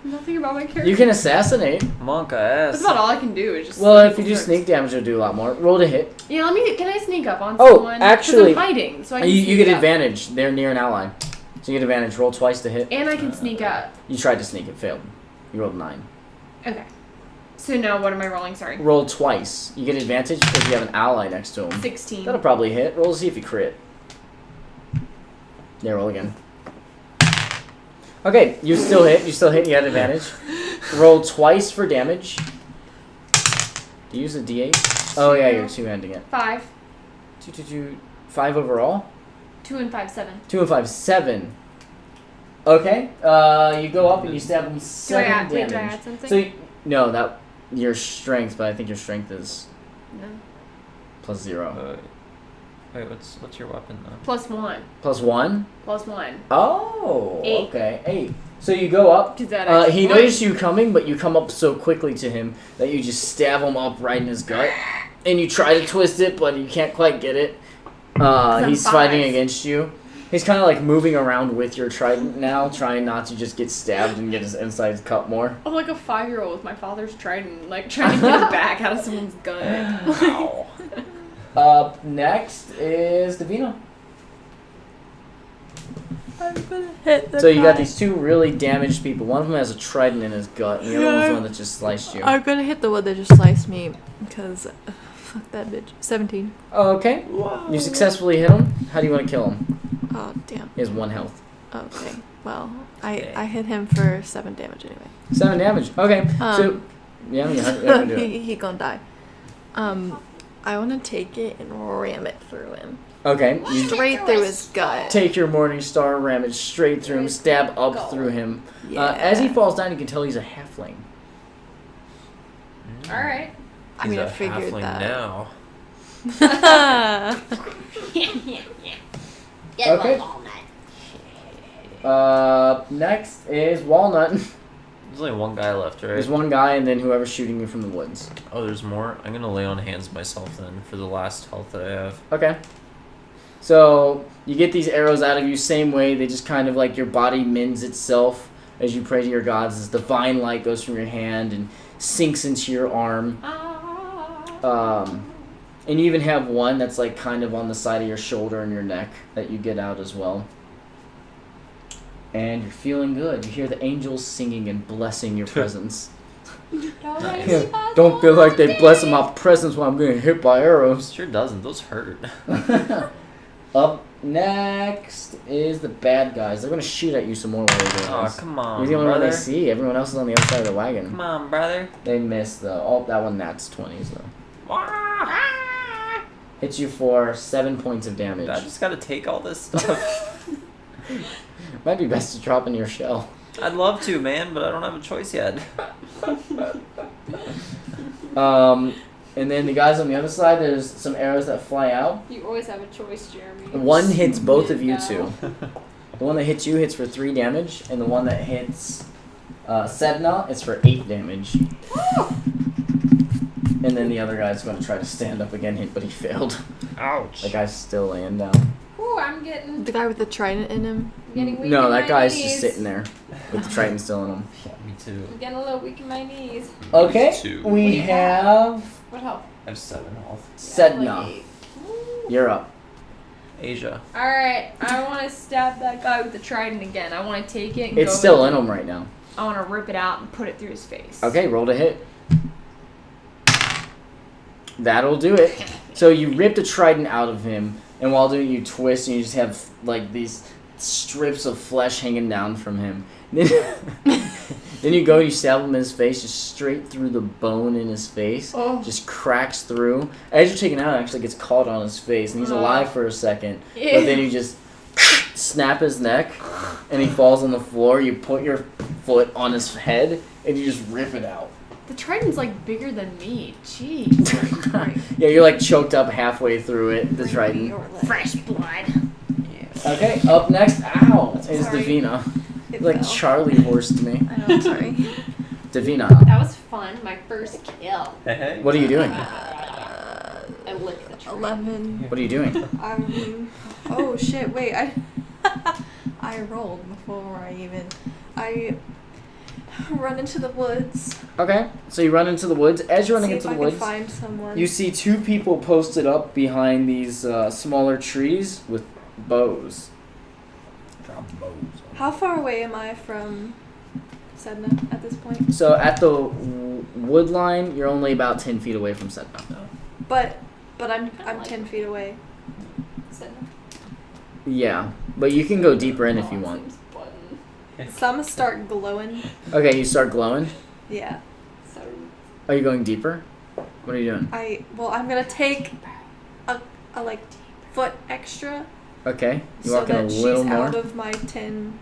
Nothing about my character. You can assassinate. Monka That's ass. about all I can do. Is just. Well, if you do hurts. sneak damage, it'll do a lot more. Roll to hit. Yeah, Can I sneak up on Oh, someone? 'Cause actually, I'm hiding, so I can. You sneak get up. advantage. They're near an ally. So you get advantage. Roll twice to hit. And I can sneak up. You tried to sneak it, failed. You rolled 9. Okay. So now what am I rolling? Sorry. Roll twice. You get advantage because you have an ally next to him. 16. That'll probably hit. Roll to see if you crit. Yeah, roll again. Okay, you still hit. You had advantage. Roll twice for damage. Do you use a D8? Oh yeah, you're two-handing it. 5. 2, 2, 2, 5 overall. 2 and 5, 7. 2 and 5, 7. Okay. You go up and you stab him 7 damage. Do I add something? So no, that your strength, but I think your strength is No. +0. Wait, what's your weapon though? +1. +1. +1. Oh. 8. Okay. 8. So you go up. Does that actually He point? noticed you coming, but you come up so quickly to him that you just stab him up right in his gut, and you try to twist it, but you can't quite get it. I'm He's 5. fighting against you. He's kind of like moving around with your trident now, trying not to just get stabbed and get his insides cut more. I'm like a 5-year-old with my father's trident, like trying to get it back out of someone's gut. Wow. Up next is Davina. I'm gonna hit the So you got guy. these 2 really damaged people. One of them has a trident in his gut, and the other one's the Yeah. one that just sliced you. I'm gonna hit the one that just sliced me because fuck that bitch. 17. Okay. Wow. You successfully hit him. How do you want to kill him? Oh damn. He has 1 health. Okay. Well, I hit him for 7 damage anyway. 7 damage. Okay. So yeah, you have to do it. he gonna die. I want to take it and ram it through him. Okay. You Straight through his gut. take your morning star, ram it straight through him, stab up through him. Yeah. As he falls down, you can tell he's a halfling. Alright. I mean, I He's a figured halfling that. now. Okay. Next is Walnut. There's only one guy left, right? There's one guy, and then whoever's shooting you from the woods. Oh, there's more? I'm gonna lay on hands myself then for the last health that I have. Okay. So you get these arrows out of you same way. They just kind of like your body mends itself as you pray to your gods. This divine light goes from your hand and sinks into your arm. And you even have one that's like kind of on the side of your shoulder and your neck that you get out as well. And you're feeling good. You hear the angels singing and blessing your presence. Nice. Don't feel like they bless my presence when I'm getting hit by arrows. Sure doesn't. Those hurt. Up next is the bad guys. They're gonna shoot at you some more while you're doing Oh, this. come on, You're the only one brother. they see. Everyone else is on the other side of the wagon. Come on, brother. They missed though. Oh, that one that's 20s though. Ah! Hits you for 7 points of damage. I just gotta take all this stuff. Might be best to drop in your shell. I'd love to, man, but I don't have a choice yet. And then the guys on the other side, there's some arrows that fly out. You always have a choice, Jeremy. One hits both of you No. two. The one that hits you hits for 3 damage, and the one that hits Sedna is for 8 damage. And then the other guy's going to try to stand up again, but he failed. Ouch. The guy's still laying down. Ooh, I'm getting The guy with the trident in him. weak No, in that my guy's knees. just sitting there with the trident still in him. Yeah, me too. I'm getting a little weak in my knees. Okay, Two. we have What help? I have 7 health. Sedna. You're up. Asia. Alright, I want to stab that guy with the trident again. I want to take it and It's go still in him right now. I want to rip it out and put it through his face. Okay, roll to hit. That'll do it. So you rip the trident out of him, and while doing it, you twist, and you just have like these strips of flesh hanging down from him. Then you go and you stab him in his face, just straight through the bone in his face. Oh. Just cracks through. As you're taking it out, it actually gets caught on his face, and he's alive for a second. But then you just snap his neck, and he falls on the floor. You put your foot on his head, and you just rip it out. The trident's like bigger than me. Jeez. Yeah, you're like choked up halfway through it, the trident. Fresh blood. Okay, up next, ow, is Sorry. Davina. It Like fell. Charlie horsed me. I know, I'm sorry. Davina, That was fun. My first kill. Hey. what are you doing? I licked the tree. 11. What are you doing? Oh shit! Wait, I rolled before I run into the woods. Okay, so you run into the woods. As you're running See into if the I woods, can find someone. you see 2 people posted up behind these smaller trees with bows. How far away am I from Sedna at this point? So at the wood line, you're only about 10 feet away from Sedna. But I'm 10 feet away. Sedna. Yeah, but you can go deeper in if you want. Some start glowing. Okay, you start glowing. Yeah. So Are you going deeper? What are you doing? I'm gonna take a like foot extra. Okay, you so walk in a that she's little more. out of my 10.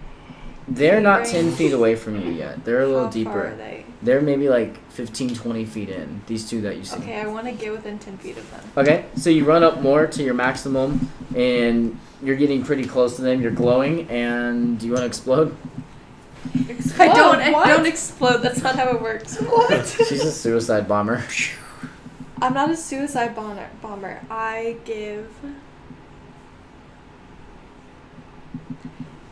They're not range. 10 feet away from you yet. They're a little How deeper. far are they? They're maybe like 15, 20 feet in. These 2 that you see. Okay, I want to get within 10 feet of them. Okay, so you run up more to your maximum, and you're getting pretty close to them. You're glowing, and do you want to explode? I don't what? explode. That's not how it works. What? She's a suicide bomber. I'm not a suicide bomber. I give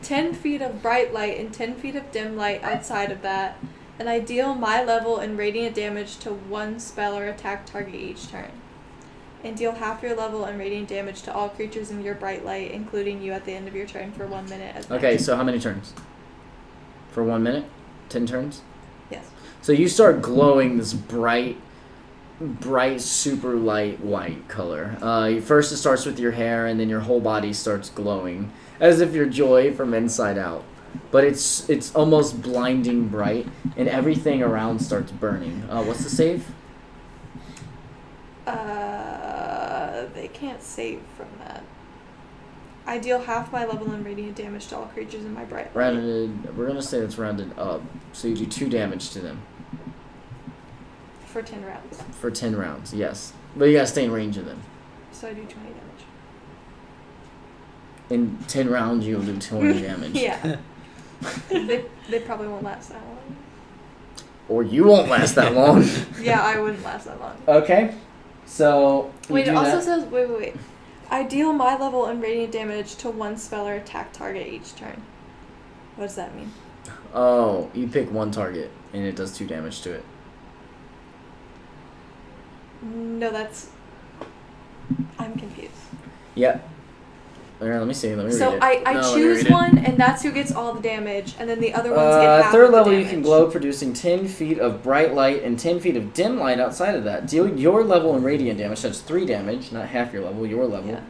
10 feet of bright light and 10 feet of dim light outside of that, and I deal my level and radiant damage to one spell or attack target each turn. And deal half your level and radiant damage to all creatures in your bright light, including you at the end of your turn for 1 minute. As Okay, next. so how many turns? For 1 minute? 10 turns? Yes. So you start glowing this bright, super light white color. First it starts with your hair, and then your whole body starts glowing, as if you're Joy from inside out. But it's almost blinding bright, and everything around starts burning. What's the save? They can't save from that. I deal half my level and radiant damage to all creatures in my bright light. Rounded. We're gonna say it's rounded up. So you do 2 damage to them For 10 rounds. for 10 rounds. Yes, but you gotta stay in range of them. So I do 20 damage. In 10 rounds, you'll do 20 damage. Yeah. They probably won't last that long. Or you won't last that long. Yeah, I wouldn't last that long. Okay. So. you Wait, do it also that. says wait. I deal my level and radiant damage to one spell or attack target each turn. What does that mean? Oh, you pick one target and it does 2 damage to it. No, I'm confused. Yep. Here, let me see. Let me So read it. I No, let me choose read it. one, and that's who gets all the damage, and then the other ones get half Third of the level, damage. you can glow, producing 10 feet of bright light and 10 feet of dim light outside of that. Deal your level in radiant damage, that's 3 damage, not half your level, your level, Yeah.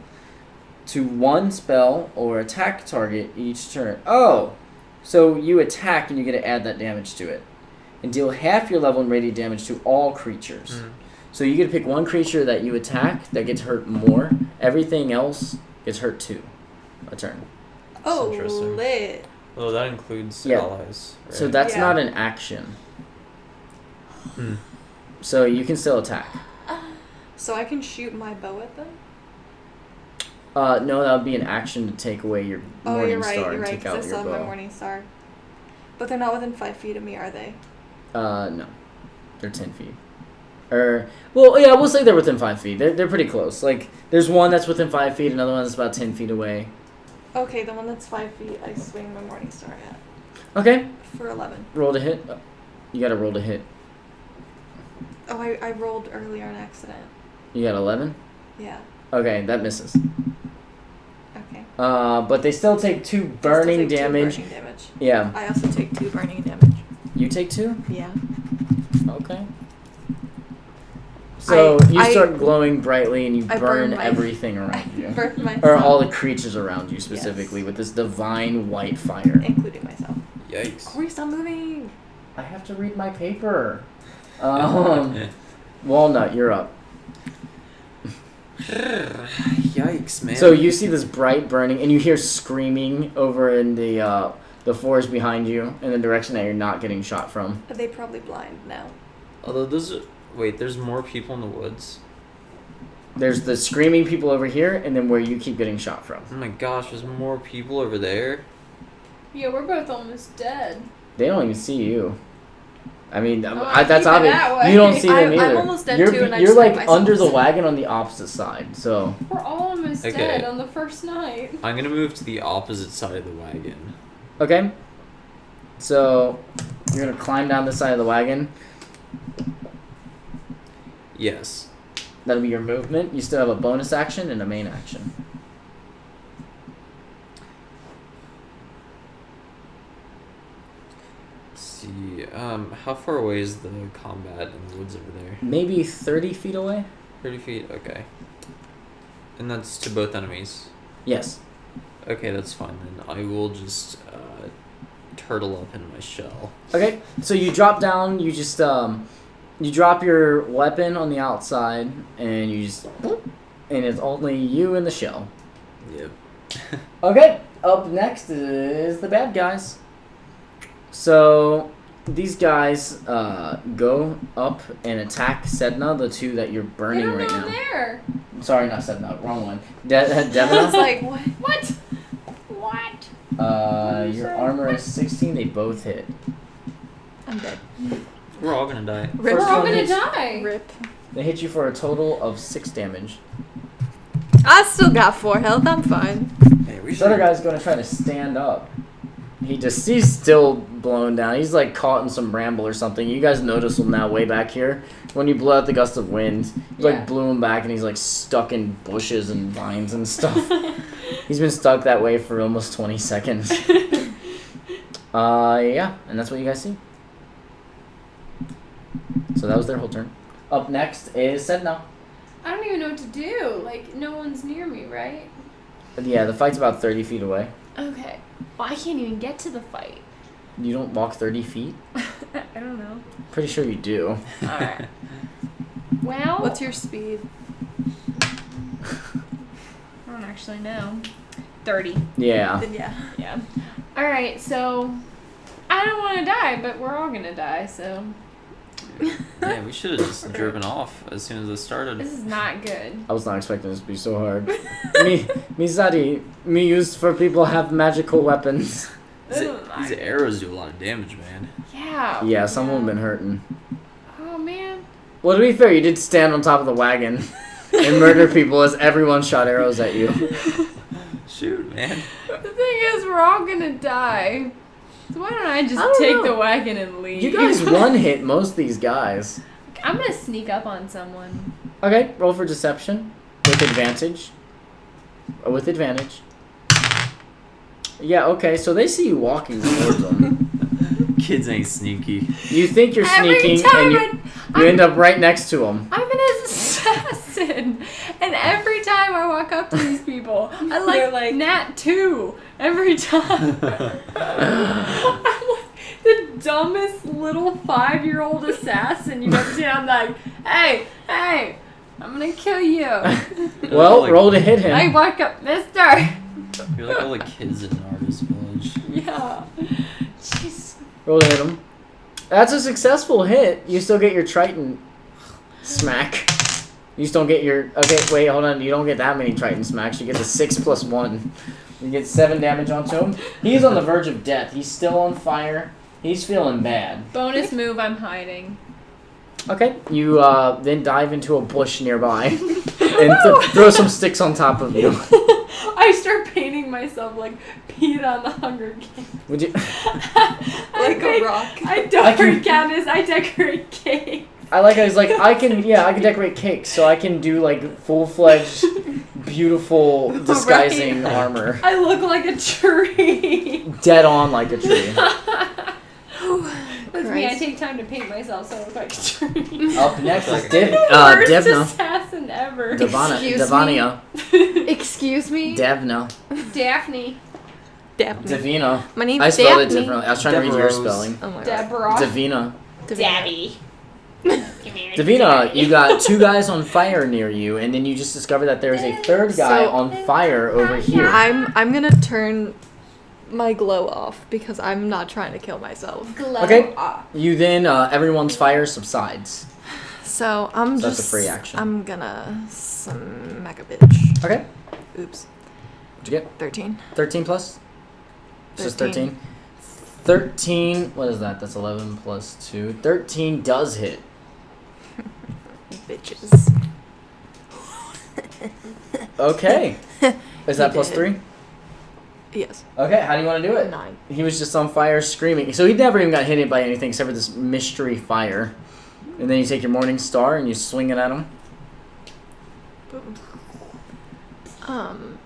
to one spell or attack target each turn. Oh! So you attack and you get to add that damage to it. And deal half your level in radiant damage to all creatures. So you get to pick one creature that you attack that gets hurt more. Everything else gets hurt 2 a turn. Oh, interesting. lit. Well, that includes Yeah. allies. Right? So that's Yeah. not an action. Hmm. So you can still attack. So I can shoot my bow at them? No, that would be an action to take away your Oh, morning you're right, star you're and right, take because I out still your have my bow. morning star. But they're not within 5 feet of me, are they? No, they're 10 feet. Well, yeah, we'll say they're within 5 feet. They're pretty close. Like, there's one that's within 5 feet, another one that's about 10 feet away. Okay, the one that's 5 feet, I swing my morning star at. Okay, For 11. roll to hit. You got to roll to hit. Oh, I rolled earlier on accident. You got 11. Yeah. Okay, that misses. Okay. But they still take 2 They still burning take 2 damage. burning damage. Yeah, I also take 2 burning damage. you take 2. Yeah. Okay. So you I- start glowing brightly and you I burn burn my- everything around you. Burn myself. Or all the creatures around you specifically Yes. with this divine white fire. Including myself. Yikes. Corey, stop moving! I have to read my paper. Walnut, you're up. Yikes, man. So you see this bright burning and you hear screaming over in the forest behind you in the direction that you're not getting shot from. Are they probably blind now? Although there's more people in the woods. There's the screaming people over here and then where you keep getting shot from. Oh my gosh, there's more people over there. Yeah, we're both almost dead. They don't even see you. I mean, I that's keep it obvious. that way. You don't see them I'm either. almost dead you're too, and I you're just like let myself under the sit. wagon on the opposite side. So We're all almost Okay. dead on the first night. I'm gonna move to the opposite side of the wagon. okay. So you're gonna climb down the side of the wagon. Yes. That'll be your movement. You still have a bonus action and a main action. Let's see. How far away is the combat in the woods over there? Maybe 30 feet away? 30 feet? Okay. And that's to both enemies. Yes. Okay, that's fine then. I will just turtle up in my shell. Okay. So you drop down, you just you drop your weapon on the outside and you just and it's only you and the shell. Yep. Okay, up next is the bad guys. So these guys go up and attack Sedna, the 2 that you're burning They're right not now. there. Sorry, not Sedna, wrong one. I was Devina, like, what? What? What? your armor is 16. They both hit. I'm dead. We're all gonna die. Rip. First We're all one gonna hits- die. Rip. They hit you for a total of 6 damage. I still got 4 health, I'm fine. Hey, we This other guy's gonna try to stand up. He's still blown down. He's like caught in some bramble or something. You guys notice him now way back here. When you blew out the gust of wind, you Yeah. like blew him back and he's like stuck in bushes and vines and stuff. He's been stuck that way for almost 20 seconds. Yeah, and that's what you guys see. So that was their whole turn. Up next is Sedna. I don't even know what to do. Like, no one's near me, right? Yeah, the fight's about 30 feet away. Okay. Well, I can't even get to the fight. You don't walk 30 feet? I don't know. Pretty sure you do. Alright. Well, What's your speed? I don't actually know. 30. Yeah. Then yeah. Yeah. Alright, so I don't want to die, but we're all gonna die, so Yeah, we should have just driven off as soon as it started. this is not good. I was not expecting this to be so hard. Mizadi, me used for people have magical weapons. Is it These arrows do a lot of damage, man. Yeah. Yeah, someone been hurting. Oh man. Well, to be fair, you did stand on top of the wagon and murder people as everyone shot arrows at you. Shoot, man. The thing is, we're all gonna die. So why don't I just I don't take know. the wagon and leave? You guys one-hit most of these guys. I'm gonna sneak up on someone. Okay, roll for deception with advantage. With advantage. Yeah, okay, so they see you walking towards them. Kids ain't sneaky. You think you're Every sneaking, time and you end up right next to them. I'm an assassin, and every time I walk up to these people, I They're like like- nat 2 every time. I'm like the dumbest little 5-year-old assassin you've ever seen. I'm like, hey, I'm gonna kill you. Well, Like- roll to hit him. I walk up, mister. You're like all the kids in an artist village. Yeah. Jeez. Roll to hit him. That's a successful hit. You still get your Triton smack. You just don't get your... Okay, wait, hold on. You don't get that many Triton smacks. You get the 6 plus 1. You get 7 damage onto him. He's on the verge of death. He's still on fire. He's feeling bad. Bonus move, I'm hiding. Okay, you then dive into a bush nearby and throw some sticks on top of you. I start painting myself like Pete on the Hunger Games. Would you? Like a rock. I I decorate can- cabinets, I decorate cake. I can decorate cakes, so I can do like full-fledged, beautiful disguising armor, I look like a tree. dead on like a tree. That's me, I Christ. take time to paint myself so I look like a tree. Up next is Worst Devna. assassin ever. Excuse me? Devania. Excuse me? Devna. Daphne. Daphne. Davina. My name's I spelled it Daphne. differently. I was trying to read your Deborah's. spelling. Oh my god. Deborah. Davina. Dabby. Davina, you got 2 guys on fire near you, and then you just discovered that there is a 3rd guy So- on fire over here. I'm gonna turn my glow off because I'm not trying to kill myself. Glow Okay. up. You then, everyone's fire subsides. So I'm So that's just. a free action. I'm gonna smack a bitch. Okay. Oops. What'd you get? 13. 13 plus? It's just 13. 13. 13, what is that? That's 11 plus 2. 13 does hit. Bitches. Okay. Is that He plus did. 3? Yes. Okay, how do you want to do it? 9. He was just on fire screaming. So he never even got hit by anything except for this mystery fire. And then you take your Morning Star and you swing it at him. Boom.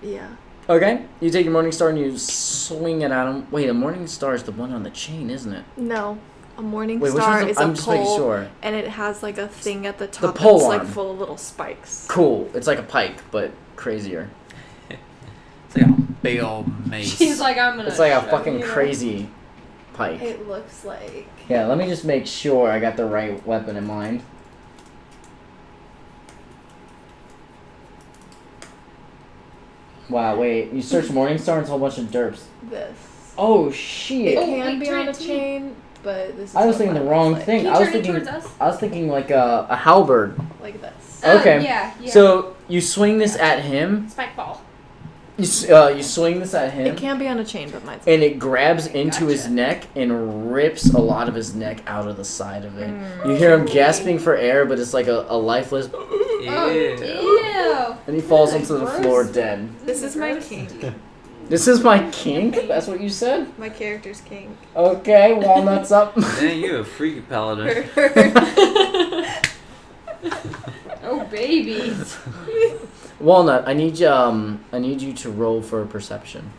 Yeah. Okay. You take your Morning Star and you swing it at him. Wait, a Morning Star is the one on the chain, isn't it? No. A morning Wait, which star one's is the, I'm a just making pole, sure. and it has like a thing at the top pole that's like arm. full of little spikes. Cool. It's like a pike, but crazier. It's like a big old mace. She's like, I'm gonna. It's like a show fucking you. crazy pike. It looks like. Yeah, let me just make sure I got the right weapon in mind. Wow, wait. You search Morningstar and it's a whole bunch of derps. This. Oh, It shit. Oh, can wait, be turn on a it to me. chain, but this is. I was what thinking the mine wrong looks thing. Can you I was turn it thinking towards us? I was thinking like a halberd. Like this. Okay. Yeah. So you swing this at him. Spike ball. You swing this at him. It can be on a chain, but mine's. And it grabs into his Gotcha. neck and rips a lot of his neck out of the side of it. You hear him gasping for air, but it's like a lifeless. Ew. Ew. And he falls onto the Gross. floor dead. This is my kink. This is my kink? That's what you said? My character's king. Okay, walnuts up. Man, you a freaky paladin. Oh baby. Walnut, I need you to roll for perception.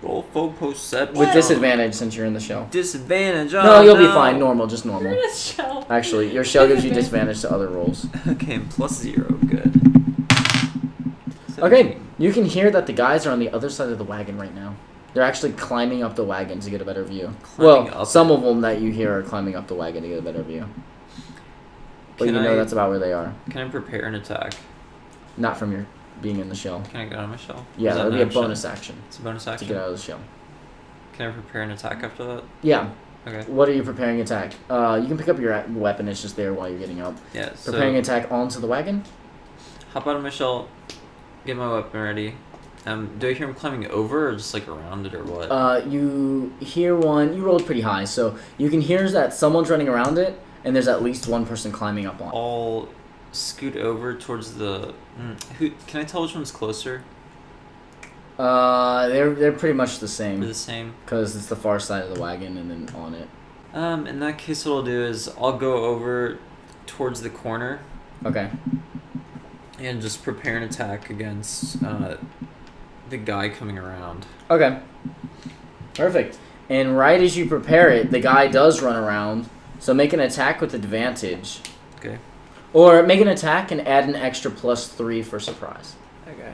Roll full perception. With disadvantage since you're in the shell. Disadvantage. No, Oh, you'll be fine. Normal, just normal. You're in a shell. Actually, your shell gives you disadvantage to other rolls. Okay, and plus 0. Good. Okay, you can hear that the guys are on the other side of the wagon right now. They're actually climbing up the wagon to get a better view. Climbing Well, up some it. of them that you hear are climbing up the wagon to get a better view. But Can you know I- that's about where they are. Can I prepare an attack? Not from your being in the shell. Can I get out of my shell? Yeah, Is that that'll an be a action? bonus action It's a bonus to action. get out of the shell. Can I prepare an attack after that? Yeah. Okay. What are you preparing attack? You can pick up your weapon. It's just there while you're getting up. Yeah. Preparing So attack onto the wagon. hop out of my shell, get my weapon ready, Do I hear him climbing over or just like around it or what? You hear one. You rolled pretty high, so you can hear that someone's running around it, and there's at least one person climbing up on it. I'll scoot over towards the. Who can I tell which one's closer? They're pretty much the They're same the same. because it's the far side of the wagon and then on it. In that case, what I'll do is I'll go over towards the corner Okay. and just prepare an attack against the guy coming around. Okay. Perfect. And right as you prepare it, the guy does run around. So make an attack with advantage. Okay. Or make an attack and add an extra +3 for surprise. Okay.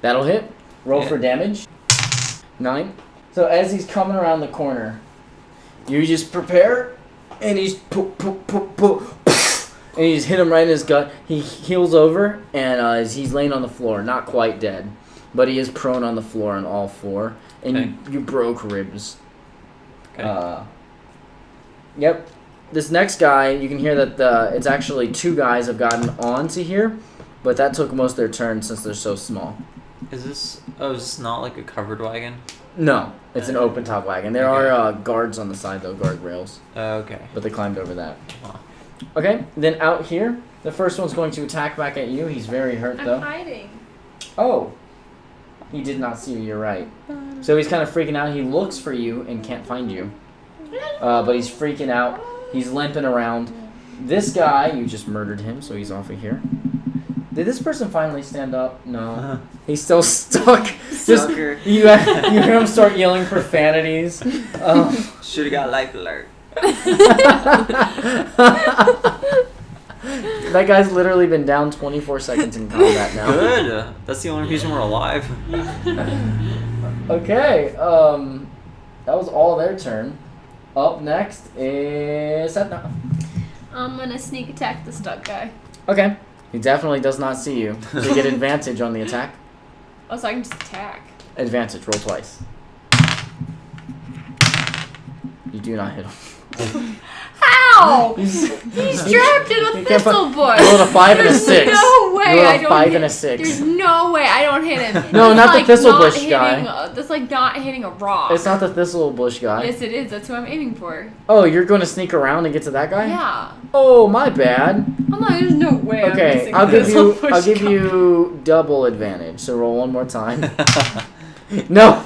That'll hit. Roll Yeah. for damage. 9. So as he's coming around the corner, you just prepare, and he's and you just hit him right in his gut. He heels over, and he's laying on the floor, not quite dead, but he is prone on the floor on all four, and Okay. you broke ribs. Okay. Yep. This next guy, you can hear that it's actually 2 guys have gotten onto here, but that took most of their turn since they're so small. Is this not like a covered wagon? No, it's an open top wagon. There Okay. are guards on the side though, guardrails, Okay. but they climbed over that. Huh. Okay, then out here, the first one's going to attack back at you. He's very hurt I'm though. hiding. Oh, he did not see you. You're right. So he's kind of freaking out. He looks for you and can't find you, but he's freaking out. He's limping around. This guy, you just murdered him, so he's off of here. Did this person finally stand up? No. He's still stuck. Just Sucker. you hear him start yelling profanities. Should have got life alert. That guy's literally been down 24 seconds in combat now. Good. That's the only reason we're alive. Okay. That was all their turn. Up next is Etna. I'm gonna sneak attack the stuck guy. Okay. He definitely does not see you. So you get advantage on the attack. Oh, so I can just attack. Advantage. Roll twice. You do not hit him. How? He's trapped in a He can't thistle bush. You rolled a 5 and a 6. There's no way You rolled I a don't 5 hit. and a 6. There's no way I don't hit him. No, That's not the like thistle not bush hitting, guy. That's like not hitting a rock. It's not the thistle bush guy. Yes, it is. That's who I'm aiming for. Oh, you're going to sneak around and get to that guy? Yeah. Oh, my bad. I'm like, there's no way. I'm Okay, missing I'll the thistle bush give guy. you double advantage. So roll one more time. No.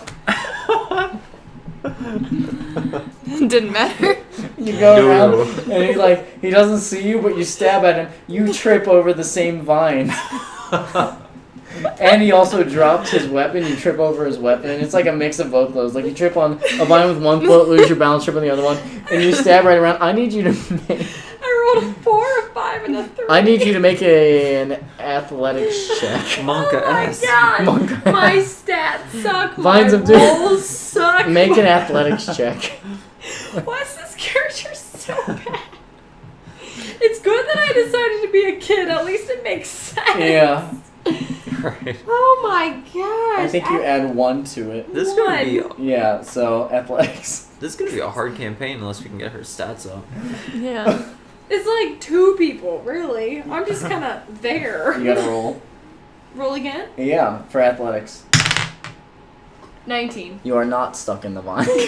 Didn't matter. You go No. around and he doesn't see you, but you stab at him. You trip over the same vine. And he also dropped his weapon. You trip over his weapon. It's like a mix of both those. Like you trip on a vine with one foot, lose your balance, trip on the other one, and you stab right around. I need you to make. I rolled a 4, a 5, and a 3. I need you to make an athletics check. Monka Oh my ass. god. Monka My ass. stats suck. Vines My of doom. rolls suck. Make an athletics check. Why is this character so bad? It's good that I decided to be a kid. At least it makes sense. Yeah. Right. Oh my gosh. I think you add 1 to it. This is gonna be Yeah, so athletics. this is gonna be a hard campaign unless we can get her stats up. Yeah. It's like 2 people, really. I'm just kind of there. You gotta roll. Roll again. Yeah, for athletics. 19. You are not stuck in the vine. You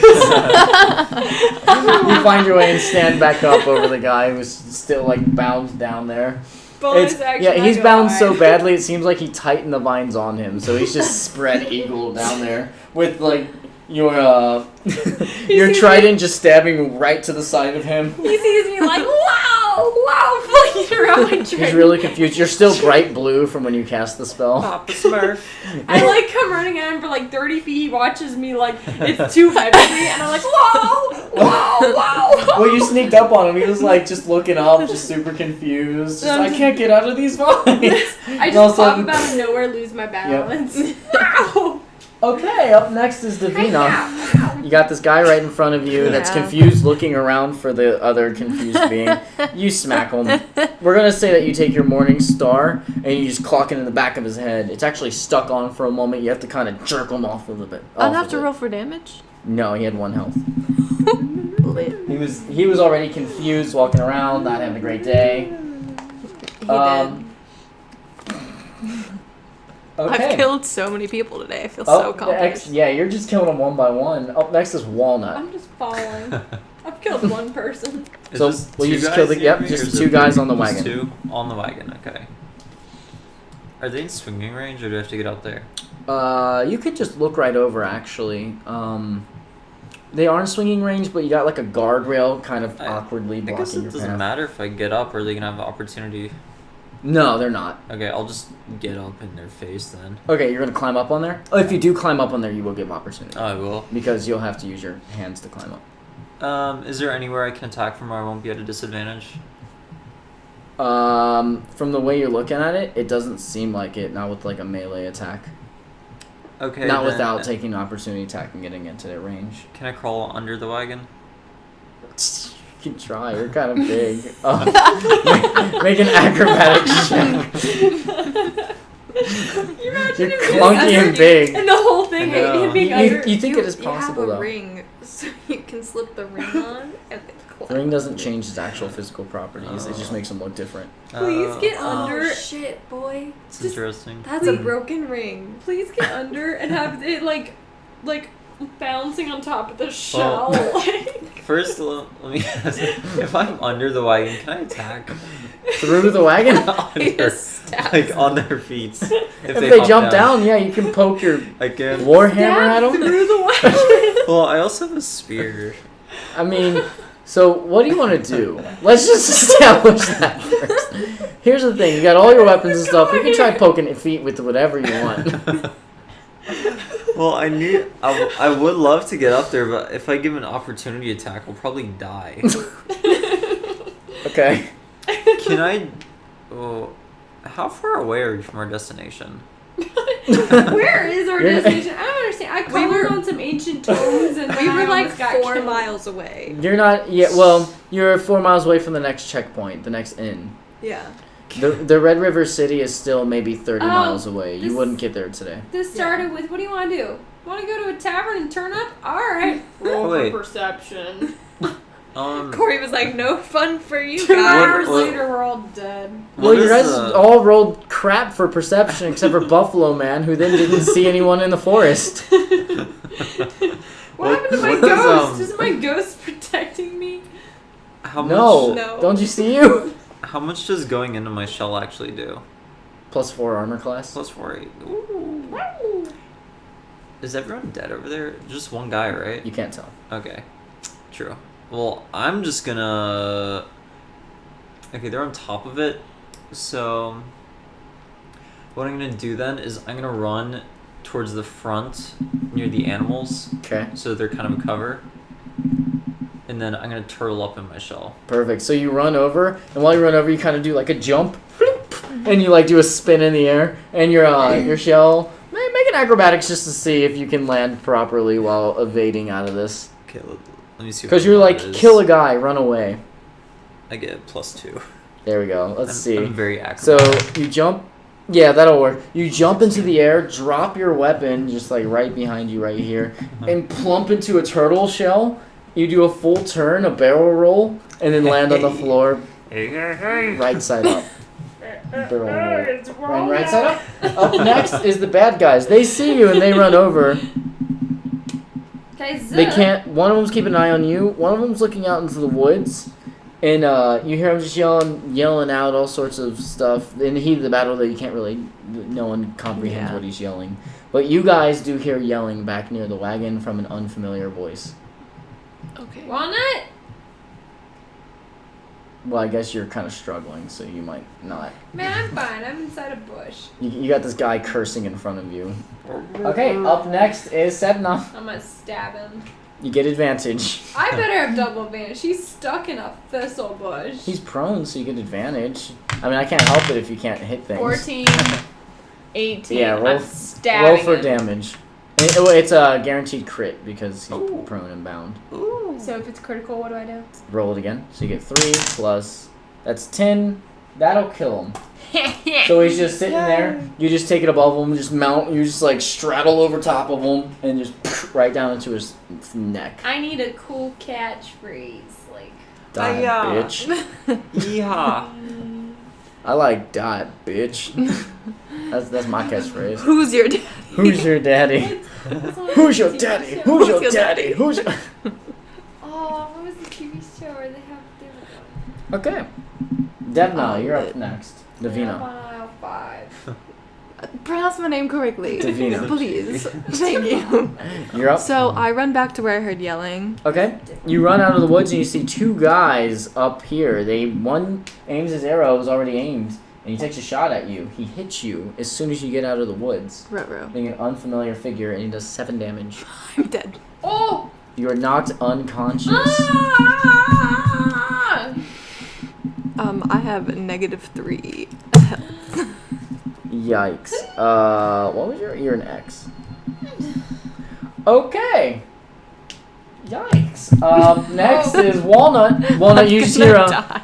find your way and stand back up over the guy who's still like bound down there. Bonus action. Yeah, he's I go bound high. so badly it seems like he tightened the vines on him, so he's just spread eagle down there with like your your sees trident just stabbing right to the side of him. He sees me like, wow, flinging around my He's drink. really confused. You're still bright blue from when you cast the spell. Papa Smurf. I like come running at him for like 30 feet. He watches me like it's too heavy for me, and I'm like, wow. Well, you sneaked up on him. He was like just looking up, just super confused. Just, I can't get out of these vines. I And all of just a pop sudden- up out of nowhere, lose my balance. Wow. Okay, up next is Davina. You got this guy right in front of you that's Yeah. confused, looking around for the other confused being. You smack him. We're gonna say that you take your morning star and you just clock it in the back of his head. It's actually stuck on for a moment. You have to kind of jerk him off a little bit. I'll off have of to it. roll for damage. No, he had 1 health. Lit. He was already confused, walking around, not having a great day. He did. Okay. I've killed so many people today. I feel Oh, so accomplished. yeah, you're just killing them one by one. Up next is Walnut. I'm just following. I've killed one person. Is So, this will you two just kill guys the- near yep, me, just or the is two it guys on the just wagon. Two on the wagon. Okay. Are they in swinging range, or do I have to get out there? You could just look right over, actually. They are in swinging range, but you got like a guardrail kind of awkwardly I guess blocking it your doesn't path. matter if I get up, or are they gonna have an opportunity? No, they're not. Okay, I'll just get up in their face then. Okay, you're gonna climb up on there? Oh, if you do climb up on there, you will give opportunity. Oh, I will. Because you'll have to use your hands to climb up. Is there anywhere I can attack from where I won't be at a disadvantage? From the way you're looking at it, it doesn't seem like it, not with like a melee attack. Okay. Not then, without taking an opportunity attack and getting into their range. Can I crawl under the wagon? You can try, you're kind of big. Make an acrobatics check. You imagine You're him clunky just and big. and the whole thing, I know. him being You- under. you think it is possible, You have a though. ring, so you can slip the ring on and then climb. The ring doesn't change its actual physical properties, it just makes them look different. Please get under. Oh shit, boy. It's interesting. That's a broken ring. Please get under and have it like bouncing on top of the shell. Like. First, let me ask, if I'm under the wagon, can I attack? Through the wagon? Under, like on their feet. If They hop jump down, yeah, you can poke your I can. warhammer at them. Through the wagon. Well, I also have a spear. I mean, so what do you want to do? Let's just establish that first. Here's the thing: you got all your weapons and stuff. You can try poking at feet with whatever you want. Well, I would love to get up there, but if I give an opportunity attack, I'll probably die. Okay. Can I? Oh, how far away are we from our destination? Where is our You're- destination? I don't understand. I colored on some ancient tomes and We were like almost got 4 killed. miles away. You're not yet. Well, you're 4 miles away from the next checkpoint, the next inn. Yeah. The Red River City is still maybe 30 Oh, miles away. You this- wouldn't get there today. This started with, what do you want to do? Want to go to a tavern and turn up? All right. Roll Wait. for perception. Corey was like, no fun for you 2 guys. hours what- later, we're all dead. Well, you guys all rolled crap for perception except for Buffalo Man, who then didn't see anyone in the forest. What happened to my what ghost? is, Is my ghost protecting me? How No. much? No. Don't you see you? How much does going into my shell actually do? +4 armor class. Plus 4, 8. Ooh. Is everyone dead over there? Just one guy, right? You can't tell. Okay. True. Well, I'm just gonna... Okay, they're on top of it. So... What I'm gonna do then is I'm gonna run towards the front near the animals. Okay. So they're kind of a cover. And then I'm gonna turtle up in my shell. Perfect. So you run over, and while you run over, you kind of do like a jump, and you like do a spin in the air, and your shell. Make an acrobatics just to see if you can land properly while evading out of this. Okay, let me see. Because you're like, kill a guy, run away. I get +2. There we go. Let's see. I'm very So acrobatic. you jump. Yeah, that'll work. You jump into the air, drop your weapon just like right behind you right here, and plump into a turtle shell. You do a full turn, a barrel roll, and then land on the floor right side up. Barrel roll. And right side up. Up next is the bad guys. They see you and they run over. Guys, They can't. One of them's keeping an eye on you. One of them's looking out into the woods, and you hear him just yelling out all sorts of stuff. In the heat of the battle, though, you can't really. No one comprehends Yeah. what he's yelling. But you guys do hear yelling back near the wagon from an unfamiliar voice. Okay. Walnut? Well, I guess you're kind of struggling, so you might not. Man, I'm fine. I'm inside a bush. You got this guy cursing in front of you. Okay, up next is Sedna. I'm gonna stab him. You get advantage. I better have double advantage. He's stuck in a thistle bush. He's prone, so you get advantage. I mean, I can't help it if you can't hit things. 14, 18. Yeah, roll, I'm stabbing roll for him. damage. It's a guaranteed crit because he's prone and bound. So if it's critical, what do I do? Roll it again. So you get 3 plus... That's 10. That'll kill him. So he's just sitting there. You just take it above him, just mount. You just like straddle over top of him and just right down into his neck. I need a cool catchphrase. Like, Die, bitch. Yeehaw. I like die, bitch. That's my catchphrase. Who's your dad? Who's your daddy? Who's your daddy? Who's your daddy? Who's your... Oh, what was the TV show where they have Okay. Devna, you're up next. Davina. on aisle 5. Pronounce my name correctly. Davina. Please. Thank you. You're up. So I run back to where I heard yelling. Okay. You run out of the woods and you see two guys up here. One aims his arrow, was already aimed, and he takes a shot at you. He hits you as soon as you get out of the woods. Ruh-roh. Being an unfamiliar figure, and he does 7 damage. I'm dead. Oh! You are knocked unconscious. Ah! I have -3. Yikes. What was you're an X. Okay. Yikes. Next is Walnut. Walnut, you just hear a Die.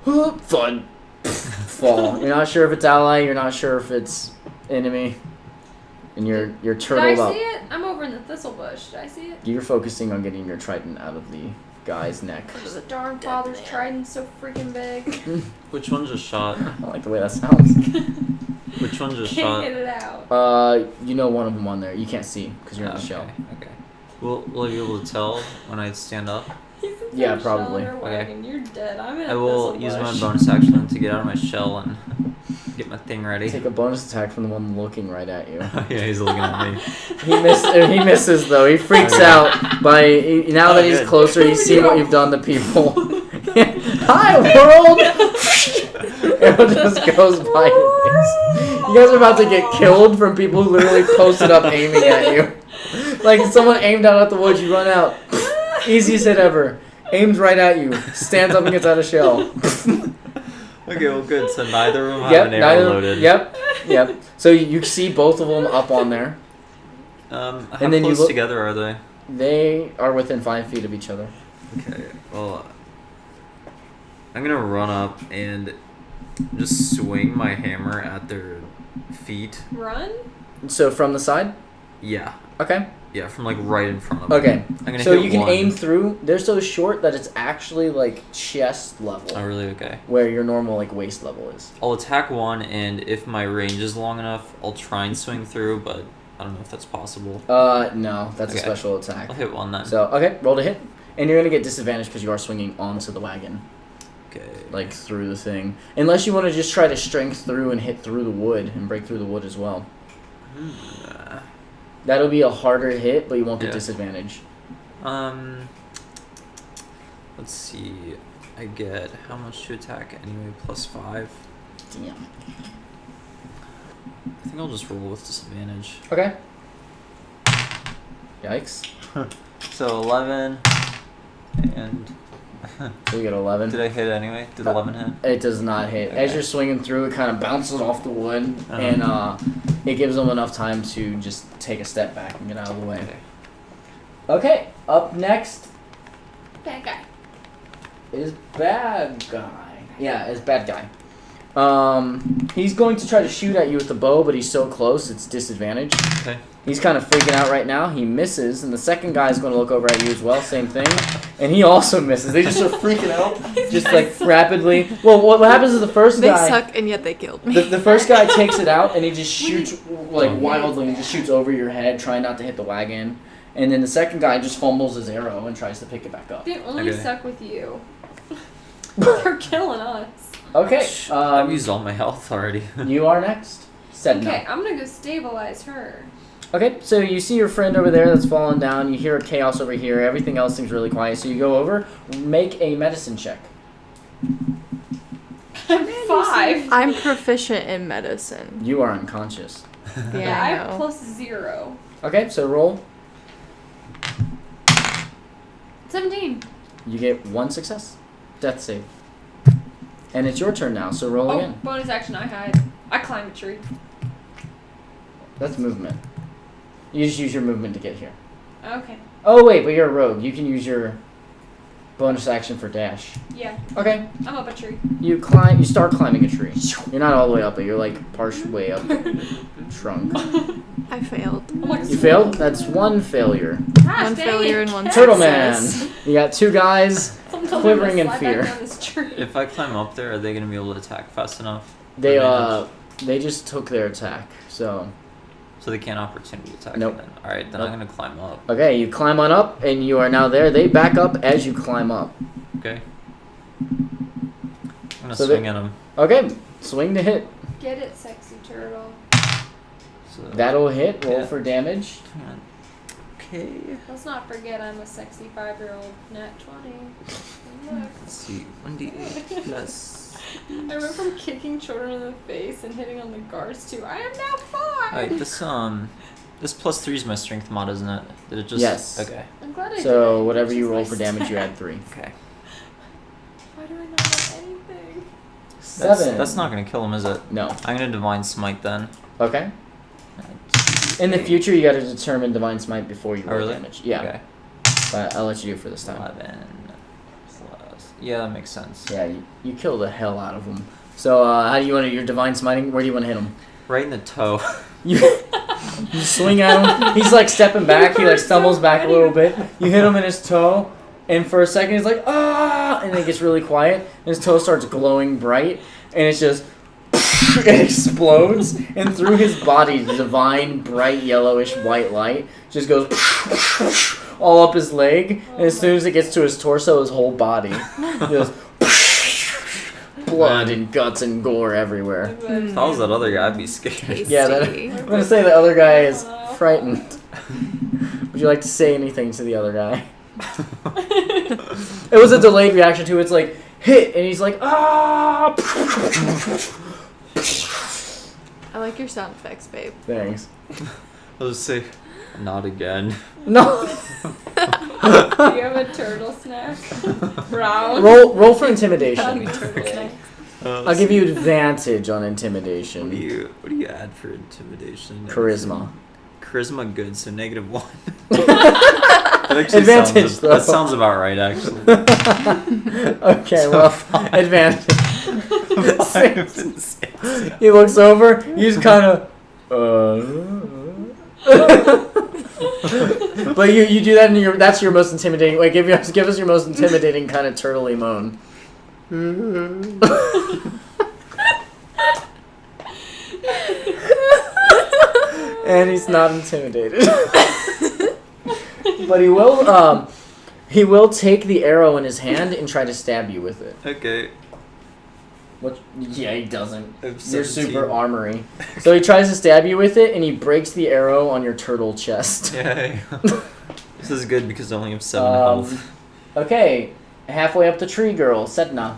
thud. Fall. You're not sure if it's ally, you're not sure if it's enemy. And you're Did I turtled up. see it? I'm over in the thistle bush. Did I see it? You're focusing on getting your trident out of the guy's neck. The darn father's trident so freaking big. Which one just shot? I like the way that sounds. Which one just Can't shot? get it out. You know one of them on there. You can't see because you're in the shell. Okay. Will I be able to tell when I stand up? He's in Yeah, some shell probably. in her wagon. You're dead. I'm in a I will thistle use my bush. bonus action to get out of my shell and get my thing ready. Take a bonus attack from the one looking right at you. Yeah, he's looking at me. He misses though. He freaks Okay. out now that he's good. closer. He's seen what you've done to people. Hi world. Arrow just goes by your face. You guys are about to get killed from people who literally posted up aiming at you. Like someone aimed out at the woods, you run out. Easiest hit ever. Aims right at you. Stands up and gets out of shell. Okay, well, good. So neither of them have an arrow loaded. Yep. So you see both of them up on there. How And then you close look- together are they? They are within 5 feet of each other. Okay, well, I'm gonna run up and just swing my hammer at their feet. Run? So from the side? Yeah, Okay. yeah, from like right in front of them. Okay. I'm gonna So hit you can one. aim through. They're so short that it's actually like chest level, Oh, really? Okay. where your normal like waist level is. I'll attack one, and if my range is long enough, I'll try and swing through, but I don't know if that's possible. No, that's a Okay. special attack. I'll hit one then. So okay, roll to hit, and you're gonna get disadvantage because you are swinging onto the wagon, Okay. like through the thing. Unless you want to just try to strength through and hit through the wood and break through the wood as well. That'll be a harder hit, but you won't get Yeah. disadvantage. Let's see. I get how much to attack anyway? +5. Damn. I think I'll just roll with disadvantage. Okay. Yikes. So 11, and So you get 11. did I hit anyway? Did 11 hit? It does not hit. As Okay. you're swinging through, it kind of bounces off the wood, Uh-huh. and it gives them enough time to just take a step back and get out of the way. Okay. Okay, up next Bad guy. is bad guy. Yeah, it's bad guy. He's going to try to shoot at you with the bow, but he's so close, it's disadvantage. Okay. He's kind of freaking out right now. He misses, and the second guy is going to look over at you as well, same thing, and he also misses. They just are freaking out, just like rapidly. Well, what happens is the first They guy. suck, and yet they killed me. The first guy takes it out and he just shoots like wildly and just shoots over your head, trying not to hit the wagon. And then the second guy just fumbles his arrow and tries to pick it back up. They only Okay. suck with you. They're killing us. Okay, I've used all my health already. you are next. Said Okay, no. I'm gonna go stabilize her. Okay, so you see your friend over there that's fallen down. You hear chaos over here. Everything else seems really quiet. So you go over, make a medicine check. I'm 5. I'm proficient in medicine. You are unconscious. Yeah, I I have know. +0. Okay, so roll. 17. You get 1 success. Death save. And it's your turn now, so roll Oh, again. bonus action, I hide. I climb a tree. That's movement. You just use your movement to get here. Okay. Oh wait, but you're a rogue. You can use your bonus action for dash. Yeah, Okay. I'm up a tree. You start climbing a tree. You're not all the way up, but you're like partial way up. Trunk. I failed. I'm like, You failed? That's 1 failure. gosh, One dang failure it. and one Turtle Man. success. You got 2 guys. Someone told me I'm quivering gonna in slide fear. back down this tree. If I climb up there, are they gonna be able to attack fast enough? They Or They just took their attack. So So they can't opportunity attack. Nope. Then. All right, then Nope. I'm gonna climb up. okay, you climb on up, and you are now there. They back up as you climb up. Okay. I'm gonna So swing they- at him. Okay, swing to hit. Get it, sexy turtle. So That'll hit. Roll Yeah. for damage. Okay. Let's not forget I'm a sexy 5-year-old. Nat 20. Look. Let's see. 1d8 plus. I went from kicking children in the face and hitting on the guards to I am now 5. Alright, this +3 is my strength mod, isn't it? Did it just? Yes. Okay. I'm glad I did So it. whatever you Which is roll my for damage, you stat. add 3. Okay. Why do I not have anything? 7. That's not gonna kill him, is it? No. I'm gonna divine smite then. Okay. In the future, you got to determine divine smite before you Oh, roll really? damage. Yeah, Okay. but I'll let you do it for this time. 11 plus. Yeah, that makes sense. Yeah, you kill the hell out of them. So how do you want to? Your divine smiting? Where do you want to hit him? Right in the toe. You you swing at him. He's like stepping back. He like stumbles back a little bit. You hit him in his toe, and for a second he's like ah, and then it gets really quiet. And his toe starts glowing bright, and it's just it explodes, and through his body, the divine bright yellowish white light just goes all up his leg, and as soon as it gets to his torso, his whole body just blood and guts and gore everywhere. If I was that other guy, I'd be scared. Yeah, that, Tasty. I'm gonna say the other guy is frightened. Would you like to say anything to the other guy? It was a delayed reaction to it. It's like hit, and he's like ah. I like your sound effects, babe. Thanks. I'll just say, not again. No. Do you have a turtle snack? Brown. roll for intimidation. Turtle snack. I'll give you advantage on intimidation. What do you add for intimidation? Charisma. Charisma good, so -1. That actually Advantage, sounds, though. That sounds about right, actually. Okay, well, advantage. 5 and 6. He looks over. He's kind of. But you do that in that's your most intimidating. Wait, give us your most intimidating kind of turtley moan. And he's not intimidated. But he will take the arrow in his hand and try to stab you with it. Okay. What? Yeah, he doesn't. I have You're 17. super armory. So he tries to stab you with it, and he breaks the arrow on your turtle chest. Yay. This is good because I only have 7 health. Okay, halfway up the tree, girl, Setna.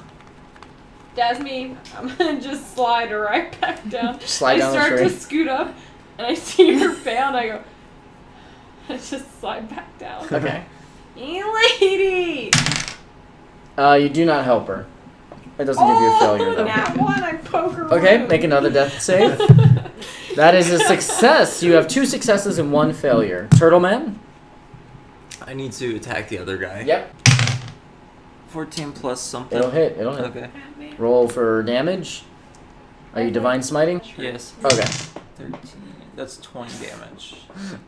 That's me. I'm gonna just slide right back down. Slide down the I start tree. to scoot up, and I see her fail, and I go. I just slide back down. Okay. Hey, lady! You do not help her. It doesn't give you a failure, though. Nat 1, I poke her. Okay, wound. make another death save. That is a success. You have 2 successes and 1 failure. Turtle Man? I need to attack the other guy. Yep. 14 plus something. It'll hit. It'll hit. Okay. Roll for damage. Are you divine smiting? Yes. Okay. 13. That's 20 damage.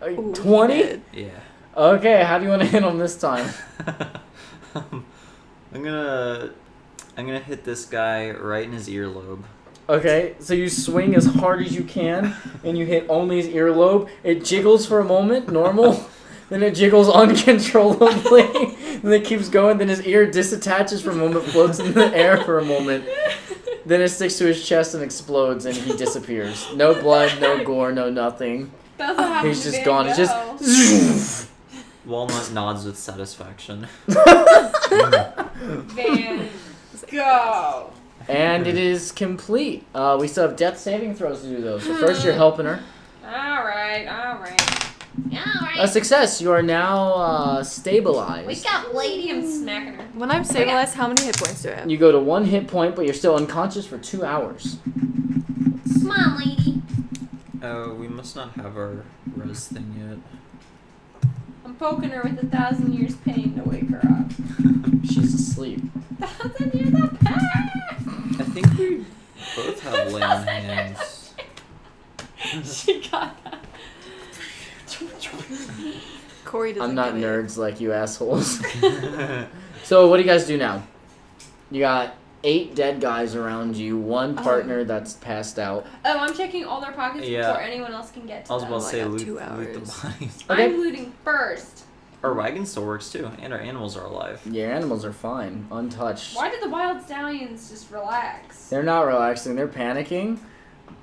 Ooh, 20? shit. Yeah. Okay, how do you want to hit him this time? I'm gonna hit this guy right in his earlobe. Okay, so you swing as hard as you can, and you hit only his earlobe. It jiggles for a moment, normal. Then it jiggles uncontrollably, and then it keeps going. Then his ear disattaches for a moment, floats in the air for a moment. Then it sticks to his chest and explodes, and he disappears. No blood, no gore, no nothing. That's what happened He's to just Van gone. It's Gogh. just. Walnut nods with satisfaction. Van Gogh. And it is complete. We still have death saving throws to do, though. So first, you're helping her. Alright. A success. You are now stabilized. Wake up, lady. I'm smacking her. When I'm stabilized, how many hit points do I have? You go to 1 hit point, but you're still unconscious for 2 hours. Come on, lady. Oh, we must not have our res thing yet. I'm poking her with 1,000 years pain to wake her up. She's asleep. 1,000 years of pain. I think we both have lay on hands. She got that. Corey doesn't I'm not get it. nerds like you assholes. So what do you guys do now? You got 8 dead guys around you, one partner that's passed out. Oh, I'm checking all their pockets Yeah. before anyone else can get to I was them. about to say got loot 2 the hours. bodies. Okay. I'm looting first. Our wagon still works too, and our animals are alive. Your animals are fine, untouched. Why did the wild stallions just relax? They're not relaxing, they're panicking.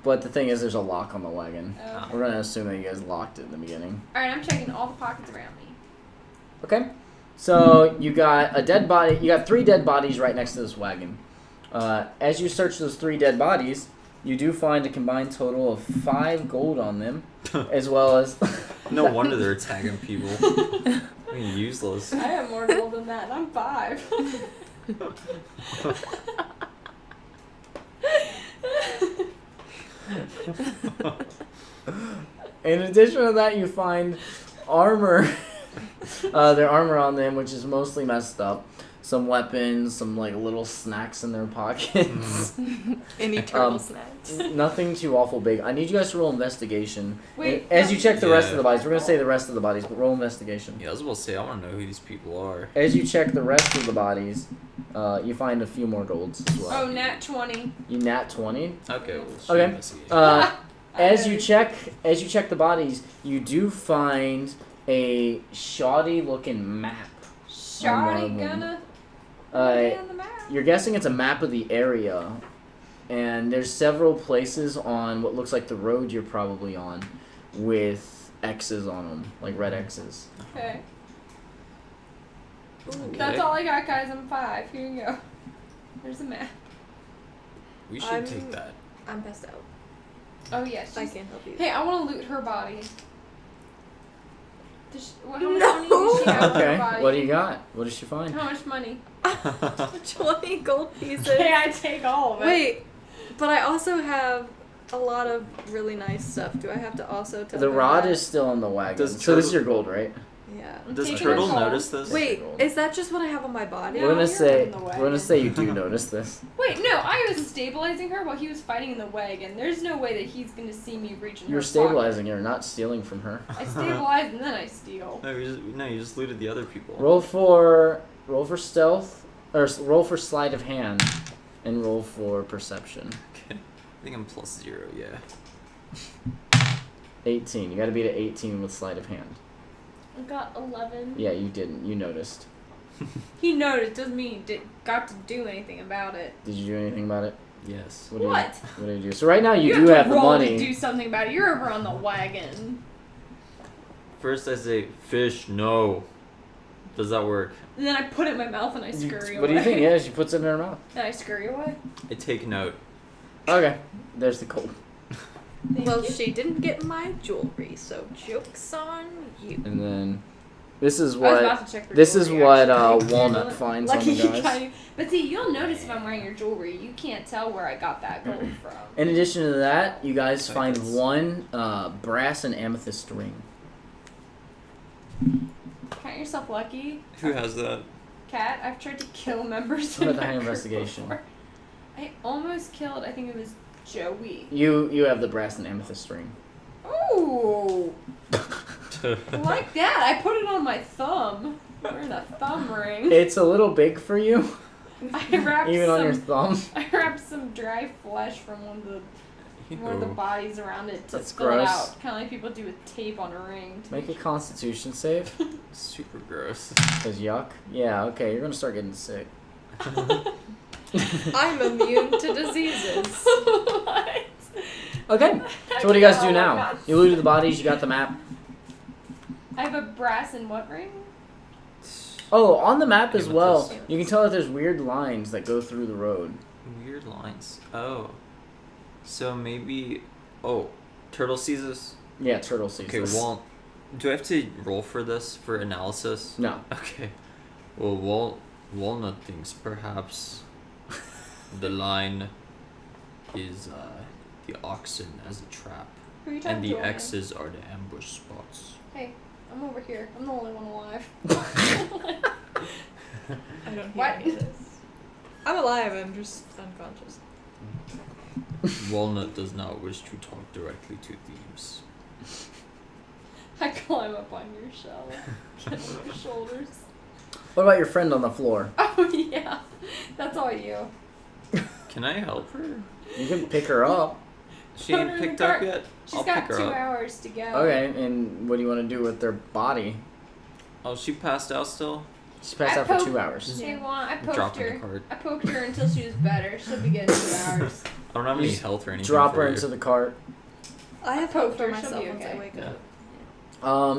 But the thing is, there's a lock on the wagon. Okay. We're gonna assume that you guys locked it in the beginning. Alright, I'm checking all the pockets around me. Okay. So you got a dead body. You got 3 dead bodies right next to this wagon. As you search those 3 dead bodies, you do find a combined total of 5 gold on them, as well as. No wonder they're attacking people. I mean, useless. I have more gold than that, and I'm 5. In addition to that, you find armor. Their armor on them, which is mostly messed up. Some weapons, some like little snacks in their pockets. Any turtle snacks. Nothing too awful big. I need you guys to roll investigation. Wait, And as you check the rest of Yeah. the bodies, we're gonna say the rest of the bodies, but roll investigation. Yeah, I was about to say, I want to know who these people are. As you check the rest of the bodies, you find a few more golds as well. Oh, nat 20. You nat 20. Okay, well, Okay. investigate. As you check the bodies, you do find a shoddy looking map. Shoddy on them. gonna Uh, be on the map. You're guessing it's a map of the area, and there's several places on what looks like the road you're probably on with X's on them, like red X's. Okay. Okay. That's all I got, guys. I'm 5. Here you go. There's a map. We should I'm- take that. I'm passed out. Oh, yes. I can't help you. Hey, I want to loot her body. How much No. money does she have in her Okay, body? what do you got? What does she find? How much money? 20 gold pieces. Okay, I take all of it. Wait, but I also have a lot of really nice stuff. Do I have to also tell The her rod that? is still on the wagon. Does So this is turtle- your gold, right? Yeah. I'm Does taking Turtle it all. notice this? Wait, gold. is that just what I have on my body? No, we're gonna you're say in the we're gonna wagon. say you do notice this. Wait, no, I was stabilizing her while he was fighting in the wagon. There's no way that he's gonna see me reaching You're her stabilizing her, not stealing from her. pocket. I stabilize and then I steal. No, you just looted the other people. Roll for stealth, or roll for sleight of hand, and roll for perception. Okay. I think I'm +0, yeah. 18. You got to beat an 18 with sleight of hand. I got 11. Yeah, you didn't. You noticed. He noticed, doesn't mean he got to do anything about it. Did you do anything about it? Yes. What? What? What did you do? So right now you, have do to have the roll to money. do something about it. You're over on the wagon. First I say, fish, no. Does that work? And then I put it in my mouth and I scurry away. What do you think? Yeah, she puts it in her mouth. Then I scurry away. I take note. Okay, there's the gold. Thank Well, you. she didn't get my jewelry, so joke's on you. And then this is I was what about to check her this is jewelry, what actually. Walnut finds on Lucky the you guys. got it. But see, you'll notice if I'm wearing your jewelry, you can't tell where I got that gold from. In addition to that, you guys I find guess. one brass and amethyst ring. Count yourself lucky. Who has that? Cat, I've tried to kill members What of about the my high group investigation? before. I almost killed, I think it was Joey. You have the brass and amethyst ring. Ooh, like that. I put it on my thumb. I'm wearing a thumb ring. It's a little big for you, I wrapped even some. on your thumb. I wrapped some dry flesh from one of the Ew. bodies around it to That's fill it gross. out, kind of like people do with tape on a ring. to Make a Constitution save. Super gross. Cause yuck. Yeah. Okay, you're gonna start getting sick. I'm immune to diseases. What? Okay. So what do you guys do now? You looted the bodies. You got the map. I have a brass and what ring? Oh, on the map as well, Amethyst. you can tell that there's weird lines that go through the road. Weird lines. Oh. So maybe... Oh. Turtle sees us? Yeah, turtle sees Okay, this. well... Do I have to roll for this, for analysis? No. Okay. Well, Walnut thinks perhaps the line is the oxen as a trap. Who are you talking And to? the old man? X's are the ambush spots. Hey, I'm over here. I'm the only one alive. I don't hear What? any of this. I'm alive, I'm just unconscious. Walnut does not wish to talk directly to thieves. I climb up on your shell, get on your shoulders. What about your friend on the floor? Oh yeah, that's all you. Can I help her? You can pick her up. She Put ain't her in the picked up cart. yet. She's I'll got pick her 2 up. hours to go. Okay, and what do you want to do with their body? Oh, she passed out still? She's passed I out for poked- 2 hours. I poked Drop in the her. cart. I poked her until she was better. She'll be good in 2 hours. I don't have any Just health or anything. Drop for her you. into the cart. I have poked hope for her, she'll myself be once I okay. wake Yeah. up.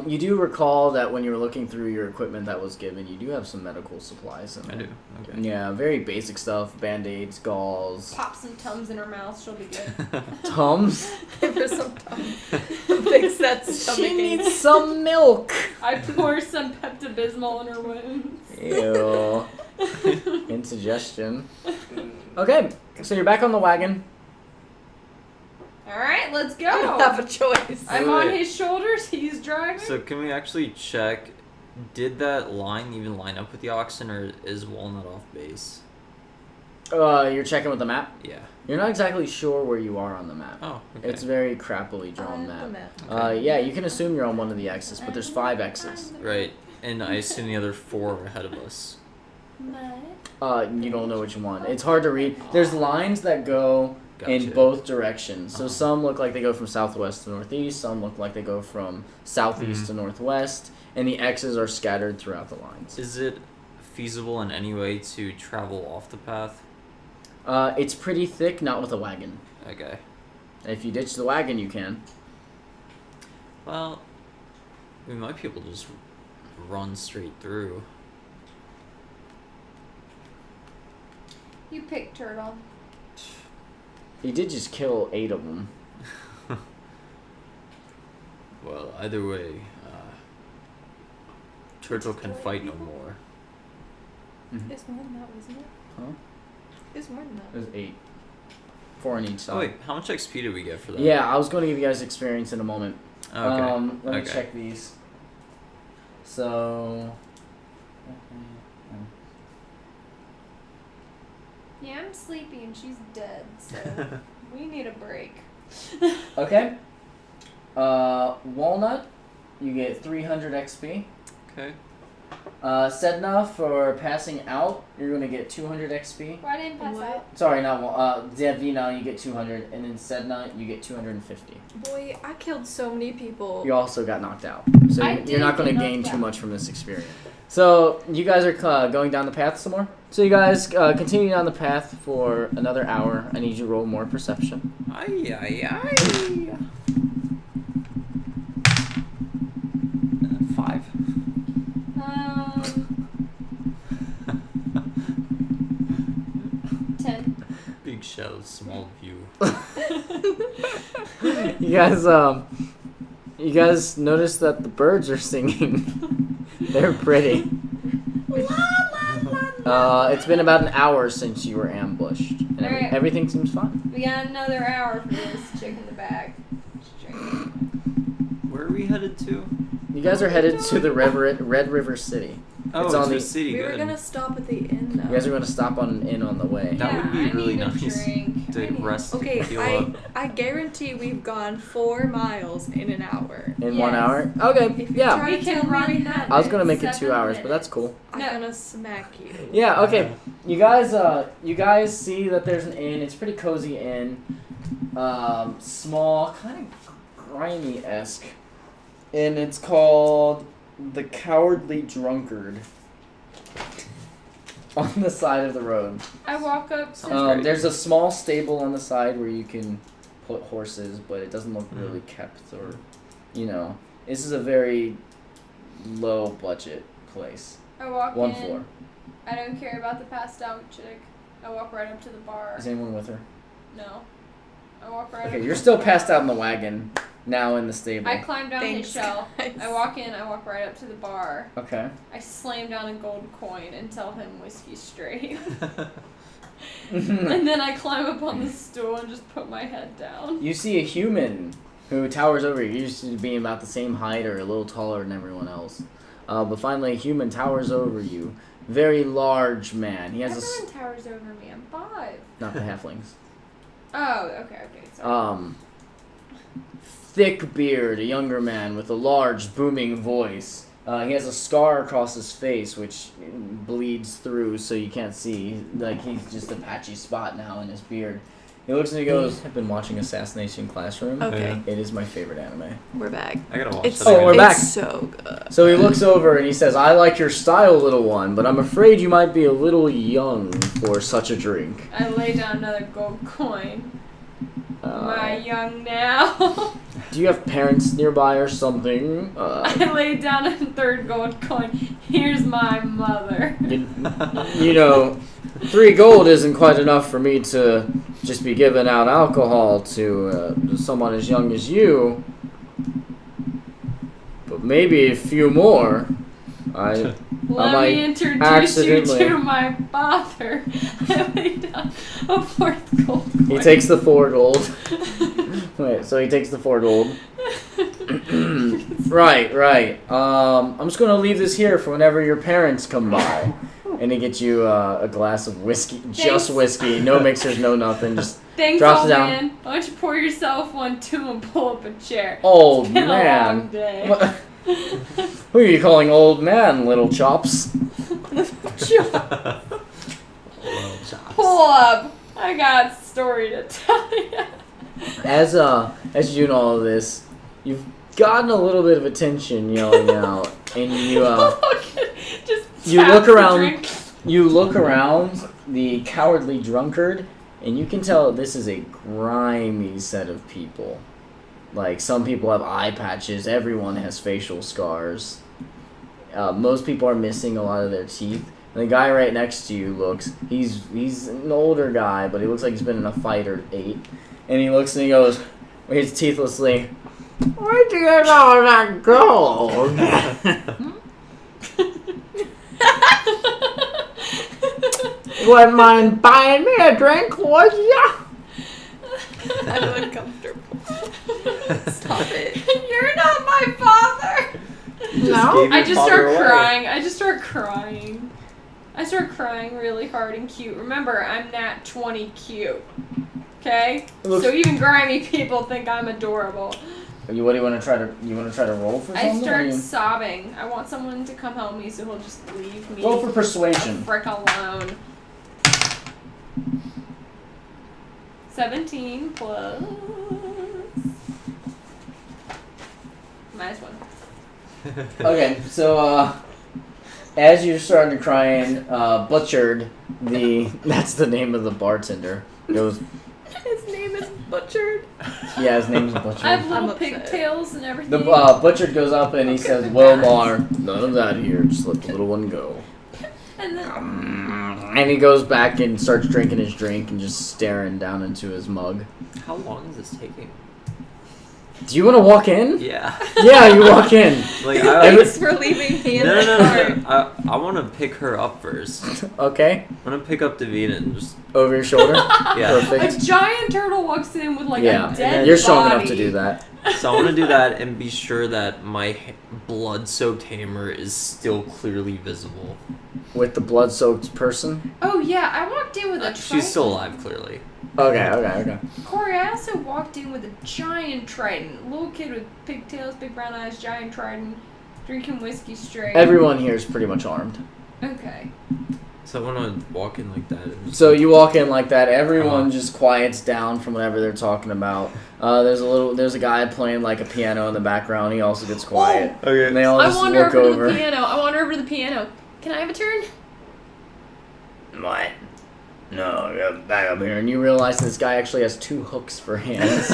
You do recall that when you were looking through your equipment that was given, you do have some medical supplies in I there. do. Okay. Yeah, very basic stuff. Band-aids, gauze, Pop some Tums in her mouth. She'll be good. Tums. Give her some time. Fix that stomach. She needs some milk. I pour some Pepto-Bismol in her wounds. Ew. Indigestion. Okay, so you're back on the wagon. All right, let's go. I don't have a choice. I'm Wait. on his shoulders. He's driving. So can we actually check? Did that line even line up with the oxen, or is Walnut off base? You're checking with the map. Yeah. You're not exactly sure where you are on the map. Oh, okay. It's very crappily drawn I have map. the map. Yeah, you can assume you're on one of the X's, but there's 5 X's. Right, and I assume the other 4 are ahead of us. You don't know which one. It's hard to read. There's lines that go in Gotcha. both directions. So Uh-huh. some look like they go from southwest to northeast, some look like they go from southeast Mhm. to northwest, and the X's are scattered throughout the lines. Is it feasible in any way to travel off the path? It's pretty thick, not with a wagon. Okay. If you ditch the wagon, you can. Well, we might be able to just run straight through. You pick Turtle. You did just kill 8 of them. Well, either way, Turtle can fight no more. It's more than that, wasn't it? Huh? It's more than that. There's 8. 4 on each side. Oh wait, how much XP did we get for that? Yeah, I was going to give you guys experience in a moment. Okay. Let me Okay. check these. So. Yeah, I'm sleepy and she's dead, so we need a break. Okay. Walnut, you get 300 XP. Okay. Sedna, for passing out, you're going to get 200 XP. Why didn't pass What? out? Sorry, not Davina, you get 200, and then Sedna, you get 250. Boy, I killed so many people. You also got knocked out, so I you're did not going get to gain knocked too out. much from this experience. So you guys are going down the path some more. So you guys continue down the path for another hour. I need you to roll more perception. Aye, aye, aye. 5. 10. Big shell, small view. You guys notice that the birds are singing. They're pretty. It's been about an hour since you were ambushed, and Alright. everything seems fine. We got another hour for this chick in the bag. Where are we headed to? You guys are headed to the Red River City. Oh, It's it's on the the- city. We Good. were gonna stop at the inn though. You guys are going to stop on an inn on the way. That would be I really need a nice drink. to I need- rest Okay, and heal up. I guarantee we've gone 4 miles in an hour. In 1 Yes. hour? Okay, If you yeah. try We to can tell me run we that. had I was going to make it 7 2 hours, but that's minutes. cool. I'm No. gonna smack you. Yeah, okay. You guys see that there's an inn. It's a pretty cozy inn. Small, kind of grimy-esque. And it's called The Cowardly Drunkard. On the side of the road. I walk up to Sounds great. There's a small stable on the side where you can put horses, but it doesn't look really kept or, This is a very low budget place. I walk 1 in. floor. I don't care about the passed out chick. I walk right up to the bar. Is anyone with her? No. I walk right up Okay, to you're the still bar. passed out in the wagon. Now in the stable. I climb down his Thanks, shelf. guys. I walk in, I walk right up to the bar. Okay. I slam down a gold coin and tell him whiskey straight. Mm-hmm. And then I climb up on the stool and just put my head down. You see a human who towers over you, used to being about the same height or a little taller than everyone else. But finally, a human towers over you. Very large man. He has Everyone towers over me. I'm 5. not the halflings. Oh, okay, sorry. Thick beard, a younger man with a large, booming voice. He has a scar across his face, which bleeds through, so you can't see. Like, he's just a patchy spot now in his beard. He looks and he goes, I've been watching Assassination Classroom. Okay, It is my favorite anime. we're back. I gotta watch It's that. Oh, we're it's back. so good. So he looks over and he says, I like your style, little one, but I'm afraid you might be a little young for such a drink. I lay down another gold coin. Am I Uh, young now? do you have parents nearby or something? I laid down a third gold coin. Here's my mother. You know, 3 gold isn't quite enough for me to just be giving out alcohol to someone as young as you. But maybe a few more. Let might me introduce you accidentally- to my father. I laid down a 4th gold coin. He takes the 4 gold. Wait, so he takes the 4 gold. Right. I'm just gonna leave this here for whenever your parents come by. And he gets you a glass of whiskey, just Thanks. whiskey, no mixers, no nothing, just Thanks, drops old it down. man. Why don't you pour yourself one too and pull up a chair? old Been a long man. day. What- Who are you calling old man, little chops? Pull up. I got a story to tell you. As you know all of this, you've gotten a little bit of attention yelling out, and Just You tap look the around- drink. you look around the cowardly drunkard, and you can tell this is a grimy set of people. Like, some people have eye patches, everyone has facial scars. Most people are missing a lot of their teeth. And the guy right next to you he's an older guy, but he looks like he's been in a fight or 8. And he looks and he goes, he's teethlessly, where'd you get all that gold? You wouldn't mind buying me a drink, would ya? I'm uncomfortable. Stop it. You're not my father. No. I just start crying. I start crying really hard and cute. Remember, I'm nat 20 cute. Okay? Looks- So even grimy people think I'm adorable. What do you want to try to? You want to try to roll for something? I or start you- sobbing. I want someone to come help me, so he'll just leave me Roll for persuasion. frick alone. 17 plus -1. Okay, so as you're starting to crying, Butchered, that's the name of the bartender, goes, His name is Butchered. yeah, his name's I have Butchered. I'm little upset. pigtails and everything. The Butchered goes up and he says, well, Mar, none of that here, just let the little one go. and then And he goes back and starts drinking his drink and just staring down into his mug. How long is this taking? Do you want to walk in? Yeah. Yeah, you walk in. Like Thanks for leaving me in the car. I want to pick her up first. Okay, I want to pick up Davina and just over your shoulder. yeah. a Perfect. giant turtle walks in with like Yeah, a dead you're strong body. enough to do that. So I want to do that and be sure that my blood-soaked hammer is still clearly visible. With the blood-soaked person. Oh yeah, I walked in with a She's still alive, clearly. Okay. Corey, I also walked in with a giant trident. Little kid with pigtails, big brown eyes, giant trident, drinking whiskey straight. Everyone here is pretty much armed. Okay. So I want to walk in like that. And just So you walk in like that. Everyone just quiets down from whatever they're talking about. There's a guy playing like a piano in the background. He also gets quiet. Okay. And they all I just wander look over over. to the piano. Can I have a turn? What? No, get back up here. And you realize this guy actually has 2 hooks for hands.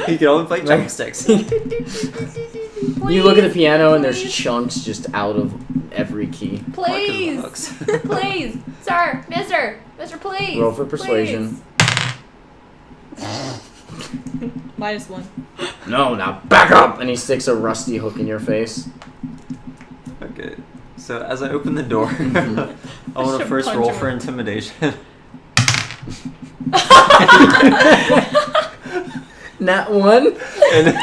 He can only play drumsticks. You look at the piano and there's chunks just out of every key. Please. Hooks. Please. Sir. Mister, please. Roll for persuasion. -1. No, now back up! And he sticks a rusty hook in your face. Okay. So as I open the door, I want to should first punch roll him. for intimidation. Nat 1? And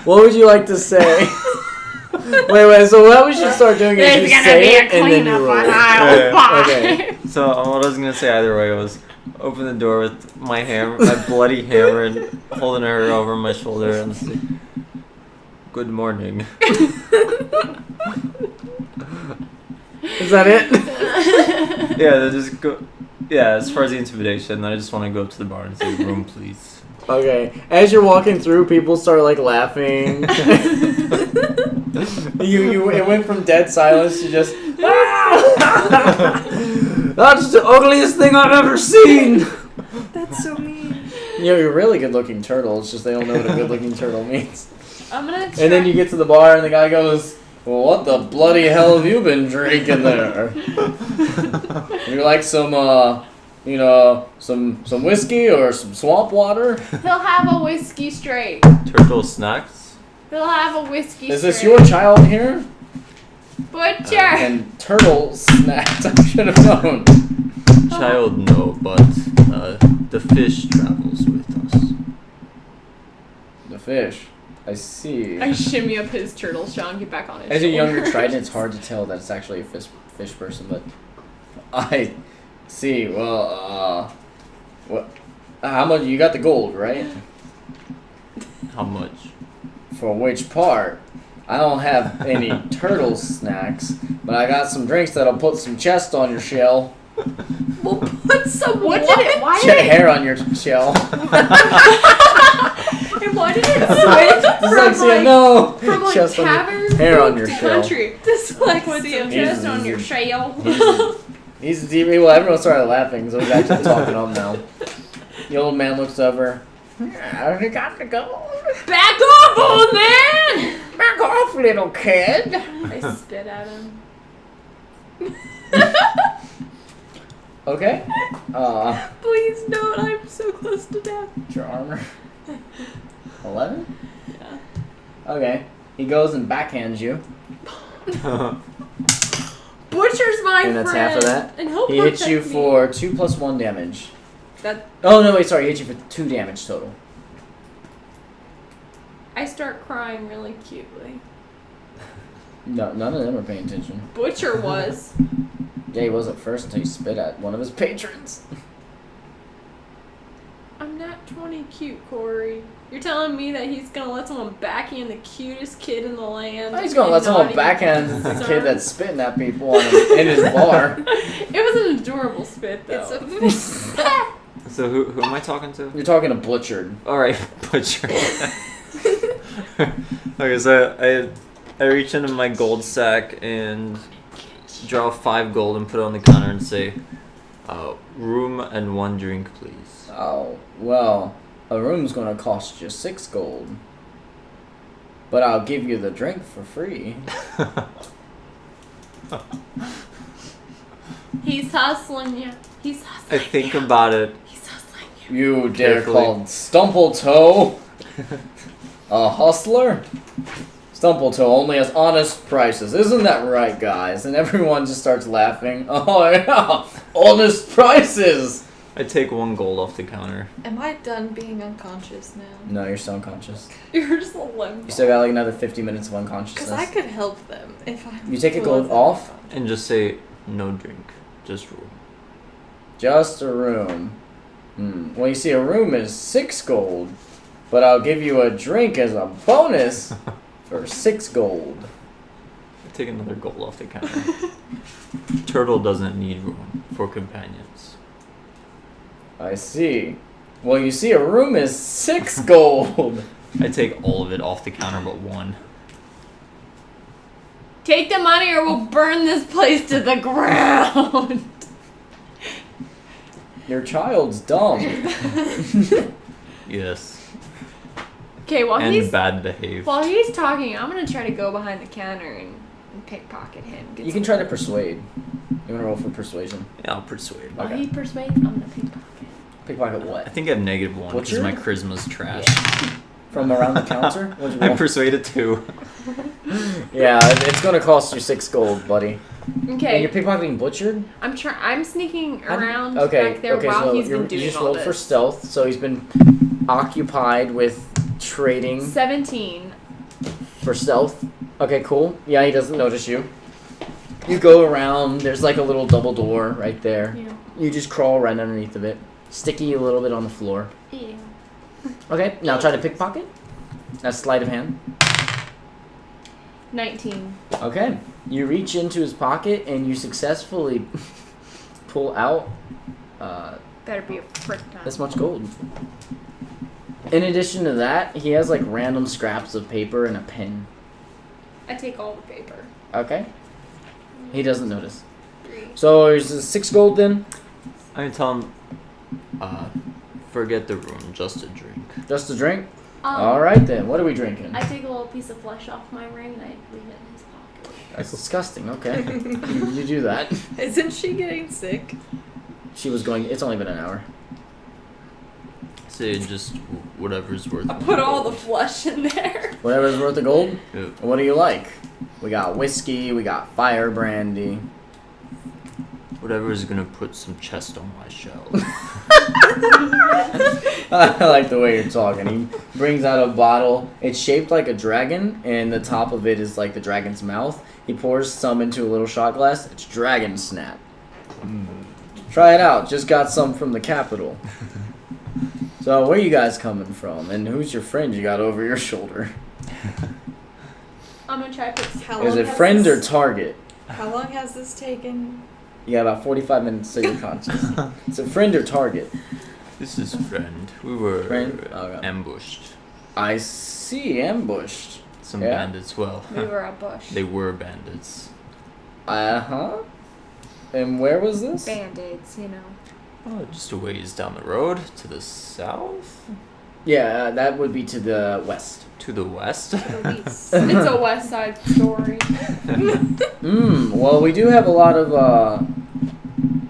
What would you like to say? Wait, so what we should start doing is There's you gonna say be a it and then you roll. Yeah. Okay. so what I was gonna say either way was open the door with my hammer, my bloody hammer, and holding her over my shoulder and see. Good morning. Is that it? Yeah, they just go. Yeah, as far as the intimidation, I just want to go up to the bar and say, "Room, please." Okay. As you're walking through, people start like laughing. It went from dead silence to just. That's the ugliest thing I've ever seen. That's so mean. You're a really good-looking turtle. It's just they don't know what a good-looking turtle means. I'm gonna try. And then you get to the bar, and the guy goes, "Well, what the bloody hell have you been drinking there? You like some, some whiskey or some swamp water? He'll have a whiskey straight. Turtle snacks. He'll have a whiskey Is straight. this your child here?" Butcher? And turtle snacks. I should have known. Child, no, but the fish travels with us. The fish. I see. I shimmy up his turtle shell and get back on his As a younger shoulders. trident, it's hard to tell that it's actually a fish person, but I see. Well, what? How much? You got the gold, right? How much? For which part? I don't have any turtle snacks, but I got some drinks that'll put some chest on your shell. We'll put some. What did it? Why did it? Hair on your shell. And why did it switch Just like, no. from like Chest on your- tavern hair on your to shell. country? This like with some Easy, chest on your easy. shell. He's well, everyone started laughing, so he's actually talking up now. The old man looks over. I got to go. Back off, old man! Back off, little kid. I spit at him. Okay. Please don't. I'm so close to death. What's your armor? 11? Yeah. Okay. He goes and backhands you. Butcher's my And that's friend. half of that. And he'll He hits protect you me. for 2 + 1 damage. That Oh, no, wait, sorry. He hits you for 2 damage total. I start crying really cutely. No, none of them are paying attention. Butcher was. Yeah, he was at first until you spit at one of his patrons. I'm not 20 cute, Corey. You're telling me that he's gonna let someone backhand the cutest kid in the land? He's gonna and let someone not even backhand the concerned? kid that's spitting at people on him in his bar. It was an adorable spit, though. it's a So who am I talking to? You're talking to Butchered. All right, butcher. Okay, so I reach into my gold sack and draw 5 gold and put it on the counter and say, "Room and 1 drink, please." Oh, well, a room's gonna cost you 6 gold. But I'll give you the drink for free. He's hustling you. He's I hustling think you. about it. He's hustling you. You dare Carefully. call Stumpletoe a hustler? Stumpletoe only has honest prices. Isn't that right, guys? And everyone just starts laughing. Oh, yeah. Honest prices. I take 1 gold off the counter. Am I done being unconscious now? No, you're still unconscious. You're just a limbo. You still got like another 50 minutes of Because unconsciousness. I could help them if I. You take a gold wasn't off? unconscious. And just say, "No drink, just room." Just a room. Well, you see, a room is 6 gold. But I'll give you a drink as a bonus for 6 gold. I take another gold off the counter. Turtle doesn't need room for companions. I see. Well, you see, a room is 6 gold. I take all of it off the counter but 1. Take the money or we'll burn this place to the ground. Your child's dumb. Yes. Okay, while And bad behaved. he's talking, I'm gonna try to go behind the counter and pickpocket him. Get You can some- try to persuade. You want to roll for persuasion? Yeah, I'll persuade. While Okay. he persuades, I'm gonna pickpocket. Pickpocket I what? think I have -1 because Butcher? my charisma's trash. From around the counter? What'd you I roll? persuaded 2. Yeah, it's gonna cost you 6 gold, buddy. And Okay, you're pickpocketing Butchered? I'm sneaking How do- around Okay, back there okay, while so he's been you doing just all rolled this. for stealth, so he's been occupied with trading 17. for stealth. Okay, cool. Yeah, he doesn't notice you. You go around, there's like a little double door right there. Yeah. You just crawl right underneath of it. Sticky a little bit on the floor. Yeah. Okay, now try to pickpocket. That's sleight of hand. 19. Okay. You reach into his pocket and you successfully pull out Better be a frick time. this much gold. In addition to that, he has like random scraps of paper and a pen. I take all the paper. Okay. He doesn't notice. 3. So there's 6 gold then? I tell him, forget the room, just a drink. Just a drink? Alright then. What are we drinking? I take a little piece of flesh off my ring and I leave it in his pocket. That's disgusting. Okay. you do that. Isn't she getting sick? She was going. It's only been an hour. Say just whatever's worth. I put all the flesh in there. Whatever's worth of gold? Yeah. What do you like? We got whiskey, we got fire brandy. Whatever is gonna put some chest on my shell. I like the way you're talking. He brings out a bottle. It's shaped like a dragon, and the top of it is like the dragon's mouth. He pours some into a little shot glass. It's dragon snap. Try it out. Just got some from the capital. So where you guys coming from? And who's your friend you got over your shoulder? I'm gonna try to put How Is long it has friend or this- target? How long has this taken? You got about 45 minutes to your conscious. It's a friend or target? This is friend. We were Friend? Okay. ambushed. I see, ambushed. Some Yeah. bandits. Well, We were a bush. they were bandits. Uh-huh. And where was this? Band-aids, you know. Oh, just a ways down the road to the south, Yeah, that would be to the west. to the west. It's a West Side Story. Well, we do have a lot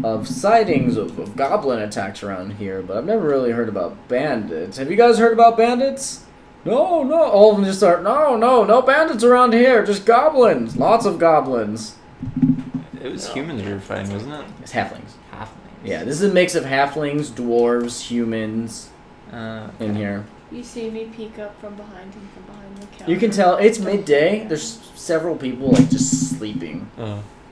of sightings of goblin attacks around here, but I've never really heard about bandits. Have you guys heard about bandits? No. All of them just start, no bandits around here, just goblins. Lots of goblins. It was humans we were fighting, wasn't it? It's halflings. Halflings. Yeah, this is a mix of halflings, dwarves, humans in here. You see me peek up from behind the counter. You can tell it's midday. There's several people like just sleeping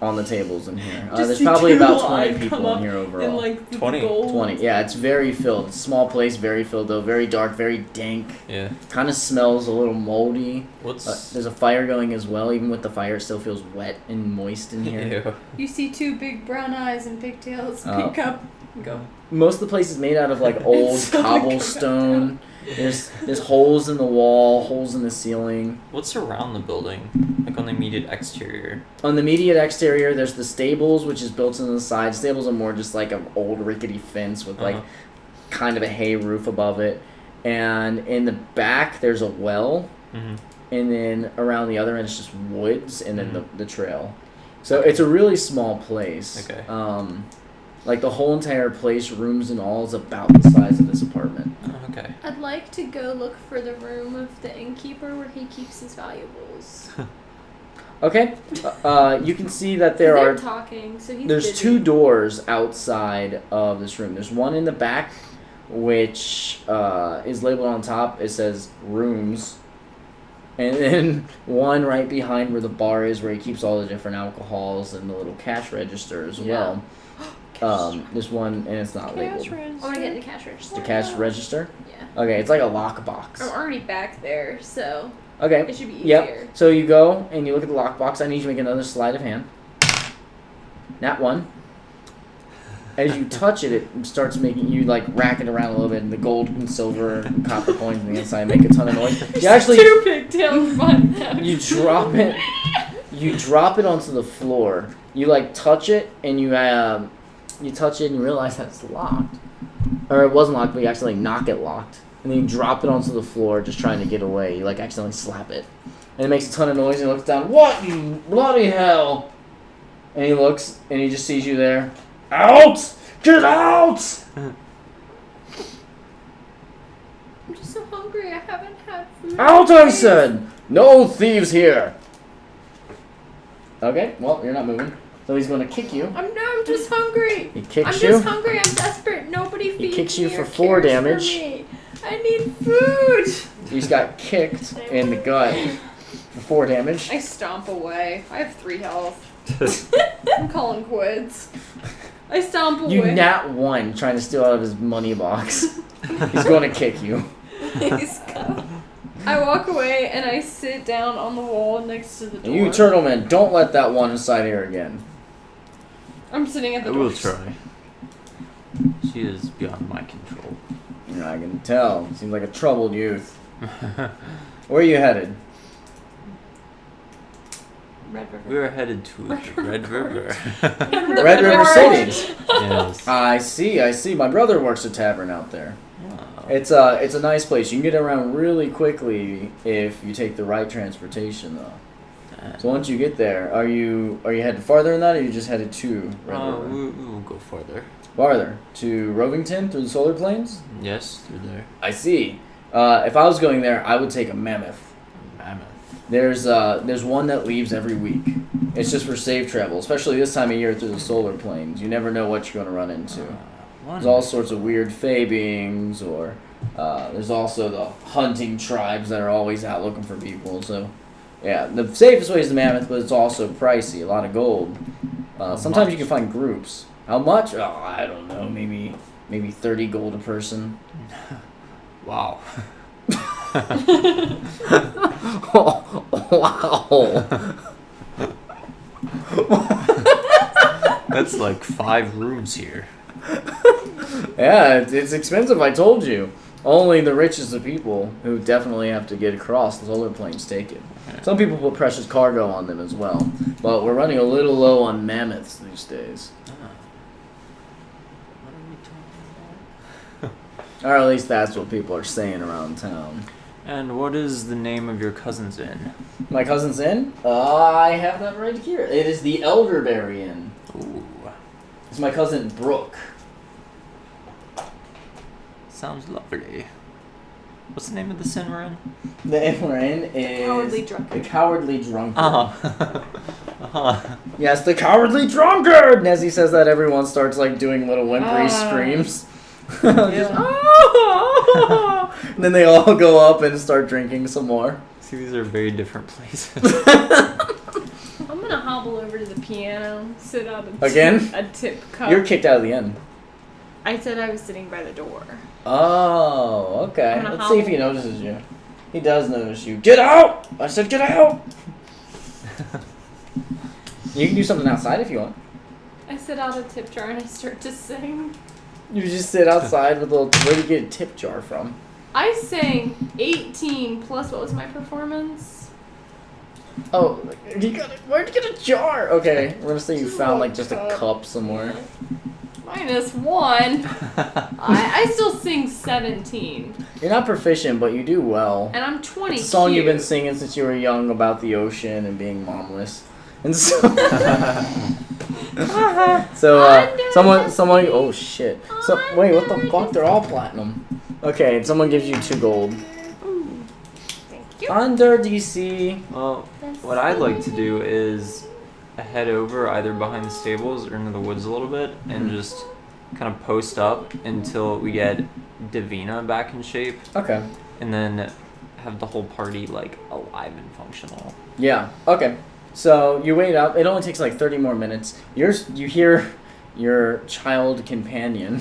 on the tables in here. Just There's see probably two about 20 eyes people come in up here And overall. like the 20. gold. 20. Yeah, it's very filled. It's a small place, very filled though. Very dark, very dank. Yeah. Kind of smells a little moldy. What's There's a fire going as well. Even with the fire, it still feels wet and moist in here. Ew. You see 2 big brown eyes and pigtails Oh. peek up and go. Most of the place is made out of like old It's so like- cobblestone. There's holes in the wall, holes in the ceiling. What's around the building? Like on the immediate exterior. On the immediate exterior, there's the stables, which is built into the side. Stables are more just like an old rickety fence with like kind of a hay roof above it. And in the back, there's a well. Mm-hmm. And then around the other end, it's just woods and then the trail. So it's a really small place. Okay. Like the whole entire place, rooms and all, is about the size of this apartment. Oh, okay. I'd like to go look for the room of the innkeeper where he keeps his valuables. Okay. You can see that They're there are... talking, so he's There's busy. 2 doors outside of this room. There's one in the back, which is labeled on top. It says rooms. And then one right behind where the bar is, where he keeps all the different alcohols and the little cash register as well. There's one, and it's not labeled. I want to get in the cash register. The cash register? Yeah. Okay, it's like a lockbox. I'm already back there, so Okay. it should be easier. Yep. So you go and you look at the lockbox. I need you to make another sleight of hand. Nat 1. As you touch it, it starts making you like rack it around a little bit, and the gold and silver and copper coins on the inside make a ton of noise. You actually 2 pigtails behind them. you drop it. You drop it onto the floor. You like touch it, and you touch it, and you realize that it's locked, or it wasn't locked, but you accidentally knock it locked, and then you drop it onto the floor, just trying to get away. You like accidentally slap it, and it makes a ton of noise. And he looks down. What in bloody hell? And he looks, and he just sees you there. Out! Get out! I'm just so hungry. I haven't had food. Out! I said. No thieves here. Okay. Well, you're not moving, so he's going to kick you. I'm just hungry. He kicks I'm you. just hungry. I'm desperate. Nobody feeds kicks you me for or 4 cares damage. For me. I need food. You just got kicked in the gut for 4 damage. I stomp away. I have 3 health. I'm calling quits. I stomp away. You nat 1 trying to steal out of his money box. He's going to kick you. He's go. I walk away and I sit down on the wall next to the door. You turtlemen, don't let that one inside here again. I'm sitting at I the door. will try. She is beyond my control. Yeah, I can tell. Seems like a troubled youth. Where are you headed? Red River. We are headed to the Red River. Red River City. Yes. I see. My brother works a tavern out there. Oh. It's a nice place. You can get around really quickly if you take the right transportation, though. So once you get there, are you headed farther than that, or are you just headed to Red River? We will go farther. Farther to Rovington through the solar plains. Yes, through there. I see. If I was going there, I would take a mammoth. Mammoth. There's one that leaves every week. It's just for safe travel, especially this time of year through the solar plains. You never know what you're going to run into. There's all sorts of weird fae beings, or there's also the hunting tribes that are always out looking for people. So, yeah, the safest way is the mammoth, but it's also pricey, a lot of gold. Sometimes you can find groups. How much? Oh, I don't know. Maybe 30 gold a person. Wow. Wow. That's like 5 rooms here. Yeah, it's expensive, I told you. Only the richest of people who definitely have to get across the solar planes take it. Some people put precious cargo on them as well. But we're running a little low on mammoths these days. What are we talking about? Or at least that's what people are saying around town. And what is the name of your cousin's inn? My cousin's inn? I have that right here. It is the Elderberry Inn. Ooh. It's my cousin Brooke. Sounds lovely. What's the name of the inn we're in? The inn we're in is Cowardly Drunkard. The Cowardly Drunkard. Uh-huh. Yes, the Cowardly Drunkard! Nezzy says that everyone starts like doing little whimpery screams. Just, "Ah!" And then they all go up and start drinking some more. See, these are very different places. I'm gonna hobble over to the piano, sit out Again? a tip cup. You're kicked out of the inn. I said I was sitting by the door. Oh, okay. I'm gonna Let's see if he hobble. notices you. He does notice you. Get out! I said get out! You can do something outside if you want. I sit out a tip jar and I start to sing. You just sit outside with a little. Where do you get a tip jar from? I sang 18 plus what was my performance? Oh, where'd you get a jar? Okay, we're gonna say you found like just a cup somewhere. -1. I still sing 17. You're not proficient, but you do well. And I'm 20. It's a song you've been singing since you were young about the ocean and being momless. And so, someone. Oh shit! So wait, what the fuck? They're all platinum. Okay, and someone gives you 2 gold. Thank you. Under DC. Well, what I'd like to do is head over either behind the stables or into the woods a little bit and just kind of post up until we get Davina back in shape, Okay. and then have the whole party like alive and functional. Yeah. Okay. So you wait up. It only takes like 30 more minutes. You hear your child companion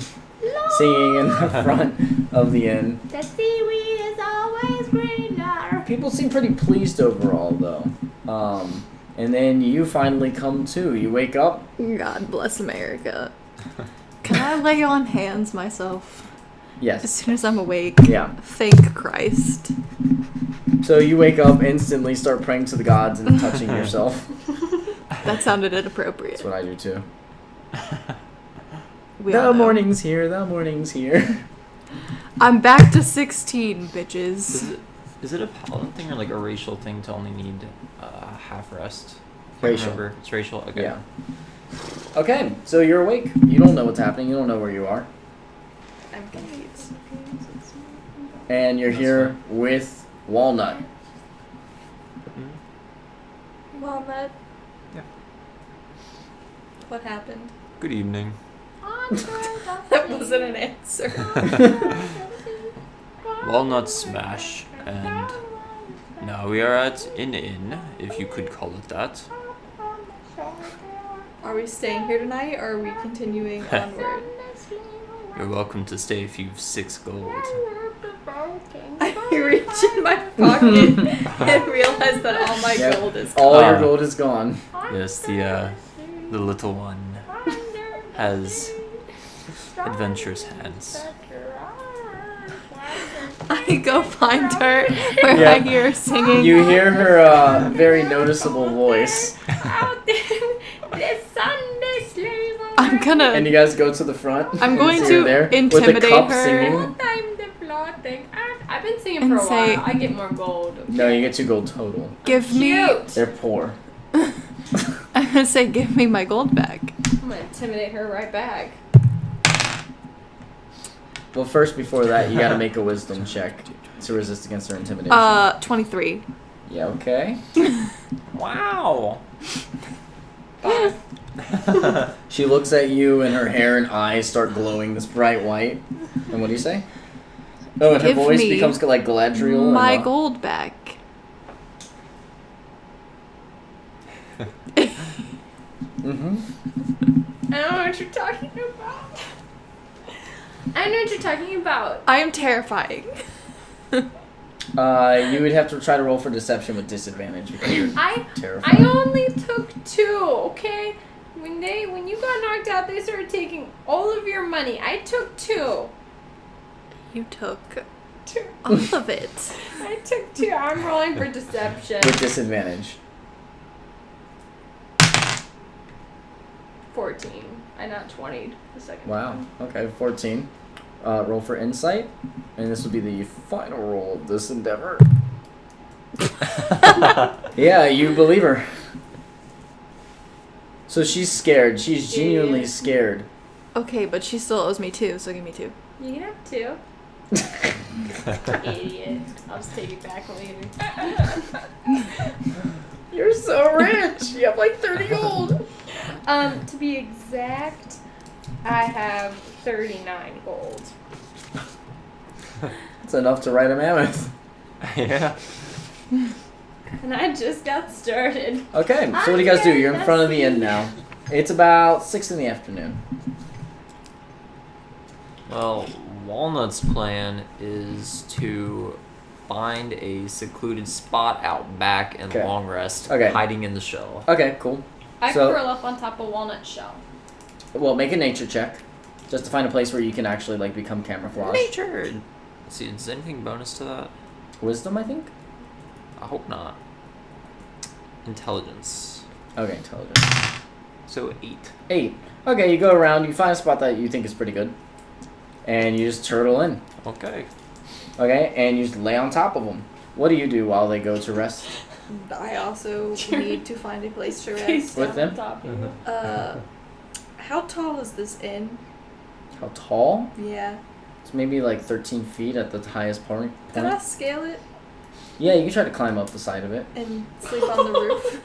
singing in the front of the inn. The seaweed is always greener. People seem pretty pleased overall, though. And then you finally come to. You wake up. God bless America. Can I lay on hands myself as Yes. soon as I'm awake? Yeah. Thank Christ. So you wake up instantly, start praying to the gods and touching yourself. That sounded inappropriate. That's what I do too. We all The know. morning's here. The morning's here. I'm back to 16, bitches. Is it a paladin thing or like a racial thing to only need half rest? Can't Racial. remember. It's racial. Okay. Yeah. Okay, so you're awake. You don't know what's happening. You don't know where you are. I'm confused. And you're here with Walnut. Walnut. Yeah. What happened? Good evening. That wasn't an answer. Walnut Smash, and now we are at an inn, if you could call it that. Are we staying here tonight or are we continuing onward? You're welcome to stay if you've 6 gold. I reach in my pocket and realize that all my Yep. gold is All gone. your gold is gone. Yes, the little one has adventurous hands. I go find her where Yeah. I hear her singing. You hear her very noticeable voice, Out there, the Sunday slave. I'm gonna. and you guys go to the front. I'm and going see her to there with intimidate the cup her. singing. Time the floating. I've been singing And for a say- while. I get more gold. No, you get 2 gold total. Give me. Cute. They're poor. I'm gonna say, give me my gold back. I'm gonna intimidate her right back. Well, first, before that, you gotta make a wisdom check to resist against her intimidation. 23. Yeah, okay. Wow. She looks at you, and her hair and eyes start glowing this bright white. And what do you say? Oh, and her Give voice me becomes like Galadriel. and, My gold back. Mm-hmm. I don't know what you're talking about. I know what you're talking about. I am terrifying. You would have to try to roll for deception with disadvantage because you're I terrified. only took 2, okay? When you got knocked out, they started taking all of your money. I took 2. You took 2. all of it. I took 2. I'm rolling for deception. With disadvantage. 14. I not 20 the second Wow. time. Okay, 14. Roll for insight, and this will be the final roll of this endeavor. Yeah, you believe her. So she's scared. She's genuinely Yeah. scared. Okay, but she still owes me 2, so give me 2. You can have 2. Idiot. I'll just take it back later. You're so rich. You have like 30 gold. To be exact, I have 39 gold. It's enough to ride a mammoth. Yeah. And I just got started. Okay, so what do you guys do? You're in front of the inn now. It's about 6 in the afternoon. Well, Walnut's plan is to find a secluded spot out back and Okay. long rest, Okay. hiding in the shell. Okay, cool. I So- curl up on top of walnut shell. Well, make a nature check. Just to find a place where you can actually like become camouflaged. Nature. See, is anything bonus to that? Wisdom, I think? I hope not. Intelligence. Okay, intelligence. So 8. 8. Okay, you go around, you find a spot that you think is pretty good. And you just turtle in. Okay. Okay, and you just lay on top of them. What do you do while they go to rest? I also need to find a place to Face rest. With down them? on top of you. How tall is this inn? How tall? Yeah. It's maybe like 13 feet at the highest point. Can I scale it Yeah, you can try to climb up the side of it. and sleep on the roof?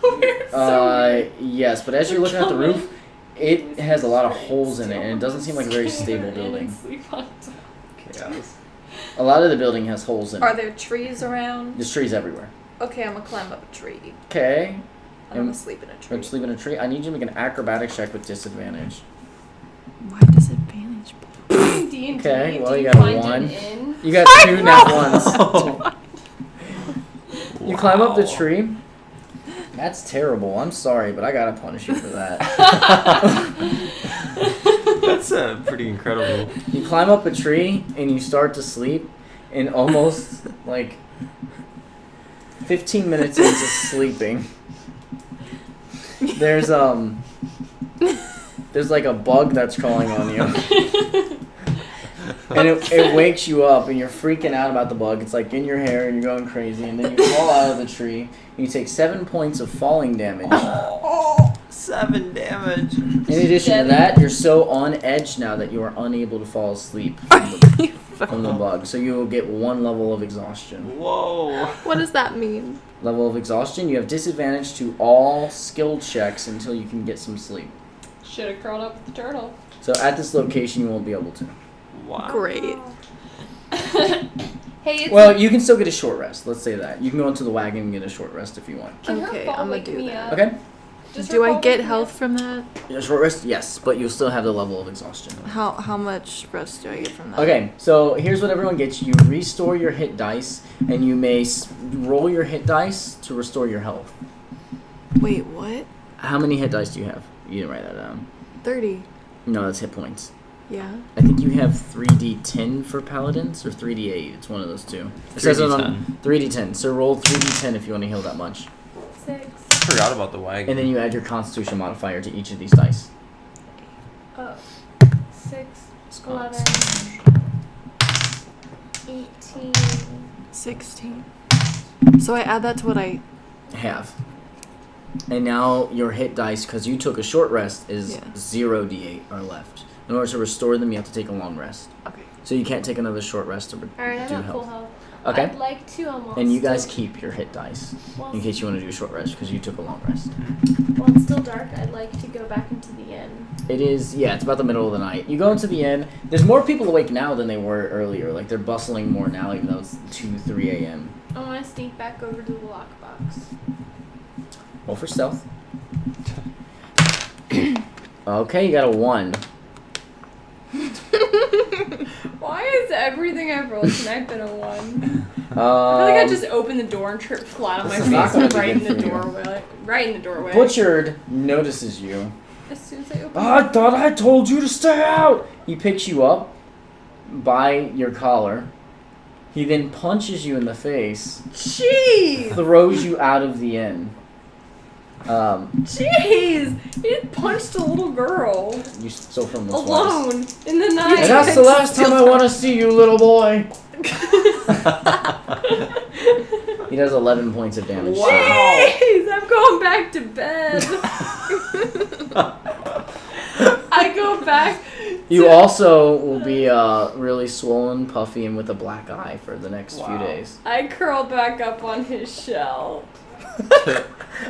We're so Yes, but as you're looking at the roof, it has a lot of holes in it, and it doesn't seem like a very stable building. Sleep on top. Chaos. A lot of the building has holes in Are it. there trees around? There's trees everywhere. Okay, I'm gonna climb up a tree. Okay, I'm gonna sleep in a tree. let's sleep in a tree. I need you to make an acrobatics check with disadvantage. Why disadvantage? D&D, Okay, well, do you you got a find 1. an inn? You got 2 nat ones. You climb up the Wow. tree. That's terrible. I'm sorry, but I gotta punish you for that. That's pretty incredible. You climb up a tree and you start to sleep, and almost like 15 minutes into sleeping, there's like a bug that's crawling on you. And it wakes you up, and you're freaking out about the bug. It's like in your hair, and you're going crazy. And then you fall out of the tree, and you take 7 points of falling damage. Oh, 7 damage. In addition to that, you're so on edge now that you are unable to fall asleep from the bug. So you will get 1 level of exhaustion. Whoa. What does that mean? Level of exhaustion, you have disadvantage to all skill checks until you can get some sleep. Should have curled up with the turtle. So at this location, you won't be able to. Wow. Great. Hey, it's Well, you can still get a short rest. Let's say that. You can go into the wagon and get a short rest if you want. Can her Okay, fall I'ma wake do me that. up? Okay? Just Do I recall get the- health from that? A short rest, yes, but you'll still have the level of exhaustion. How much rest do I get from that? Okay, so here's what everyone gets. You restore your hit dice, and you may roll your hit dice to restore your health. Wait, what? How many hit dice do you have? You didn't write that down. 30. No, that's hit points. Yeah. I think you have 3d10 for paladins, or 3d8. It's one of those two. It says it on 3d10. So roll 3d10 if you want to heal that much. 6. I forgot about the wagon. And then you add your constitution modifier to each of these dice. 6. 11. 18. 16. So I add that to what I... Have. And now your hit dice, because you took a short rest, is Yeah. 0d8 are left. In order to restore them, you have to take a long rest. Okay. So you can't take another short rest to Alright, I'm do at full health. health. Okay? I'd like to almost. And you guys keep your hit dice Well, in case you want to do a short rest, because you took a long rest. while it's still dark, I'd like to go back into the inn. It is, yeah, it's about the middle of the night. You go into the inn. There's more people awake now than they were earlier. Like, they're bustling more now, even though it's 2, 3 a.m. I want to sneak back over to the lockbox. Roll for stealth. Okay, you got a 1. Why is everything I've rolled tonight been a 1? I feel like I just opened the door and tripped flat on my this is not face gonna be right in good the for you. doorway. Right in the doorway. Butchered notices you. As soon as I open I thought I told you to stay out! He picks you up by your collar. He then punches you in the face, Jeez! throws you out of the inn. Jeez! He just punched a little girl. You still from the twice. Alone. In the night. And that's the last time I want to see you, little boy. He does 11 points of damage. Jeez! I'm going back to bed. I go back. You also will be really swollen, puffy, and with a black eye for the next few days. I curl back up on his shell.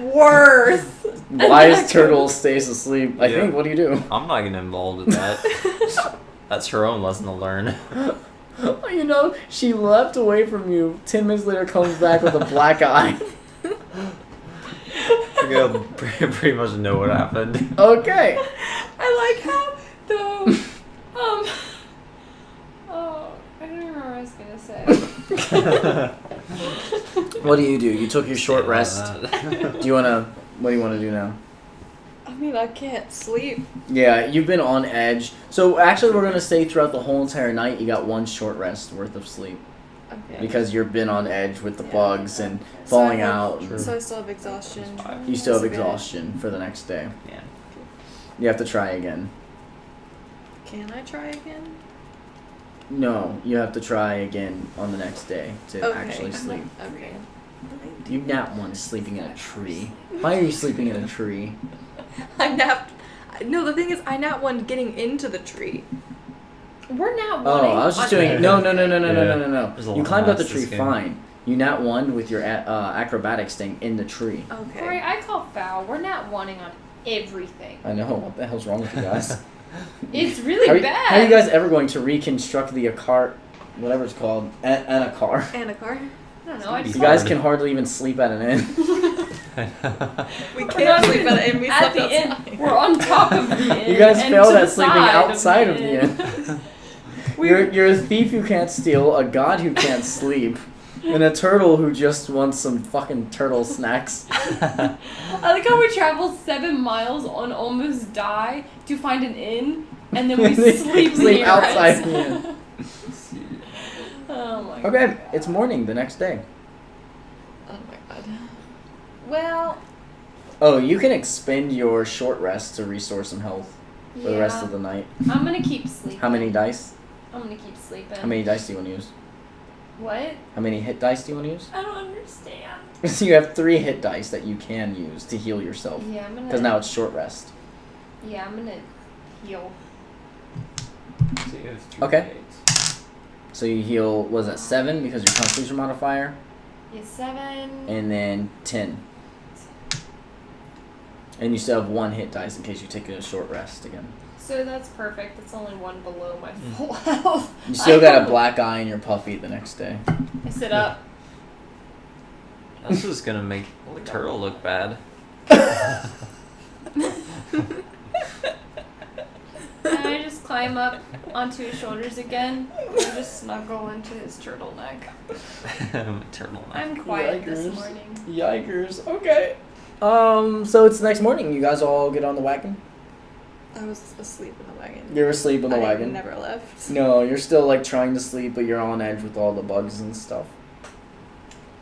Worse. Wise turtle stays asleep. I Yeah. think. What do you do? I'm not getting involved in that. That's her own lesson to learn. You know, she left away from you. 10 minutes later, comes back with a black eye. You pretty much know what happened. Okay. I like how the oh, I don't remember what I was gonna say. What do? You took your short rest. Do you wanna? What do you want to do now? I mean, I can't sleep. Yeah, you've been on edge. So actually, we're gonna say throughout the whole entire night, you got 1 short rest worth of sleep Okay. because you've been on edge with the Yeah. bugs and So falling I have- out. True. So I still have exhaustion. You still have That's good. exhaustion for the next day. Yeah. You have to try again. Can I try again? No, you have to try again on the next day to Okay. actually sleep. Okay. You nap one sleeping in a tree. Why are you sleeping in a tree? I napped. No, the thing is, I napped one getting into the tree. We're now Oh, wanting. I was just doing no. There's a You lot climbed of up the maths tree this game. fine. You nat one with your acrobatics thing in the tree. Okay. Corey, I call foul. We're not wanting on everything. I know. What the hell's wrong with you guys? It's really how, bad. how are you guys ever going to reconstruct the Anakar, whatever it's called, Anakar? Anakar. I don't know. I just You guys hard. can hardly even sleep at an inn. We We're can't not sleep even at it, and we at slept the outside. inn. We're on top of the inn. You guys and failed to at the sleeping side outside of the inn. You're a thief who can't steal, a god who can't sleep, and a turtle who just wants some fucking turtle snacks. I like how we traveled 7 miles and almost die to find an inn, and then we sleep near outside it. the inn. Oh my Okay, god. it's morning the next day. Oh my god. Well, Oh, you can expend your short rest to restore some health for the rest of the night. I'm gonna keep sleeping. How many dice? I'm gonna keep sleeping. How many dice do you want to use? What? How many hit dice do you want to use? I don't understand. So you have 3 hit dice that you can use to heal yourself. Yeah, I'm gonna. Because now it's short rest. Yeah, I'm gonna heal. Okay. So you heal, was that 7 because your constitution modifier? Yeah, 7. And then 10. And you still have 1 hit dice in case you take a short rest again. So that's perfect. It's only 1 below my full health. You still got a black eye and you're puffy the next day. I sit up. This is gonna make the turtle look bad. And I just climb up onto his shoulders again and just snuggle into his turtleneck. Turtleneck. I'm quiet this Yikers. morning. Yikers. Okay. So it's the next morning. You guys all get on the wagon. I was asleep in the wagon. You're asleep in the I wagon. never left. No, you're still like trying to sleep, but you're on edge with all the bugs and stuff.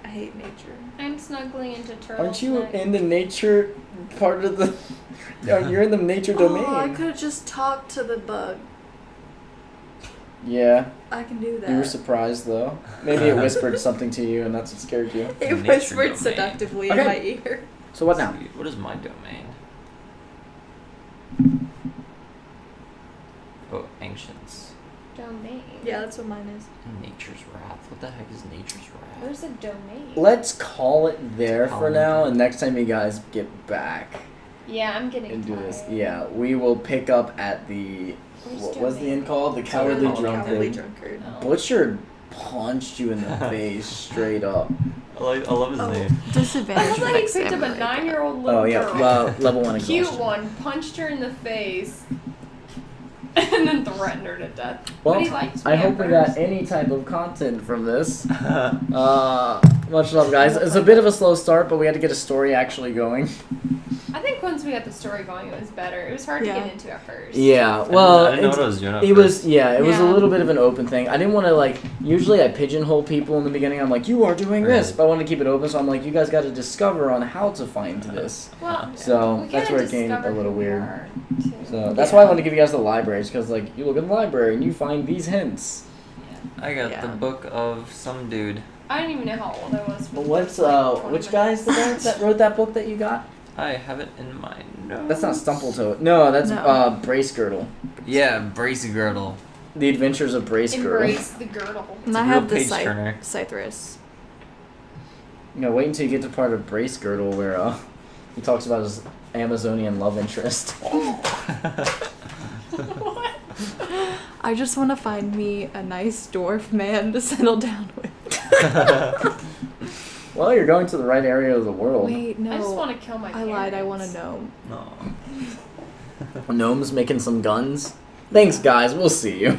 I hate nature. I'm snuggling into turtleneck. Aren't you in the nature part of the? You're in the nature domain. Oh, I could have just talked to the bug. Yeah, I can do that. you were surprised though. Maybe it whispered something to you, and that's what scared you. It Nature whispered domain. seductively Okay. in my ear. So what now? See, what is my domain? Oh, ancients. Domain. Yeah, that's what mine is. Nature's wrath. What the heck is nature's wrath? Where's a domain? Let's call it there for Oh, now, okay. and next time you guys get back Yeah, I'm getting and do tired. this, yeah, we will pick up at the Where's what was the domain? inn called? The Cowardly Cowardly Cowardly Drunkard. drunkard. Oh. Butcher punched you in the face straight up. I love his Oh. name. I Disadvantage. was for like, he next picked time, up a like, 9-year-old little Oh yeah, girl. level 1 Cute exhaustion. one, punched her in the face, and then threatened her to death. Well, but he liked me I at hope we first. got any type of content from this. Much love, guys. It's a bit of a slow start, but we had to get a story actually going. I think once we got the story going, it was better. It was hard Yeah. to get into at first. Yeah, I well, didn't know it's- what I was doing at it first. was it was a Yeah. little bit of an open thing. I didn't want to like. Usually, I pigeonhole people in the beginning. I'm like, you are doing this, Right. but I wanted to keep it open. So I'm like, you guys got to discover on how to find this. Well, So we that's gotta where it came discover a little who we weird. are, too. So that's why I wanted to give you guys the libraries, because like you look in the library and you find these hints. I got Yeah. the book of some dude. I didn't even know how old I was. But for what's the first, like, 20 which guy's the guy that wrote that book that you got? I have it in my notes. That's not Stumpletoe. No, that's No. Brace Girdle. Yeah, Brace Girdle. The Adventures of Brace Girdle. Embrace the girdle. And a I real have the page-turner. Cythrus. Yeah, wait until you get to part of Brace Girdle where he talks about his Amazonian love interest. What? I just want to find me a nice dwarf man to settle down with. Well, you're going to the right area of the world. Wait, no. I just want to kill my I parents. lied. I want to know. No. Gnomes making some guns. Thanks, guys. We'll see you.